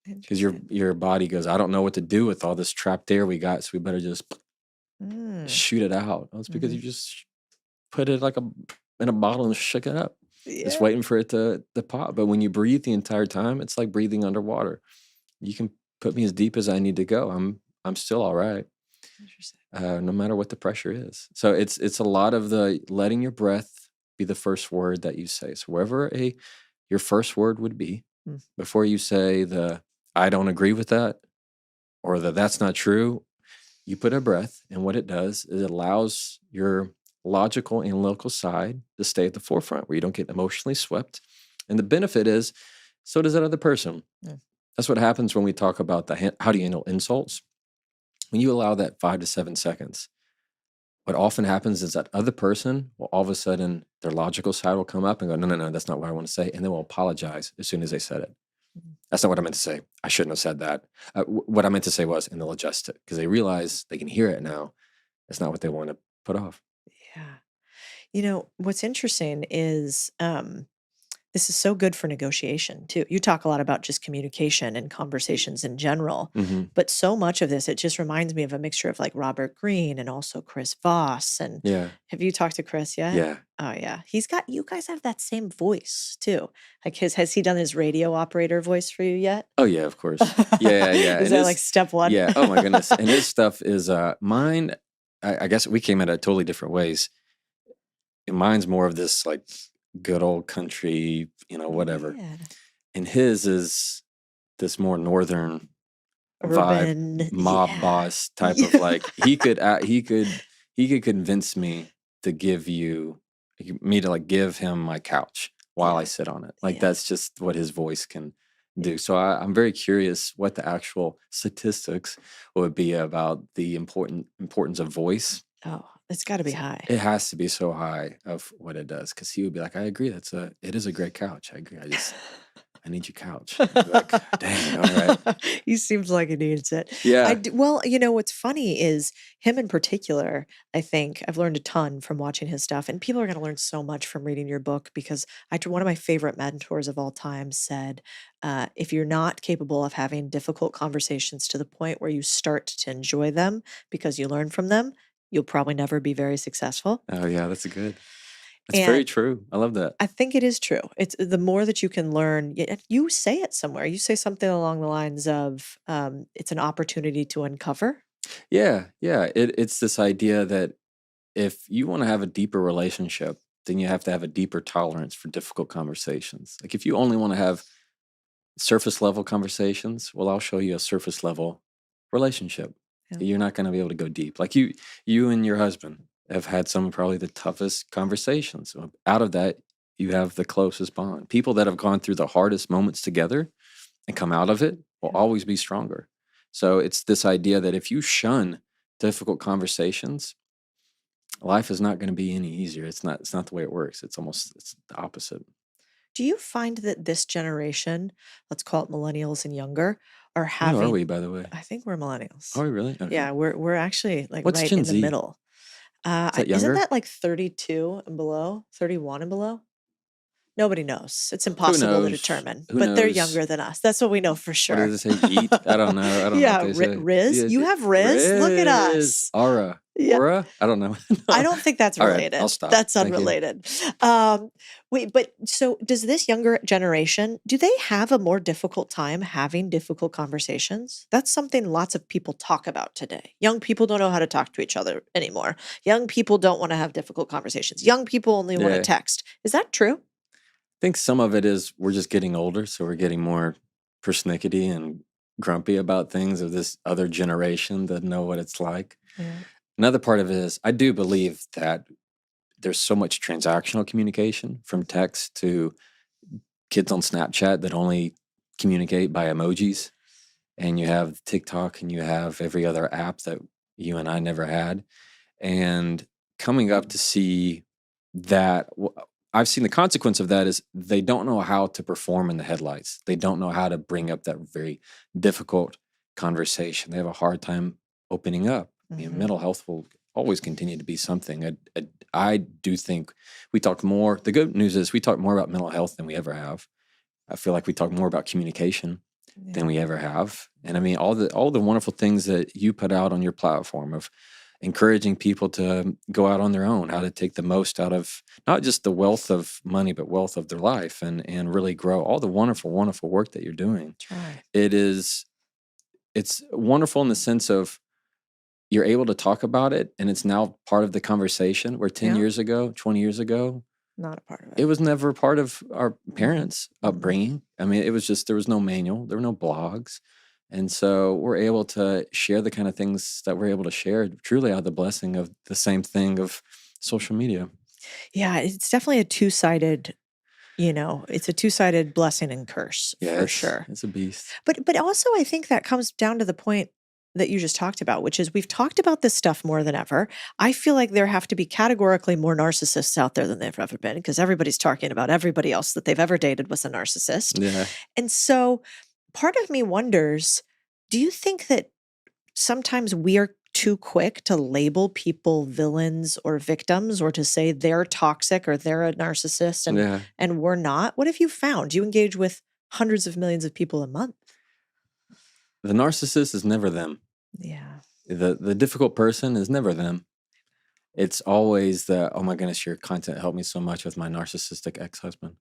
because your body goes, I don't know what to do with all this trapped air we got, so we better just shoot it out. Well, it's because you just put it in a bottle and shook it up. It's waiting for it to pop. But when you breathe the entire time, it's like breathing underwater. You can put me as deep as I need to go. I'm still all right. Interesting. No matter what the pressure is. So it's a lot of the letting your breath be the first word that you say. So wherever your first word would be, before you say I don't agree with that, or that's not true, you put a breath, and what it does is it allows your logical and local side to stay at the forefront, where you don't get emotionally swept. And the benefit is, so does that other person. Yeah. That's what happens when we talk about how do you handle insults. When you allow that 5 to 7 seconds, what often happens is that other person will all of a sudden, their logical side will come up and go, no, that's not what I want to say. And they will apologize as soon as they said it. That's not what I meant to say. I shouldn't have said that. What I meant to say was, and they'll adjust it because they realize they can hear it now. It's not what they want to put off. Yeah. What's interesting is this is so good for negotiation too. You talk a lot about just communication and conversations in general, hmm but so much of this, it just reminds me of a mixture of like Robert Greene and also Chris Voss. And Yeah. have you talked to Chris yet? Yeah. Oh yeah. You guys have that same voice too. Like has he done his radio operator voice for you yet? Oh yeah, of course. Yeah, yeah. Is And that like step one? yeah. Oh my goodness. And his stuff is mine. I guess we came at it totally different ways. And mine's more of this like good old country, whatever. Yeah. And his is this more northern vibe, Urban. mob Yeah. boss type of like he could convince me to give him my couch while I sit on it. Like Yeah. that's just what his voice can do. So I'm very curious what the actual statistics would be about the importance of voice. Oh, it's got to be high. It has to be so high of what it does, because he would be like, I agree, it is a great couch. I agree. I need your couch. I'd be like, dang, all right. He seems like he needs it. Yeah. Well, what's funny is him in particular. I think I've learned a ton from watching his stuff, and people are going to learn so much from reading your book because one of my favorite mentors of all time said, if you're not capable of having difficult conversations to the point where you start to enjoy them because you learn from them, you'll probably never be very successful. Oh yeah, that's very true. I love that. I think it is true. It's the more that you can learn. You say it somewhere. You say something along the lines of, "It's an opportunity to uncover." Yeah, yeah. It's this idea that if you want to have a deeper relationship, then you have to have a deeper tolerance for difficult conversations. Like if you only want to have surface level conversations, well, I'll show you a surface level relationship. Yeah. You're not going to be able to go deep. Like you and your husband have had some of probably the toughest conversations. Out of that, you have the closest bond. People that have gone through the hardest moments together and come out of it will always be stronger. So it's this idea that if you shun difficult conversations, life is not going to be any easier. It's not the way it works. It's the opposite. Do you find that this generation, let's call it millennials and younger, are Who having? are we, by the way? I think we're millennials. Are we really? Okay. Yeah, we're actually like What's right Gen in the Z? middle. that Isn't younger? that like 32 and below, 31 and below? Nobody knows. It's Who impossible to knows? determine, Who but they're knows? younger than us. That's what we know for What sure. does it say? Yeet? I don't know. I don't know Yeah, what they say. Riz. Yeah, You have Riz. Look at us. Aura. Yeah. Aura? I don't know. I don't think that's All right, related. I'll stop. That's Thank you. unrelated. Wait, but so does this younger generation, do they have a more difficult time having difficult conversations? That's something lots of people talk about today. Young people don't know how to talk to each other anymore. Young people don't want to have difficult conversations. Young people only want to Yeah. text. Is that true? I think some of it is we're just getting older, so we're getting more persnickety and grumpy about things of this other generation that know what it's like. Yeah. Another part of it is I do believe that there's so much transactional communication, from text to kids on Snapchat that only communicate by emojis, and you have TikTok and you have every other app that you and I never had. And coming up to see that, I've seen the consequence of that is they don't know how to perform in the headlights. They don't know how to bring up that very difficult conversation. They have a hard time opening up. Mhm. Mental health will always continue to be something. I do think we talk more. The good news is we talk more about mental health than we ever have. I feel like we talk more about communication than we ever have. And I mean, all the wonderful things that you put out on your platform of encouraging people to go out on their own, how to take the most out of not just the wealth of money, but wealth of their life, and really grow. All the wonderful, wonderful work that you're doing. Try. It's wonderful in the sense of you're able to talk about it, and it's now part of the conversation, where 10 Yeah. years ago, 20 years ago, Not a part of it it. was never part of our parents' upbringing. I mean, it was just, there was no manual, there were no blogs. And so we're able to share the kind of things that we're able to share truly out of the blessing of the same thing of social media. Yeah, it's definitely a two-sided, it's a two-sided blessing and curse Yeah, for sure. It's a beast. But also I think that comes down to the point that you just talked about, which is we've talked about this stuff more than ever. I feel like there have to be categorically more narcissists out there than they've ever been because everybody's talking about everybody else that they've ever dated was a narcissist. Yeah. And so part of me wonders, do you think that sometimes we are too quick to label people villains or victims or to say they're toxic or they're a narcissist and we're not? What have you found? You engage with hundreds of millions of people a month. The narcissist is never them. Yeah. The difficult person is never them. It's always the, oh my goodness, your content helped me so much with my narcissistic ex-husband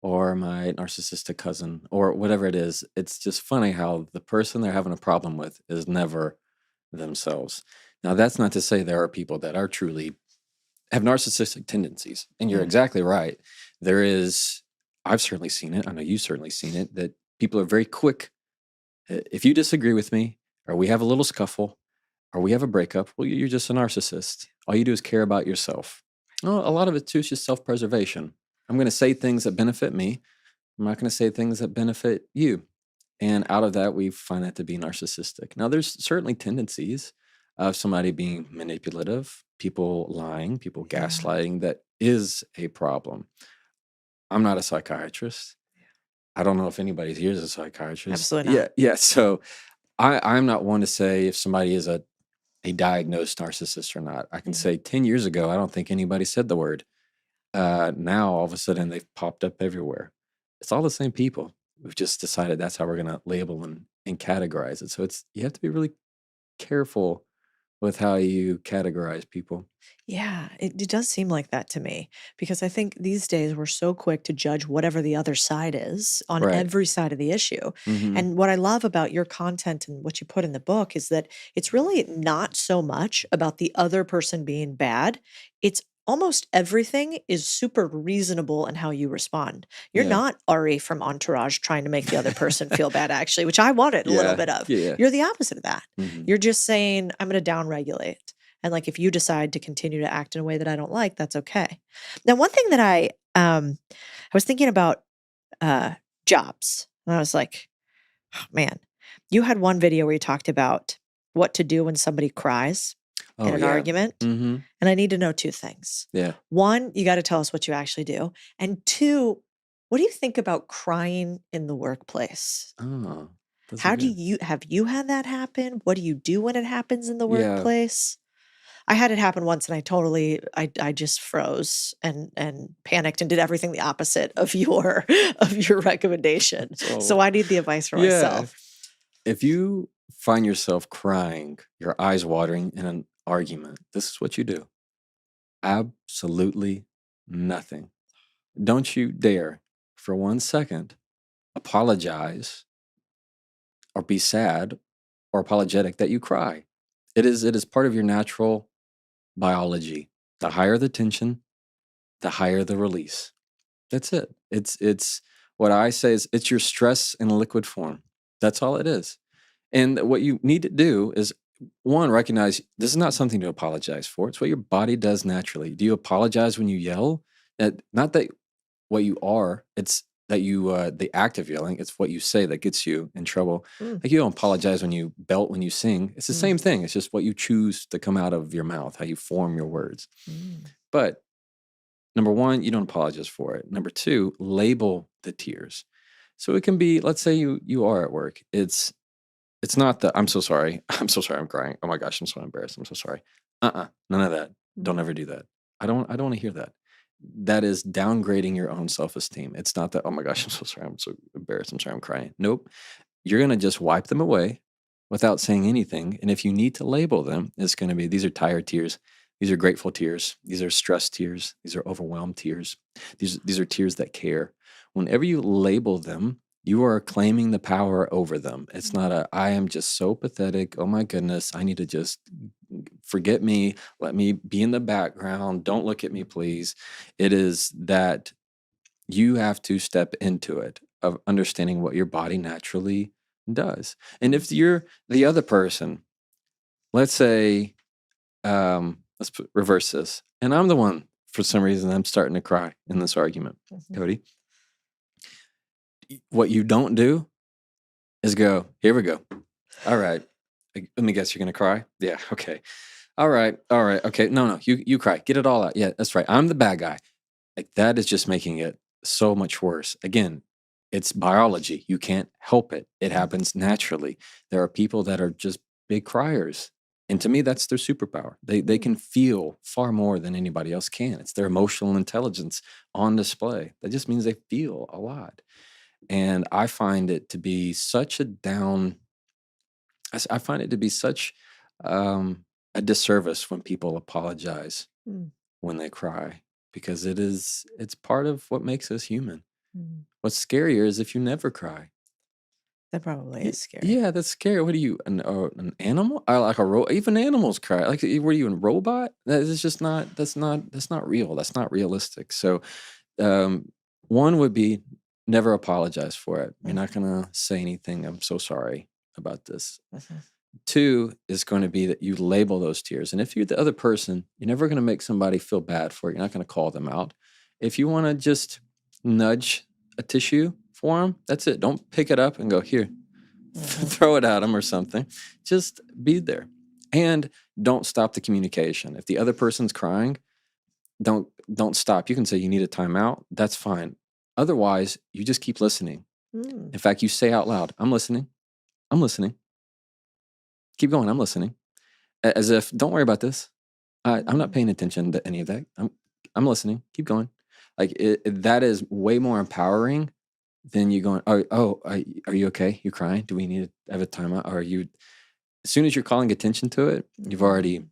or my narcissistic cousin or whatever it is. It's just funny how the person they're having a problem with is never themselves. Now, that's not to say there are people that are truly have narcissistic tendencies. And you're exactly right. There is, I've certainly seen it. I know you've certainly seen it, that people are very quick. If you disagree with me or we have a little scuffle, or we have a breakup, well, you're just a narcissist. All you do is care about yourself. Well, a lot of it too is just self-preservation. I'm going to say things that benefit me. I'm not going to say things that benefit you. And out of that, we find that to be narcissistic. Now, there's certainly tendencies of somebody being manipulative, people lying, people gaslighting. That is a problem. I'm not a psychiatrist. I don't know if anybody here is a psychiatrist. Absolutely not. Yeah. So I'm not one to say if somebody is a diagnosed narcissist or not. I can say 10 years ago, I don't think anybody said the word. Now, all of a sudden, they've popped up everywhere. It's all the same people. We've just decided that's how we're going to label and categorize it. So you have to be really careful with how you categorize people. Yeah, it does seem like that to me because I think these days we're so quick to judge whatever the other side is on Right. every side of the issue. Mhm. And what I love about your content and what you put in the book is that it's really not so much about the other person being bad. It's almost everything is super reasonable in how you respond. You're Yeah. not Ari from Entourage trying to make the other person feel bad, actually, which I wanted a little bit of. Yeah. You're the opposite of that. Mhm. You're just saying, I'm going to downregulate. And like, if you decide to continue to act in a way that I don't like, that's okay. Now, one thing that I was thinking about jobs, and I was like, oh, man, you had one video where you talked about what to do when somebody cries in an argument. Mm-hmm. And I need to know two things. Yeah. One, you got to tell us what you actually do. And two, what do you think about crying in the workplace? Oh, How do you, have you had that happen? What do you do when it happens in the Yeah. workplace? I had it happen once and I just froze and panicked and did everything the opposite of your recommendation. So I need the advice for myself. If you find yourself crying, your eyes watering in an argument, this is what you do. Absolutely nothing. Don't you dare for 1 second apologize or be sad or apologetic that you cry. It is part of your natural biology. The higher the tension, the higher the release. That's it. It's what I say is it's your stress in liquid form. That's all it is. And what you need to do is, one, recognize this is not something to apologize for. It's what your body does naturally. Do you apologize when you yell? Not that what you are, it's that you, the act of yelling, it's what you say that gets you in trouble. Like you don't apologize when you belt, when you sing. It's the same thing. It's just what you choose to come out of your mouth, how you form your words. But number one, you don't apologize for it. Number two, label the tears. So it can be, let's say you are at work. It's not the, I'm so sorry. I'm so sorry I'm crying. Oh my gosh, I'm so embarrassed. I'm so sorry. None of that. Don't ever do that. I don't want to hear that. That is downgrading your own self-esteem. It's not that, oh my gosh, I'm so sorry. I'm so embarrassed. I'm sorry I'm crying. Nope. You're going to just wipe them away without saying anything. And if you need to label them, it's going to be, these are tired tears. These are grateful tears. These are stressed tears. These are overwhelmed tears. These are tears that care. Whenever you label them, you are claiming the power over them. It's not I am just so pathetic. Oh my goodness. I need to just forget me. Let me be in the background. Don't look at me, please. It is that you have to step into it of understanding what your body naturally does. And if you're the other person, let's say, reverse this. And I'm the one, for some reason, I'm starting to cry in this argument, Cody. What you don't do is go, here we go. All right. Let me guess, you're gonna cry? Yeah, okay. All right, okay. No, you cry. Get it all out. Yeah, that's right. I'm the bad guy. Like that is just making it so much worse. Again, it's biology. You can't help it. It happens naturally. There are people that are just big criers. And to me, that's their superpower. They can feel far more than anybody else can. It's their emotional intelligence on display. That just means they feel a lot. And I find it to be such a down, I find it to be such a disservice when people apologize Mm, when they cry because it's part of what makes us human. mm. What's scarier is if you never cry. That probably Y- is scary. Yeah, that's scary. What are you, an animal? Like even animals cry. Like, were you a robot? That is just not. That's not real. That's not realistic. So, um, one would be never apologize for it. You're not gonna say anything. I'm so sorry about this. Mhm. Two is going to be that you label those tears. And if you're the other person, you're never going to make somebody feel bad for it. You're not going to call them out. If you want to just nudge a tissue for them, that's it. Don't pick it up and go, here, throw it at them or something. Just be there. And don't stop the communication. If the other person's crying, don't stop. You can say you need a timeout. That's fine. Otherwise, you just keep listening. Mm. In fact, you say out loud, I'm listening. I'm listening. Keep going. I'm listening. As if, don't worry about this. I'm not paying attention to any of that. I'm listening. Keep going. Like that is way more empowering than you going, are you okay? You crying? Do we need to have a timeout? Or are you, as soon as you're calling attention to it, you've already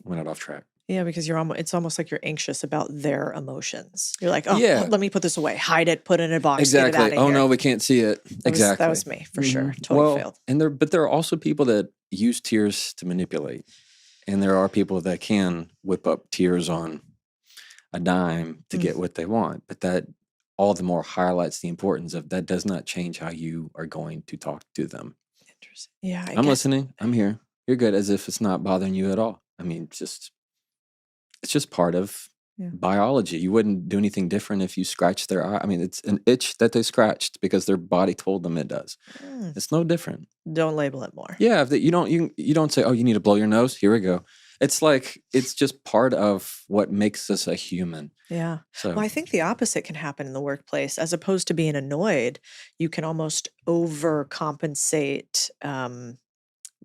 went out off track. Yeah, because it's almost like you're anxious about their emotions. You're like, oh, Yeah. let me put this away, hide it, put it in a box, get it Exactly. out of Oh here. no, we can't see it. Exactly. That was me for sure. Totally Well, failed. but there are also people that use tears to manipulate. And there are people that can whip up tears on a dime to get what they want. But that all the more highlights the importance of that does not change how you are going to talk to them. Interesting. Yeah, I'm listening. I'm here. You're good, as if it's not bothering you at all. I mean, it's just part of biology. You wouldn't do anything different if you scratched their eye. I mean, it's an itch that they scratched because their body told them it does. It's no different. Don't label it more. Yeah, if you don't say, oh, you need to blow your nose. Here we go. It's like it's just part of what makes us a human. Yeah. So Well, I think the opposite can happen in the workplace. As opposed to being annoyed, you can almost overcompensate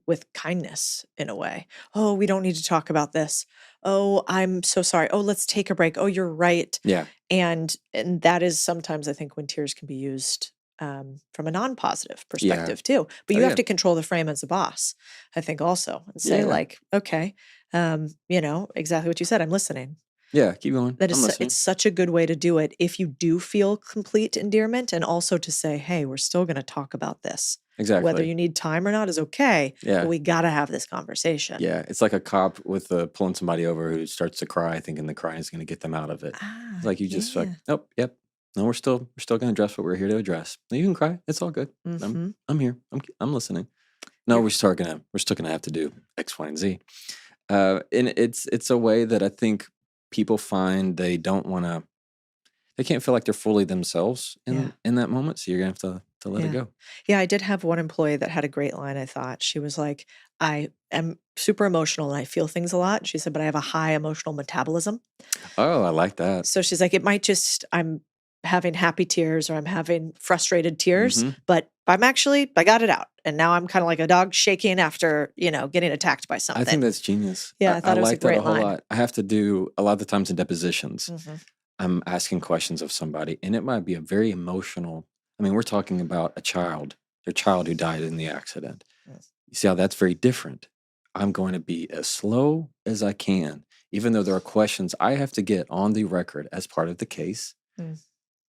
with kindness in a way. Oh, we don't need to talk about this. Oh, I'm so sorry. Oh, let's take a break. Oh, you're right. yeah, And that is sometimes I think when tears can be used from a non-positive perspective too. But you have to control the frame as a boss, I think also, and say like, okay, exactly what you said. I'm listening. yeah, keep going. That I'm is, listening. it's such a good way to do it if you do feel complete endearment, and also to say, hey, we're still going to talk about this. Exactly. Whether you need time or not is okay. Yeah. But we got to have this conversation. Yeah, it's like a cop with pulling somebody over who starts to cry, thinking the crying is going to get them out of it. It's like you just like, nope, yep. No, we're still going to address what we're here to address. No, you can cry. It's all good. I'm here. I'm listening. No, we're still gonna have to do X, Y, and Z. And it's a way that I think people find they can't feel like they're fully themselves in that moment. So you're gonna have to let it go. Yeah, I did have one employee that had a great line, I thought. She was like, I am super emotional and I feel things a lot. She said, but I have a high emotional metabolism. Oh, I like that. So she's like, it might just, I'm having happy tears or I'm having frustrated tears, but I got it out. And now I'm kind of like a dog shaking after, getting attacked by something. I think that's genius. Yeah, I thought it was a like that great whole line. lot. I have to do a lot of the times in depositions. I'm asking questions of somebody, and it might be a very emotional. I mean, we're talking about their child who died in the accident. You see how that's very different. I'm going to be as slow as I can, even though there are questions I have to get on the record as part of the case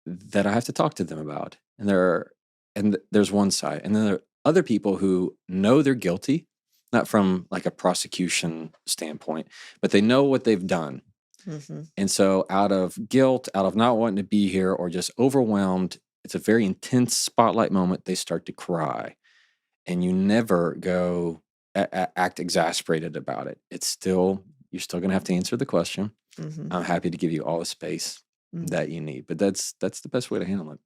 that I have to talk to them about. And there's one side, and then there are other people who know they're guilty, not from like a prosecution standpoint, but they know what they've done. And so out of guilt, out of not wanting to be here or just overwhelmed, it's a very intense spotlight moment. They start to cry, and you never go act exasperated about it. You're still going to have to answer the question. I'm happy to give you all the space that you need, but that's the best way to handle it.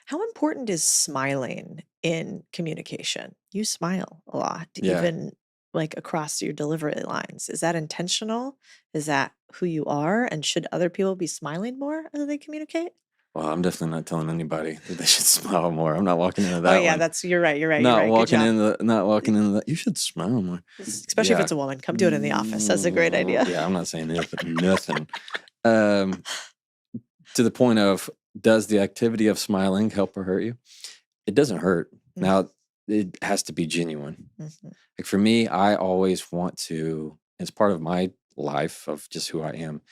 How important is smiling in communication? You smile a lot, Yeah. even like across your delivery lines. Is that intentional? Is that who you are? And should other people be smiling more as they communicate? Well, I'm definitely not telling anybody that they should smile more. I'm not walking into Oh that yeah, one. that's you're right. You're right. You're Not right. Good walking job. in the not walking into the you should smile more. Especially if Yeah. it's a woman. Come do it in the office. That's a great idea. Yeah, I'm not saying nothing. Um, to the point of, does the activity of smiling help or hurt you? It doesn't hurt. Mm. Now, it has to be genuine. Mhm. Like for me, I always want to, it's part of my life of just who I am,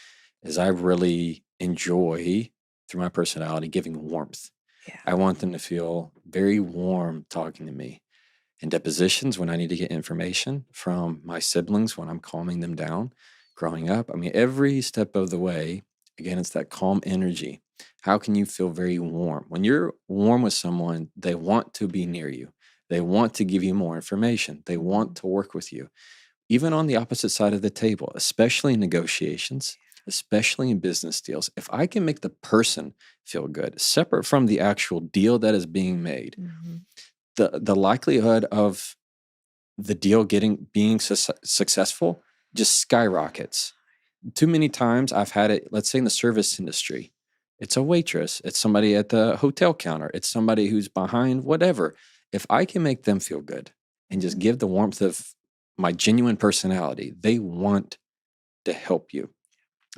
is I really enjoy through my personality giving warmth. Yeah. I want them to feel very warm talking to me. In depositions, when I need to get information from my siblings, when I'm calming them down, growing up, I mean, every step of the way, again, it's that calm energy. How can you feel very warm? When you're warm with someone, they want to be near you. They want to give you more information. They want to work with you. Even on the opposite side of the table, especially in negotiations, especially in business deals, if I can make the person feel good, separate from the actual deal that is being made, Mhm. the likelihood of the deal being successful just skyrockets. Too many times I've had it, let's say in the service industry, it's a waitress, it's somebody at the hotel counter, it's somebody who's behind whatever. If I can make them feel good and just give the warmth of my genuine personality, they want to help you.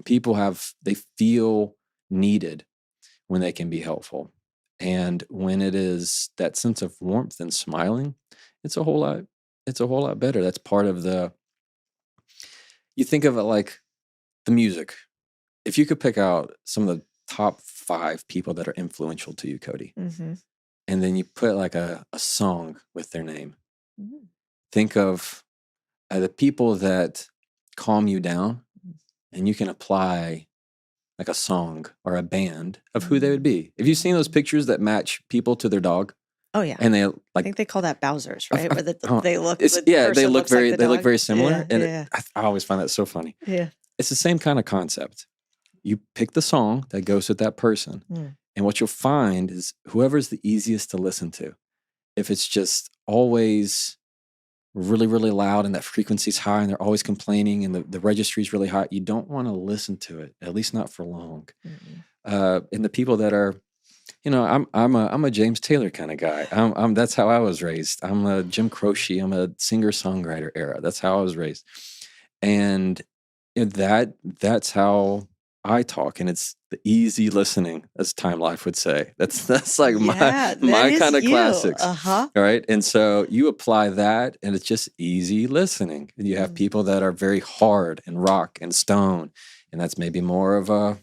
They feel needed when they can be helpful. And when it is that sense of warmth and smiling, it's a whole lot better. That's part of you think of it like the music. If you could pick out some of the top 5 people that are influential to you, Cody, Mhm. and then you put like a song with their name, Mhm. think of the people that calm you down, and you can apply like a song or a band of who they would be. Have you seen those pictures that match people to their dog? Oh yeah. And they I like, think they call that Bowser's, I've- right? Where I've- they look. it's, The yeah, person looks like the they look dog. very similar, Yeah, and yeah, I always find that so funny. yeah. It's the same kind of concept. You pick the song that goes with that person, Mm. and what you'll find is whoever's the easiest to listen to. If it's just always really, really loud and that frequency's high and they're always complaining and the registry's really high, you don't want to listen to it, at least not for long. Mm-mm. And the people that are, I'm a James Taylor kind of guy. That's how I was raised. I'm a Jim Croce. I'm a singer-songwriter era. That's how I was raised. And that's how I talk, and it's the easy listening, as Time Life would say. That's like Yeah, that my is kind of you. classics. Uh-huh. All right. And so you apply that, and it's just easy listening. And you have people that are very hard and rock and stone, and that's maybe more of a,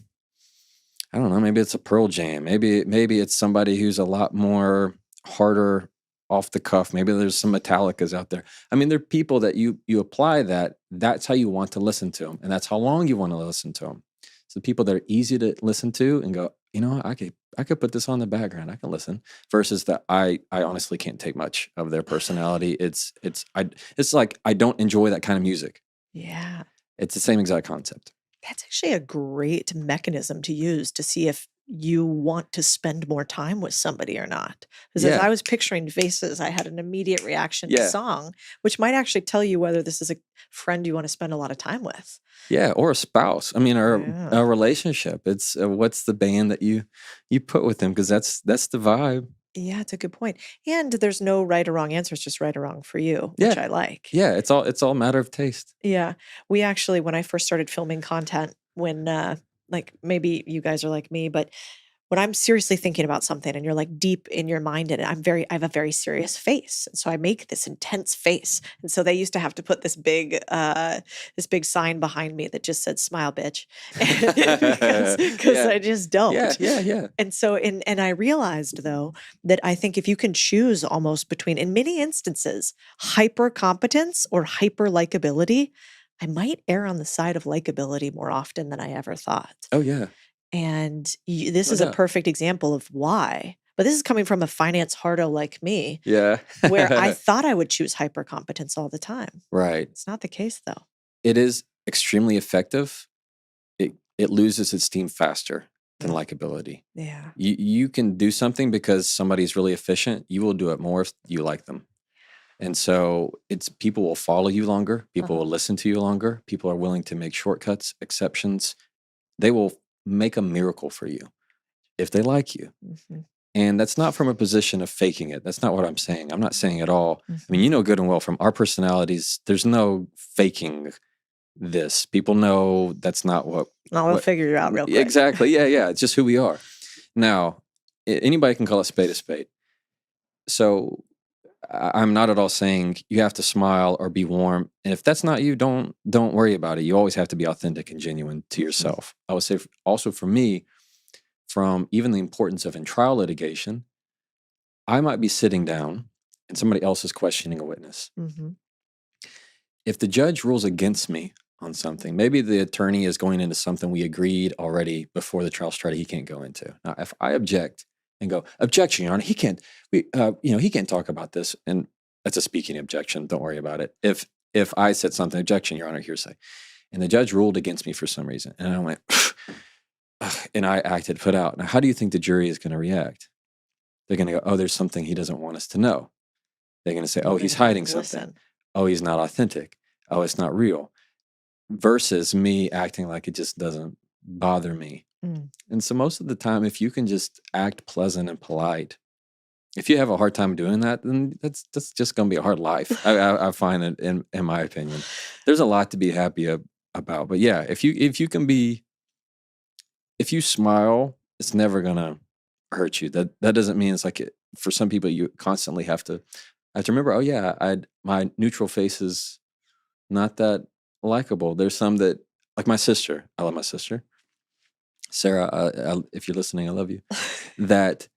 I don't know, maybe it's a Pearl Jam. Maybe it's somebody who's a lot more harder off the cuff. Maybe there's some Metallicas out there. I mean, there are people that you apply that's how you want to listen to them, and that's how long you want to listen to them. So people that are easy to listen to and go, I could put this on the background. I can listen. Versus that I honestly can't take much of their personality. It's like I don't enjoy that kind of music. Yeah. It's the same exact concept. That's actually a great mechanism to use to see if you want to spend more time with somebody or not. Because as Yeah. I was picturing faces, I had an immediate reaction to Yeah. song, which might actually tell you whether this is a friend you want to spend a lot of time with. Yeah, or a spouse. I mean, or Yeah. a relationship. It's what's the band that you put with them, because that's the vibe. Yeah, it's a good point. And there's no right or wrong answer. It's just right or wrong for you, which I like. Yeah, it's all a matter of taste. Yeah. We actually, when I first started filming content, when like maybe you guys are like me, but when I'm seriously thinking about something and you're like deep in your mind in it, I have a very serious face. And so I make this intense face. And so they used to have to put this big sign behind me that just said smile, bitch. Because Yeah. I just don't. Yeah. And so, and I realized though, that I think if you can choose almost between, in many instances, hyper competence or hyper likability, I might err on the side of likability more often than I ever thought. Oh yeah. And this No is a doubt. perfect example of why. But this is coming from a finance hardo like me, Yeah. where I thought I would choose hyper competence all the time. Right. It's not the case though. It is extremely effective. It loses its steam faster than likability. Yeah. You can do something because somebody's really efficient. You will do it more if you like them. And so it's people will follow you longer. People will listen to you longer. People are willing to make shortcuts, exceptions. They will make a miracle for you if they like you. Mm-hmm. And that's not from a position of faking it. That's not what I'm saying. I'm not saying at all. I mean, you know good and well from our personalities, there's no faking this. People know that's not what. I'll figure you out real quick. Exactly. Yeah. It's just who we are. Now, anybody can call a spade a spade. So I'm not at all saying you have to smile or be warm. And if that's not you, don't worry about it. You always have to be authentic and genuine to yourself. I would say also for me, from even the importance of in trial litigation, I might be sitting down and somebody else is questioning a witness. Mm-hmm. If the judge rules against me on something, maybe the attorney is going into something we agreed already before the trial started he can't go into. Now, if I object and go, objection, Your Honor, he can't talk about this. And that's a speaking objection. Don't worry about it. If I said something, objection, Your Honor, hearsay, and the judge ruled against me for some reason, and I went, and I acted put out. Now, how do you think the jury is going to react? They're going to go, oh, there's something he doesn't want us to know. They're going to say, oh, he's hiding something. Oh, he's not authentic. Oh, it's not real. Versus me acting like it just doesn't bother me. Mm. And so most of the time, if you can just act pleasant and polite, if you have a hard time doing that, then that's just going to be a hard life. I find it, in my opinion. There's a lot to be happy about. But yeah, if you smile, it's never going to hurt you. That doesn't mean it's like for some people, you constantly have to remember, oh yeah, my neutral face is not that likable. There's some that, like my sister, I love my sister. Sarah, if you're listening, I love you. That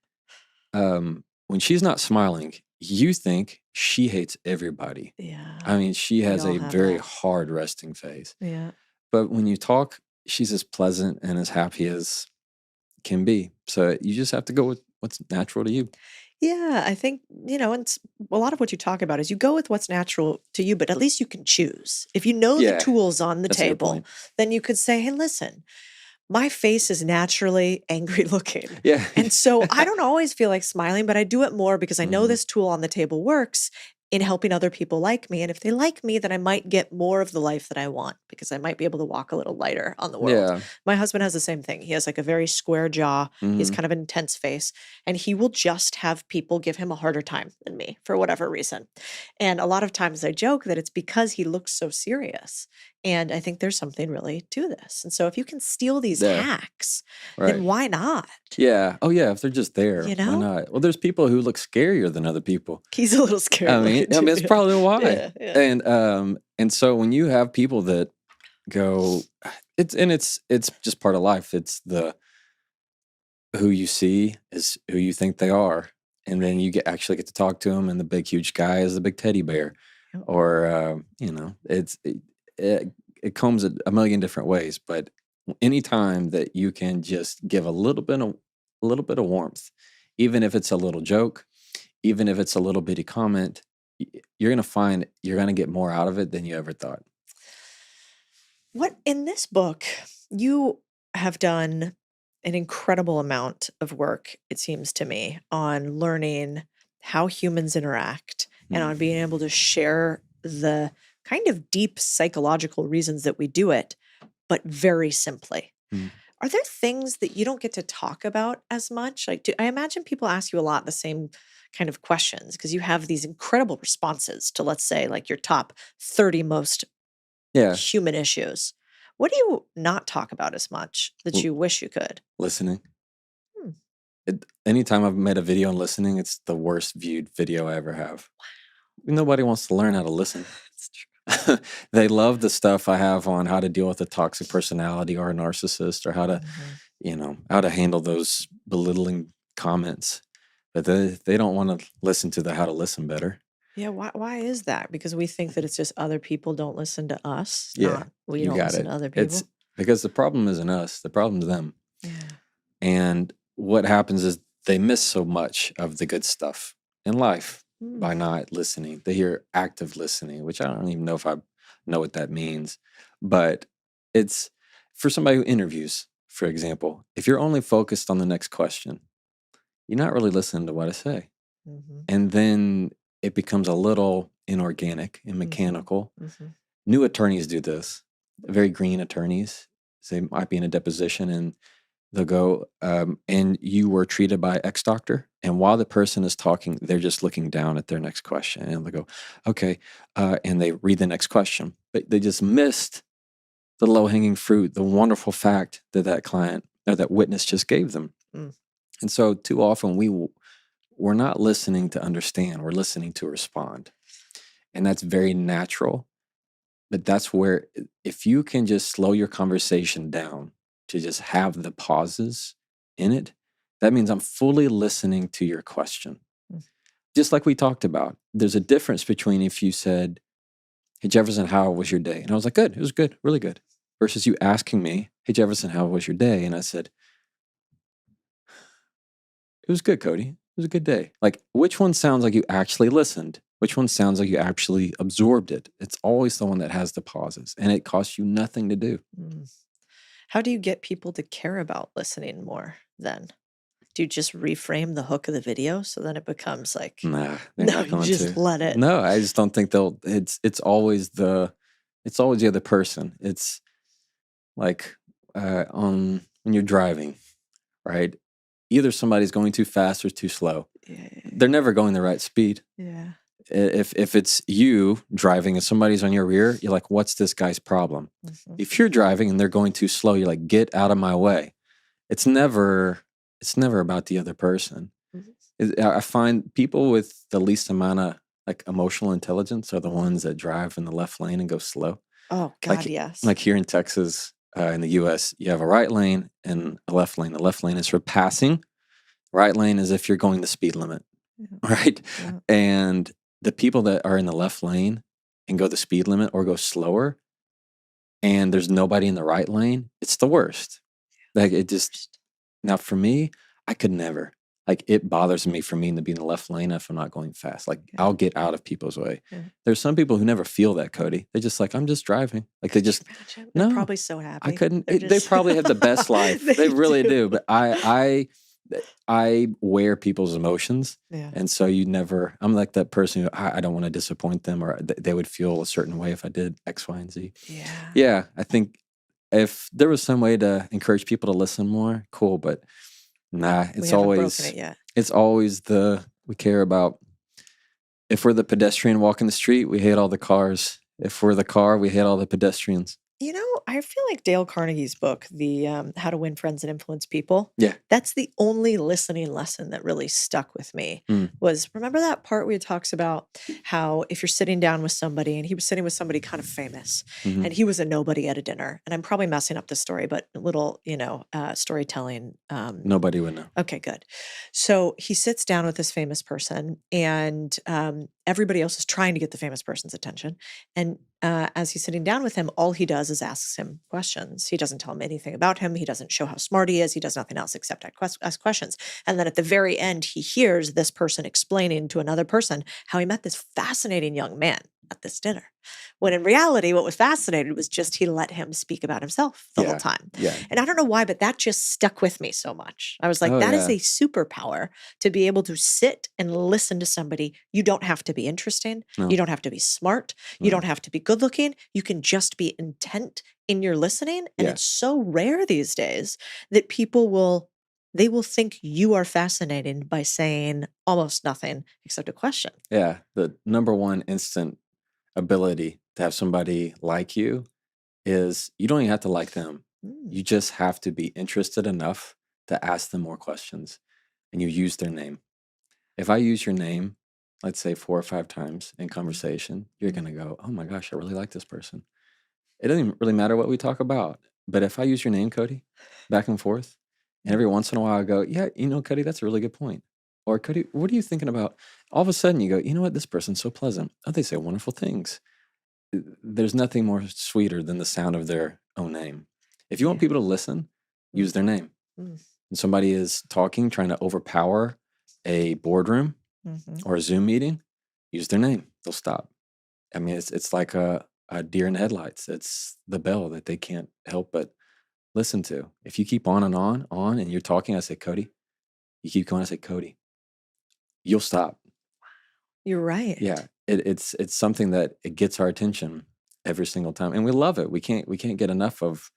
when she's not smiling, you think she hates everybody. Yeah. I mean, she has a very that. hard resting face. Yeah. But when you talk, she's as pleasant and as happy as can be. So you just have to go with what's natural to you. Yeah, I think, and a lot of what you talk about is you go with what's natural to you, but at least you can choose. If you know the tools on the table, then you could say, hey, listen, my face is naturally angry looking. Yeah. And so I don't always feel like smiling, but I do it more because I know this tool on the table works in helping other people like me. And if they like me, then I might get more of the life that I want because I might be able to walk a little lighter on the world. Yeah. My husband has the same thing. He has like a very square jaw. Mm-hmm. He's kind of an intense face, and he will just have people give him a harder time than me for whatever reason. And a lot of times I joke that it's because he looks so serious. And I think there's something really to this. And so if you can steal these hacks, then why not? Yeah. Oh, yeah. If they're just there, why not? Well, there's people who look scarier than other people. He's a little scary. I mean, it's probably why. Yeah. And so when you have people that go, it's just part of life. It's who you see is who you think they are, and then you actually get to talk to them. And the big huge guy is the big teddy bear, or it comes a million different ways. But anytime that you can just give a little bit of warmth, even if it's a little joke, even if it's a little bitty comment, you're going to find you're going to get more out of it than you ever thought. What in this book, you have done an incredible amount of work, it seems to me, on learning how humans interact and on being able to share the kind of deep psychological reasons that we do it, but very simply. Are there things that you don't get to talk about as much? Like, I imagine people ask you a lot the same kind of questions because you have these incredible responses to, let's say, like your top 30 most human issues. What do you not talk about as much that you wish you could? Listening. Anytime I've made a video on listening, it's the worst viewed video I ever have. Wow. Nobody wants to learn how to listen. That's true. They love the stuff I have on how to deal with a toxic personality or a narcissist, or how to, how to handle those belittling comments. But they don't want to listen to the how to listen better. Yeah, why is that? Because we think that it's just other people don't listen to us. We you don't got listen it. to other people. It's because the problem isn't us, the problem's them. Yeah. And what happens is they miss so much of the good stuff in life by not listening. They hear active listening, which I don't even know if I know what that means. But it's for somebody who interviews, for example, if you're only focused on the next question, you're not really listening to what I say. Mm-hmm. And then it becomes a little inorganic and mechanical. New attorneys do this, very green attorneys. They might be in a deposition and they'll go, and you were treated by X doctor. And while the person is talking, they're just looking down at their next question. And they go, okay. And they read the next question. But they just missed the low-hanging fruit, the wonderful fact that that client or that witness just gave them. And so too often we're not listening to understand, we're listening to respond. And that's very natural. But that's where, if you can just slow your conversation down to just have the pauses in it, that means I'm fully listening to your question. Just like we talked about, there's a difference between if you said, hey, Jefferson, how was your day? And I was like, good, it was good, really good. Versus you asking me, hey, Jefferson, how was your day? And I said, it was good, Cody. It was a good day. Like, which one sounds like you actually listened? Which one sounds like you actually absorbed it? It's always the one that has the pauses, and it costs you nothing to do. How do you get people to care about listening more then? Do you just reframe the hook of the video so then it becomes like, Nah, they're no, not you going just to. let it? No, I just don't think they'll. It's always the other person. It's like on when you're driving, right? Either somebody's going too fast or too slow. Yeah. They're never going the right speed. Yeah. If it's you driving and somebody's on your rear, you're like, what's this guy's problem? If you're driving and they're going too slow, you're like, get out of my way. It's never about the other person. I find people with the least amount of like emotional intelligence are the ones that drive in the left lane and go slow. Oh God, yes. Like here in Texas, in the US, you have a right lane and a left lane. The left lane is for passing. Right lane is if you're going the speed limit, right? Yeah. And the people that are in the left lane and go the speed limit or go slower, and there's nobody in the right lane, it's the worst. Like it just, now for me, I could never. Like it bothers me for me to be in the left lane if I'm not going fast. Like I'll get out of people's way. There's some people who never feel that, Cody. They're just like, I'm just driving. Like they just, They're probably so happy. I couldn't. They probably have the best life. They really do. But I wear people's emotions. Yeah. And so I'm like that person who I don't want to disappoint them, or they would feel a certain way if I did X, Y, and Z. Yeah. Yeah. I think if there was some way to encourage people to listen more, cool. But nah, it's always, broken it yet. it's always we care about, if we're the pedestrian walking the street, we hate all the cars. If we're the car, we hate all the pedestrians. You know, I feel like Dale Carnegie's book, the How to Win Friends and Influence People. Yeah. That's the only listening lesson that really stuck with me. Was, remember that part where it talks about how if you're sitting down with somebody, and he was sitting with somebody kind of famous, and he was a nobody at a dinner. And I'm probably messing up the story, but a little, storytelling. Nobody would know. Okay, good. So he sits down with this famous person, and everybody else is trying to get the famous person's attention. And as he's sitting down with him, all he does is asks him questions. He doesn't tell him anything about him. He doesn't show how smart he is. He does nothing else except ask questions. And then at the very end, he hears this person explaining to another person how he met this fascinating young man at this dinner. When in reality, what was fascinating was just he let him speak about himself the whole time. Yeah. And I don't know why, but that just stuck with me so much. I was like, that is a superpower, to be able to sit and listen to somebody. You don't have to be interesting. No. You don't have to be smart. You don't have to be good looking. You can just be intent in your listening. And it's so rare these days that people will think you are fascinating by saying almost nothing except a question. Yeah. The number one instant ability to have somebody like you is you don't even have to like them. You just have to be interested enough to ask them more questions, and you use their name. If I use your name, let's say 4 or 5 times in conversation, you're going to go, oh my gosh, I really like this person. It doesn't even really matter what we talk about. But if I use your name, Cody, back and forth, and every once in a while I go, yeah, Cody, that's a really good point. Or Cody, what are you thinking about? All of a sudden you go, you know what? This person's so pleasant. Oh, they say wonderful things. There's nothing more sweeter than the sound of their own name. If you want people to listen, use their name. When somebody is talking, trying to overpower a boardroom or a Zoom meeting, use their name. They'll stop. I mean, it's like a deer in the headlights. It's the bell that they can't help but listen to. If you keep on, and you're talking, I say, Cody, you keep going, I say, Cody, you'll stop. You're right. Yeah. It's something that it gets our attention every single time. And we love it. We can't get enough of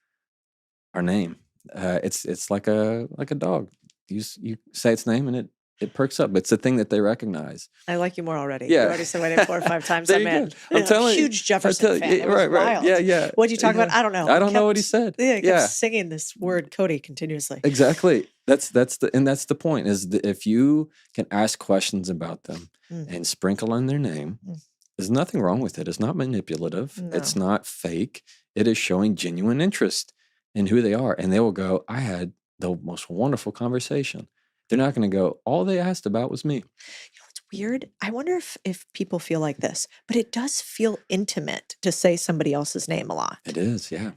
our name. It's like a dog. You say its name and it perks up. It's a thing that they recognize. I like you more already. Yeah. You already said my name 4 or 5 times. There I'm you in. go. I'm telling you. Huge Jefferson fan. It was right. wild. Yeah. What'd you talk about? Yeah. I don't know. I don't know what he said. Yeah, he kept singing this word Cody continuously. Exactly. That's the point is that if you can ask questions about them and sprinkle in their name, there's nothing wrong with it. It's not manipulative. No. It's not fake. It is showing genuine interest in who they are. And they will go, I had the most wonderful conversation. They're not going to go, all they asked about was me. You know what's weird? I wonder if people feel like this, but it does feel intimate to say somebody else's name a lot. It is, yeah.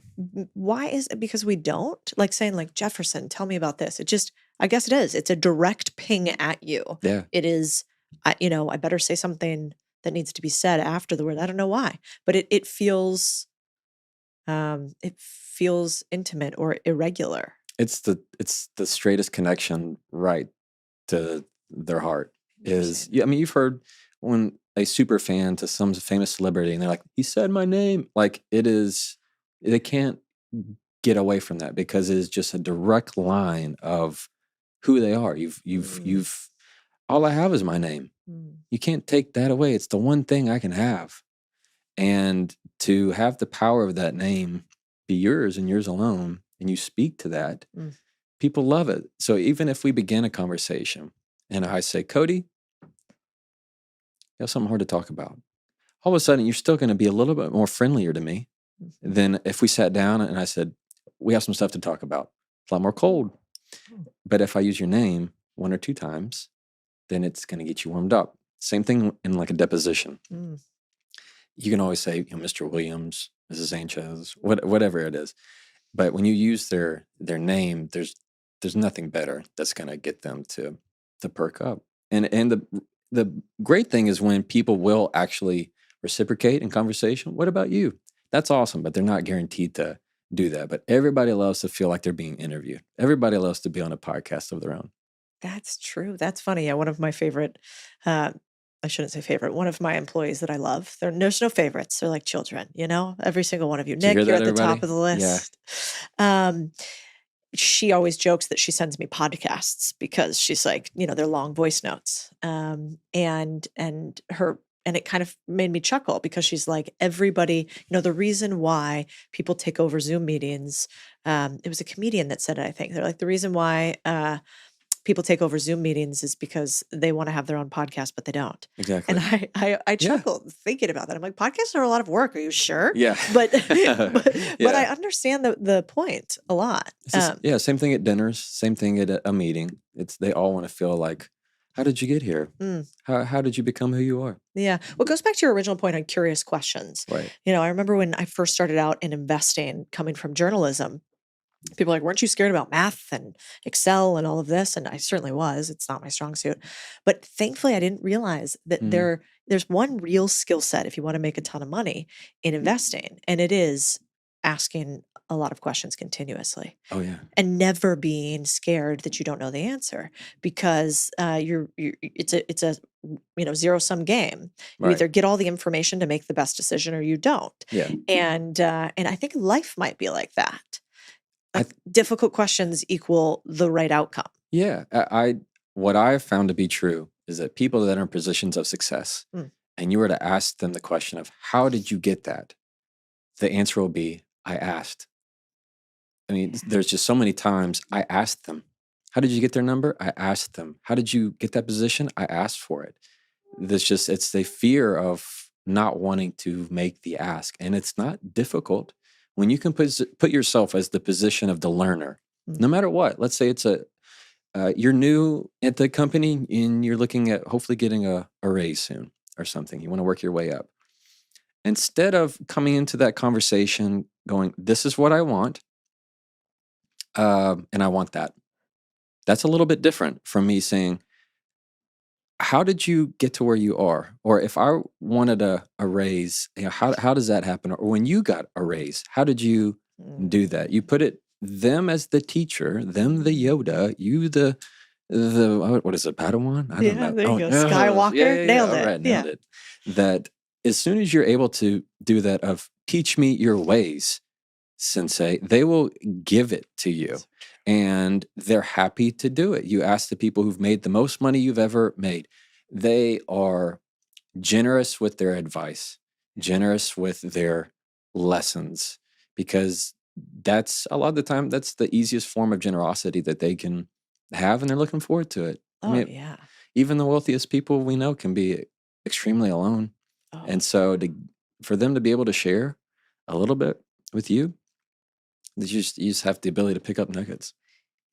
Why is it? Because we don't? Like saying like, Jefferson, tell me about this. It just, I guess it is. It's a direct ping at you. Yeah. It is, I better say something that needs to be said after the word. I don't know why, but it feels intimate or irregular. It's the straightest connection right to their heart is, I mean, you've heard when a super fan to some famous celebrity and they're like, he said my name, like they can't get away from that because it is just a direct line of who they are. You've all I have is my name. You can't take that away. It's the one thing I can have. And to have the power of that name be yours and yours alone, and you speak to that, people love it. So even if we begin a conversation and I say, Cody, you have something hard to talk about, all of a sudden you're still going to be a little bit more friendlier to me than if we sat down and I said, we have some stuff to talk about. It's a lot more cold. But if I use your name 1 or 2 times, then it's going to get you warmed up. Same thing in like a deposition. You can always say, Mr. Williams, Mrs. Sanchez, whatever it is. But when you use their name, there's nothing better that's going to get them to perk up. And the great thing is when people will actually reciprocate in conversation. What about you? That's awesome, but they're not guaranteed to do that. But everybody loves to feel like they're being interviewed. Everybody loves to be on a podcast of their own. That's true. That's funny. Yeah, one of my favorite, I shouldn't say favorite, one of my employees that I love, there's no favorites. They're like children, every single one of you. Nick, you're at the top of the list. Yeah. She always jokes that she sends me podcasts because she's like, they're long voice notes. And it kind of made me chuckle because she's like, everybody, the reason why people take over Zoom meetings, it was a comedian that said it, I think. They're like, the reason why people take over Zoom meetings is because they want to have their own podcast, but they don't. Exactly. And I chuckled thinking about that. I'm like, podcasts are a lot of work. Are you sure? Yeah. But I understand the point a lot. Same thing at dinners, same thing at a meeting. They all want to feel like, how did you get here? How did you become who you are? Yeah. Well, it goes back to your original point on curious questions. Right. I remember when I first started out in investing, coming from journalism, people are like, weren't you scared about math and Excel and all of this? And I certainly was. It's not my strong suit. But thankfully, I didn't realize that there's one real skill set if you want to make a ton of money in investing. And it is asking a lot of questions continuously. Oh, yeah. And never being scared that you don't know the answer because it's a zero-sum game. You either get all the information to make the best decision or you don't. Yeah. And I think life might be like that. Difficult questions equal the right outcome. Yeah. What I have found to be true is that people that are in positions of success and you were to ask them the question of how did you get that? The answer will be, I asked. I mean, there's just so many times I asked them, how did you get their number? I asked them. How did you get that position? I asked for it. It's the fear of not wanting to make the ask. And it's not difficult when you can put yourself as the position of the learner, no matter what. Let's say it's you're new at the company and you're looking at hopefully getting a raise soon or something. You want to work your way up. Instead of coming into that conversation going, this is what I want, and I want that. That's a little bit different from me saying, how did you get to where you are? Or if I wanted a raise, how does that happen? Or when you got a raise, how did you do that? You put it them as the teacher, them the Yoda, you the what is it, Padawan? I don't know. There you go. yeah, Skywalker. Nailed all it. right, nailed it. That as soon as you're able to do that of teach me your ways, sensei, they will give it to you. And they're happy to do it. You ask the people who've made the most money you've ever made. They are generous with their advice, generous with their lessons, because that's a lot of the time, that's the easiest form of generosity that they can have, and they're looking forward to it. Oh, I mean, yeah. even the wealthiest people we know can be extremely alone. Oh. And so for them to be able to share a little bit with you, you just have the ability to pick up nuggets.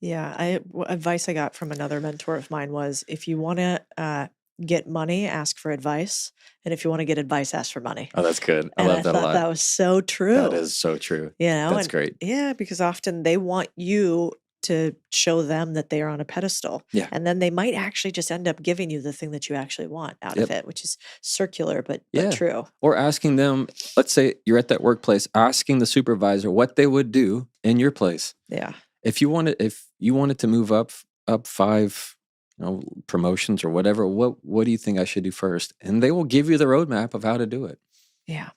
Yeah. Advice I got from another mentor of mine was, if you want to get money, ask for advice. And if you want to get advice, ask for money. Oh, that's good. I And love that a lot. That was so true. That is so true. That's great. Yeah, because often they want you to show them that they are on a pedestal. Yeah. And then they might actually just end up giving you the thing that you actually want out of it, which is circular, but true. Or asking them, let's say you're at that workplace, asking the supervisor what they would do in your place. Yeah. If you wanted to move up 5 promotions or whatever, what do you think I should do first? And they will give you the roadmap of how to do it. Yeah.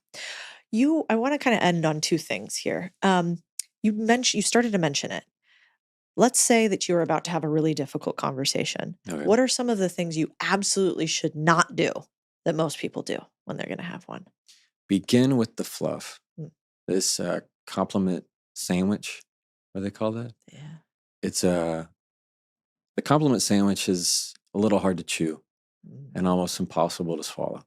I want to kind of end on 2 things here. You started to mention it. Let's say that you're about to have a really difficult conversation. Okay. What are some of the things you absolutely should not do that most people do when they're going to have one? Begin with the fluff. This compliment sandwich, what do they call that? Yeah. It's the compliment sandwich is a little hard to chew and almost impossible to swallow.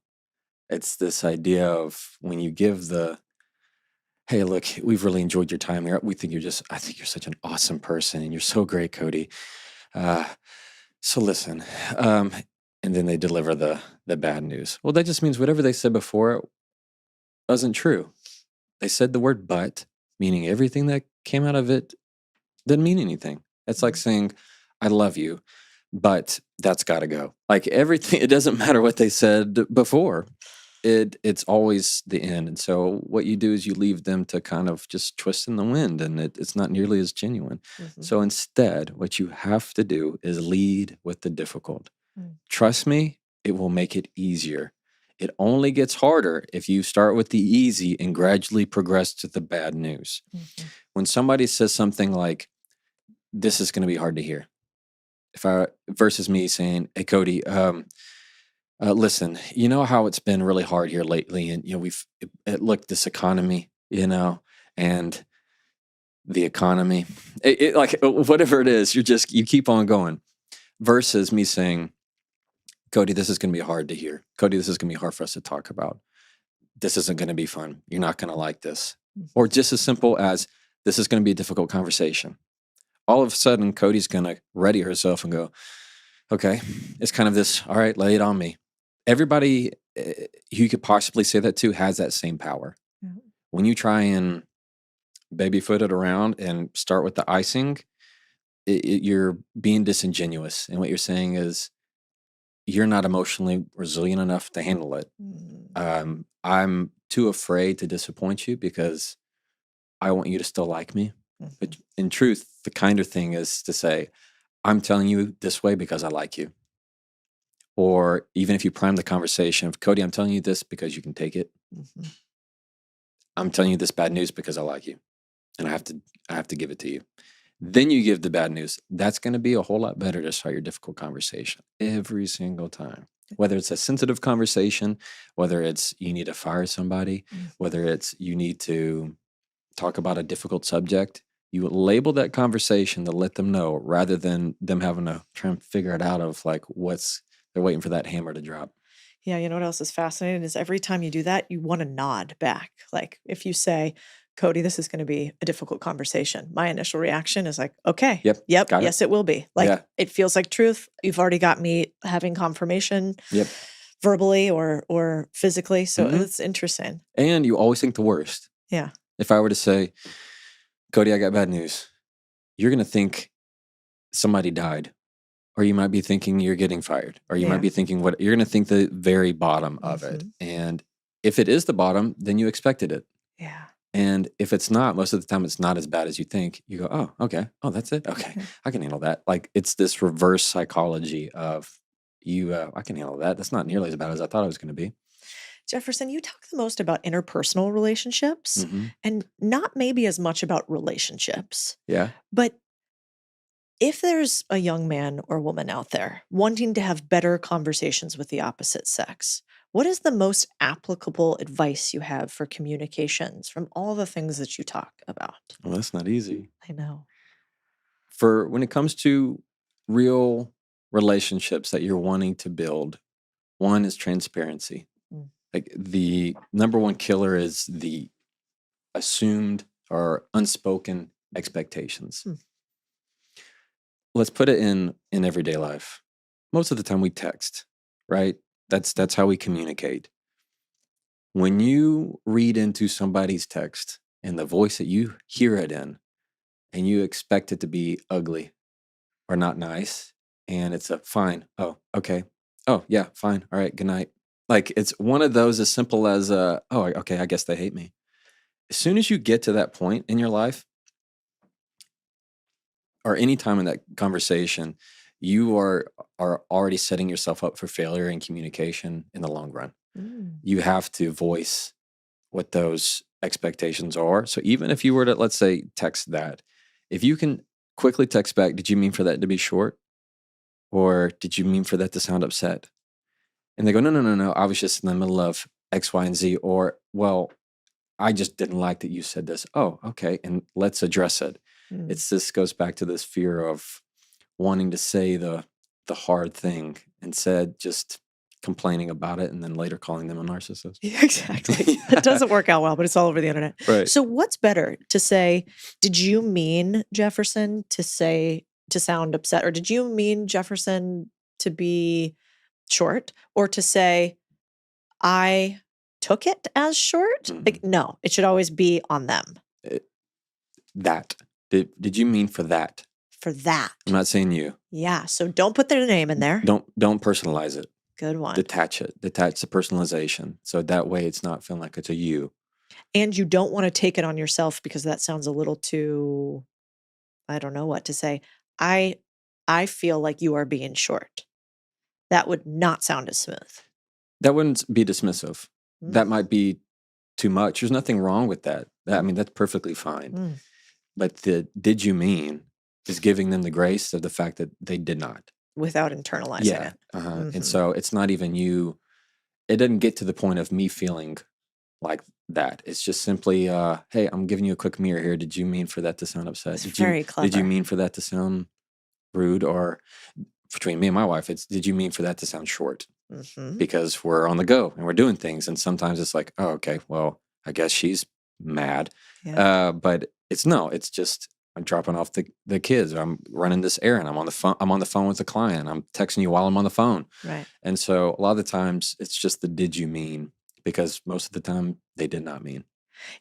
It's this idea of when you give hey, look, we've really enjoyed your time here. I think you're such an awesome person and you're so great, Cody. So listen, and then they deliver the bad news. Well, that just means whatever they said before wasn't true. They said the word but, meaning everything that came out of it didn't mean anything. It's like saying, I love you, but that's got to go. Like everything, it doesn't matter what they said before. It's always the end. And so what you do is you leave them to kind of just twist in the wind, and it's not nearly as genuine. So instead, what you have to do is lead with the difficult. Trust me, it will make it easier. It only gets harder if you start with the easy and gradually progress to the bad news. When somebody says something like, this is going to be hard to hear, versus me saying, hey, Cody, listen, you know how it's been really hard here lately, and look, this economy, and the economy, like whatever it is, you keep on going. Versus me saying, Cody, this is going to be hard to hear. Cody, this is going to be hard for us to talk about. This isn't going to be fun. You're not going to like this. Or just as simple as, this is going to be a difficult conversation. All of a sudden, Cody's going to ready herself and go, okay, it's kind of this, all right, lay it on me. Everybody who you could possibly say that to has that same power. When you try and babyfoot it around and start with the icing, you're being disingenuous. And what you're saying is, you're not emotionally resilient enough to handle it. I'm too afraid to disappoint you because I want you to still like me. But in truth, the kinder thing is to say, I'm telling you this way because I like you. Or even if you prime the conversation of, Cody, I'm telling you this because you can take it. I'm telling you this bad news because I like you, and I have to give it to you. Then you give the bad news. That's going to be a whole lot better to start your difficult conversation every single time. Whether it's a sensitive conversation, whether it's you need to fire somebody, whether it's you need to talk about a difficult subject, you label that conversation to let them know, rather than them having to try and figure it out of like they're waiting for that hammer to drop. Yeah, you know what else is fascinating is every time you do that, you want to nod back. Like if you say, Cody, this is going to be a difficult conversation, my initial reaction is like, okay, yep, yes, it will be. Like it feels like truth. You've already got me having confirmation verbally or physically. So it's interesting. And you always think the worst. Yeah. If I were to say, Cody, I got bad news, you're going to think somebody died, or you might be thinking you're getting fired, or you might be thinking you're going to think the very bottom of it. And if it is the bottom, then you expected it. Yeah. And if it's not, most of the time it's not as bad as you think. You go, oh, okay. Oh, that's it. Okay. I can handle that. Like it's this reverse psychology of I can handle that. That's not nearly as bad as I thought it was going to be. Jefferson, you talk the most about interpersonal relationships and not maybe as much about relationships. Yeah. But if there's a young man or woman out there wanting to have better conversations with the opposite sex, what is the most applicable advice you have for communications from all the things that you talk about? Well, that's not easy. I know. For when it comes to real relationships that you're wanting to build, one is transparency. Like the number one killer is the assumed or unspoken expectations. Let's put it in everyday life. Most of the time we text, right? That's how we communicate. When you read into somebody's text and the voice that you hear it in, and you expect it to be ugly or not nice, and it's a fine. Oh, okay. Oh, yeah, fine. All right, good night. Like it's one of those as simple as, oh, okay, I guess they hate me. As soon as you get to that point in your life, or any time in that conversation, you are already setting yourself up for failure in communication in the long run. You have to voice what those expectations are. So even if you were to, let's say, text that, if you can quickly text back, did you mean for that to be short? Or did you mean for that to sound upset? And they go, no. I was just in the middle of X, Y, and Z. Or, well, I just didn't like that you said this. Oh, okay. And let's address it. This goes back to this fear of wanting to say the hard thing instead just complaining about it and then later calling them a narcissist. Yeah, exactly. It doesn't work out well, but it's all over the internet. Right. So what's better to say, did you mean, Jefferson, to sound upset? Or did you mean, Jefferson, to be short? Or to say, I took it as short? Like, no, it should always be on them. That. Did you mean for that? For that. I'm not saying you. Yeah. So don't put their name in there. Don't personalize it. Good one. Detach it. Detach the personalization. So that way it's not feeling like it's a you. And you don't want to take it on yourself because that sounds a little too, I don't know what to say. I feel like you are being short. That would not sound as smooth. That wouldn't be dismissive. That might be too much. There's nothing wrong with that. I mean, that's perfectly fine. But the did you mean is giving them the grace of the fact that they did not. Without internalizing it. And so it's not even you. It doesn't get to the point of me feeling like that. It's just simply, hey, I'm giving you a quick mirror here. Did you mean for that to sound upset? It's very clever. Did you mean for that to sound rude? Or between me and my wife, did you mean for that to sound short? Because we're on the go and we're doing things. And sometimes it's like, oh, okay, well, I guess she's mad. Yeah. But it's just, I'm dropping off the kids. I'm running this errand. I'm on the phone with a client. I'm texting you while I'm on the phone. Right. And so a lot of the times it's just the did you mean, because most of the time they did not mean.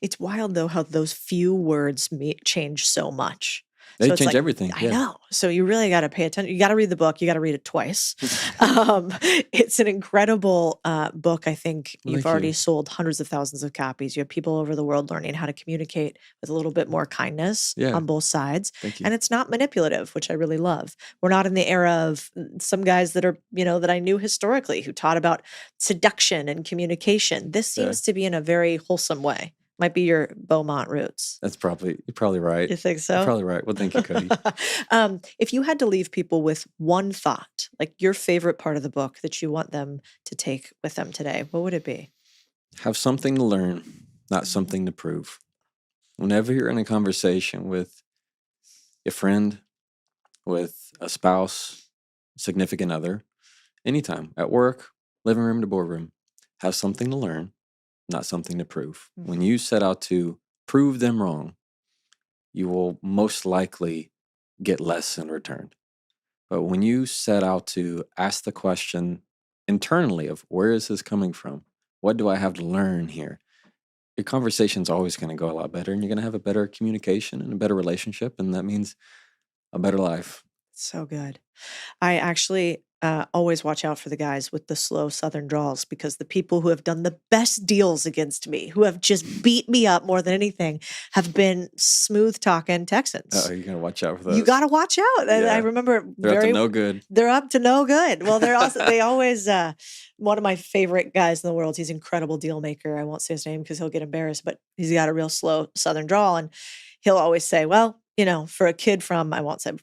It's wild though how those few words change so much. They So it's change like, everything. I know. So you really got to pay attention. You got to read the book. You got to read it twice. It's an incredible book. I think Well, you've thank already you. sold hundreds of thousands of copies. You have people over the world learning how to communicate with a little bit more kindness Yeah. on both sides. Thank you. And it's not manipulative, which I really love. We're not in the era of some guys that are, that I knew historically who taught about seduction and communication. This seems to be in a very wholesome way. Might be your Beaumont roots. You're probably right. You think so? You're probably right. Well, thank you, Cody. If you had to leave people with one thought, like your favorite part of the book that you want them to take with them today, what would it be? Have something to learn, not something to prove. Whenever you're in a conversation with a friend, with a spouse, significant other, anytime, at work, living room to boardroom, have something to learn, not something to prove. When you set out to prove them wrong, you will most likely get less in return. But when you set out to ask the question internally of where is this coming from? What do I have to learn here? Your conversation's always going to go a lot better, and you're going to have a better communication and a better relationship, and that means a better life. So good. I actually always watch out for the guys with the slow Southern draws, because the people who have done the best deals against me, who have just beat me up more than anything, have been smooth talking Texans. Oh, you gotta watch out for those. You got to watch out. And I Yeah. remember They're up to no good. They're up to no good. Well, they're also, they always, one of my favorite guys in the world, he's an incredible deal maker. I won't say his name because he'll get embarrassed, but he's got a real slow Southern drawl. And he'll always say, well, you know, for a kid from, I won't say,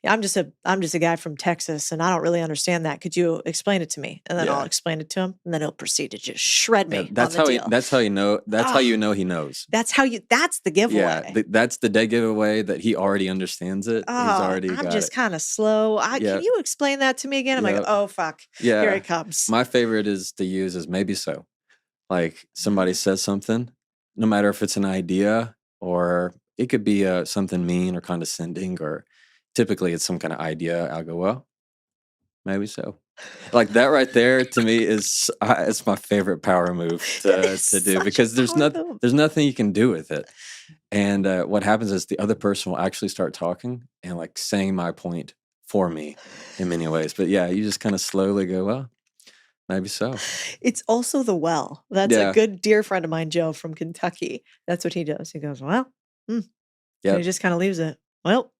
I'm just a guy from Texas and I don't really understand that. Could you explain it to me? And then Yeah. I'll explain it to him, and then he'll proceed to just shred me. Yeah, that's on how the he. deal. That's how you know. That's how you know he knows. That's the giveaway. Yeah, that's the dead giveaway that he already understands it. He's already I'm got just it. kind of slow. Yeah. Can you explain that to me again? I'm like, Yeah. oh, fuck. Yeah. Here it comes. My favorite is to use is maybe so. Like somebody says something, no matter if it's an idea or it could be something mean or condescending, or typically it's some kind of idea. I'll go, well, maybe so. Like that right there to me is it's my favorite power move to do, because there's nothing you can do with it. And what happens is the other person will actually start talking and like saying my point for me in many ways. But yeah, you just kind of slowly go, well, maybe so. It's also the well. That's Yeah. a good dear friend of mine, Joe from Kentucky. That's what he does. He goes, well, and Yeah. he just kind of leaves it. Well,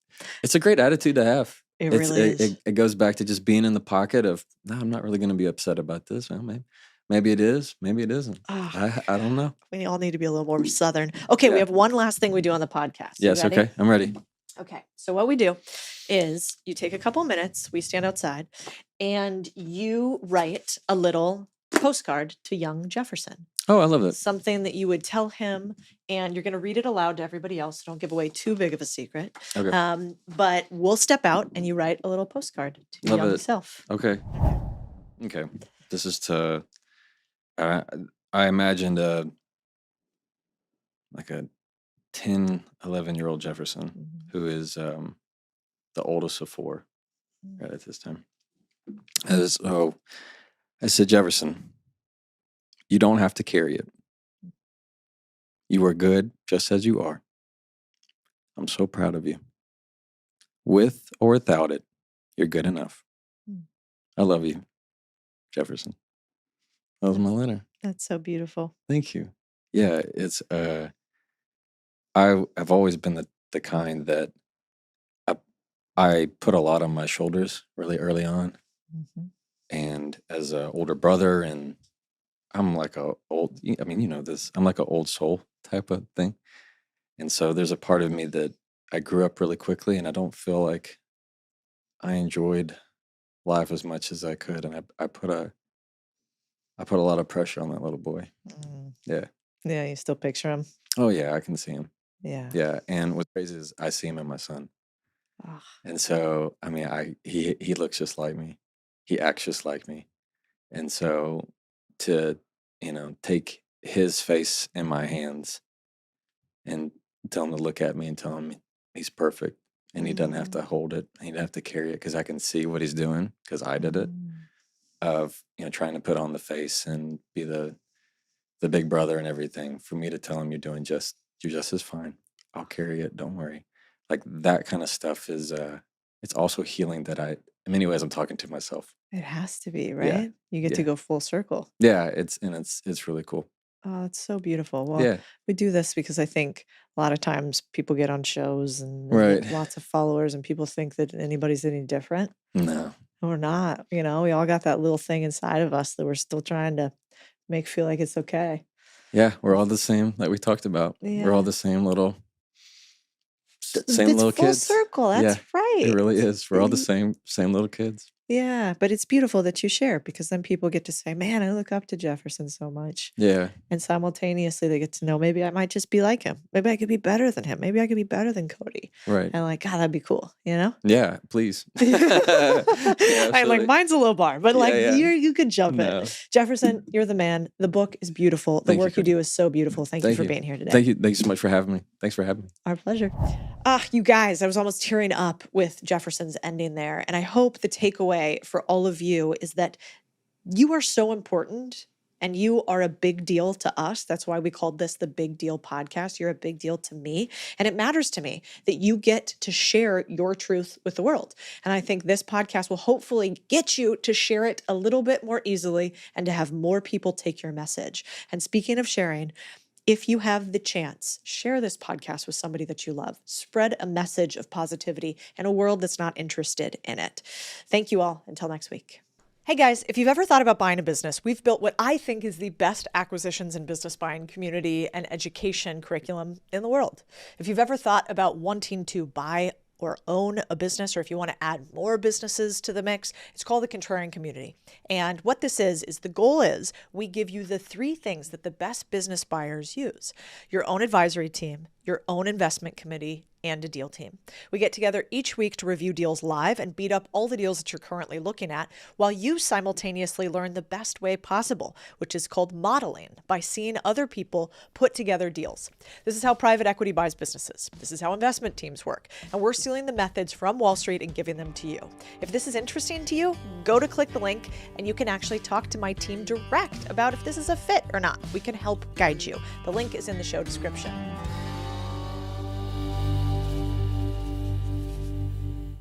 It's a great attitude to have. it really is. It goes back to just being in the pocket of, no, I'm not really going to be upset about this. Well, maybe it is. Maybe it isn't. Oh, I don't know. we all need to be a little more Southern. Okay, we Yeah. have one last thing we do on the podcast. You Yes. ready? Okay. I'm ready. Okay. So what we do is you take a couple minutes, we stand outside, and you write a little postcard to young Jefferson. Oh, I love that. Something that you would tell him, and you're going to read it aloud to everybody else. Don't give away too big of a secret. Okay. But we'll step out and you write a little postcard to your Love young it. self. Okay. Okay. This is to, I imagined like a 10, 11-year-old Jefferson Mhm. who is the oldest of four Mm. right at this time. I said, Jefferson, you don't have to carry it. You are good just as you are. I'm so proud of you. With or without it, you're good enough. Mm. I love you, Jefferson. That was my letter. That's so beautiful. Thank you. Yeah, it's I've always been the kind that I put a lot on my shoulders really early on, Mhm. and as an older brother, and I'm like a old. I mean, you know this. I'm like an old soul type of thing, and so there's a part of me that I grew up really quickly, and I don't feel like I enjoyed life as much as I could, and I put a lot of pressure on that little boy. Mm. Yeah. Yeah, you still picture him. Oh yeah, I can see him. Yeah. Yeah, and what's crazy is I see him in my son, Ah, and so I mean, he looks just like me, he acts just like me, and so to take his face in my hands and tell him to look at me and tell him he's perfect and he doesn't have to hold it, he doesn't have to carry it because I can see what he's doing because I did it, mm. of trying to put on the face and be the big brother and everything. For me to tell him you're just as fine, I'll carry it, don't worry. Like that kind of stuff is it's also healing that in many ways I'm talking to myself. It has to be, right? You get to Yeah. go full circle. Yeah, it's really cool. Oh, it's so beautiful. Well, Yeah. we do this because I think a lot of times people get on shows and they get Right. lots of followers and people think that anybody's any different. No. And we're not. We all got that little thing inside of us that we're still trying to make feel like it's okay. Yeah, we're all the same, like we talked about. We're all Yeah. the same little It's little full kids. circle. That's Yeah, right. it really is. We're all the Y- same little kids. Yeah, but it's beautiful that you share because then people get to say, man, I look up to Jefferson so much. Yeah. And simultaneously they get to know maybe I might just be like him. Maybe I could be better than him. Maybe I could be better than Cody. Right. And like, God, that'd be cool, you know? Yeah, please. I'm like, absolutely. mine's a low bar, but like Yeah. you could jump No. it. Jefferson, you're the man. The book is beautiful. The Thank you, work you Cody. do is so beautiful. Thank you Thank for you. being here today. Thank you so much for having me. Thanks for having me. Our pleasure. You guys, I was almost tearing up with Jefferson's ending there. And I hope the takeaway for all of you is that you are so important And you are a big deal to us. That's why we called this the Big Deal Podcast. You're a big deal to me. And it matters to me that you get to share your truth with the world. And I think this podcast will hopefully get you to share it a little bit more easily and to have more people take your message. And speaking of sharing, if you have the chance, share this podcast with somebody that you love. Spread a message of positivity in a world that's not interested in it. Thank you all. Until next week. Hey guys, if you've ever thought about buying a business, we've built what I think is the best acquisitions and business buying community and education curriculum in the world. If you've ever thought about wanting to buy or own a business, or if you want to add more businesses to the mix, it's called the Contrarian Community. And what this is the goal is we give you the 3 things that the best business buyers use: your own advisory team, your own investment committee, and a deal team. We get together each week to review deals live and beat up all the deals that you're currently looking at, while you simultaneously learn the best way possible, which is called modeling, by seeing other people put together deals. This is how private equity buys businesses. This is how investment teams work. And we're stealing the methods from Wall Street and giving them to you. If this is interesting to you, go to click the link and you can actually talk to my team direct about if this is a fit or not. We can help guide you. The link is in the show description.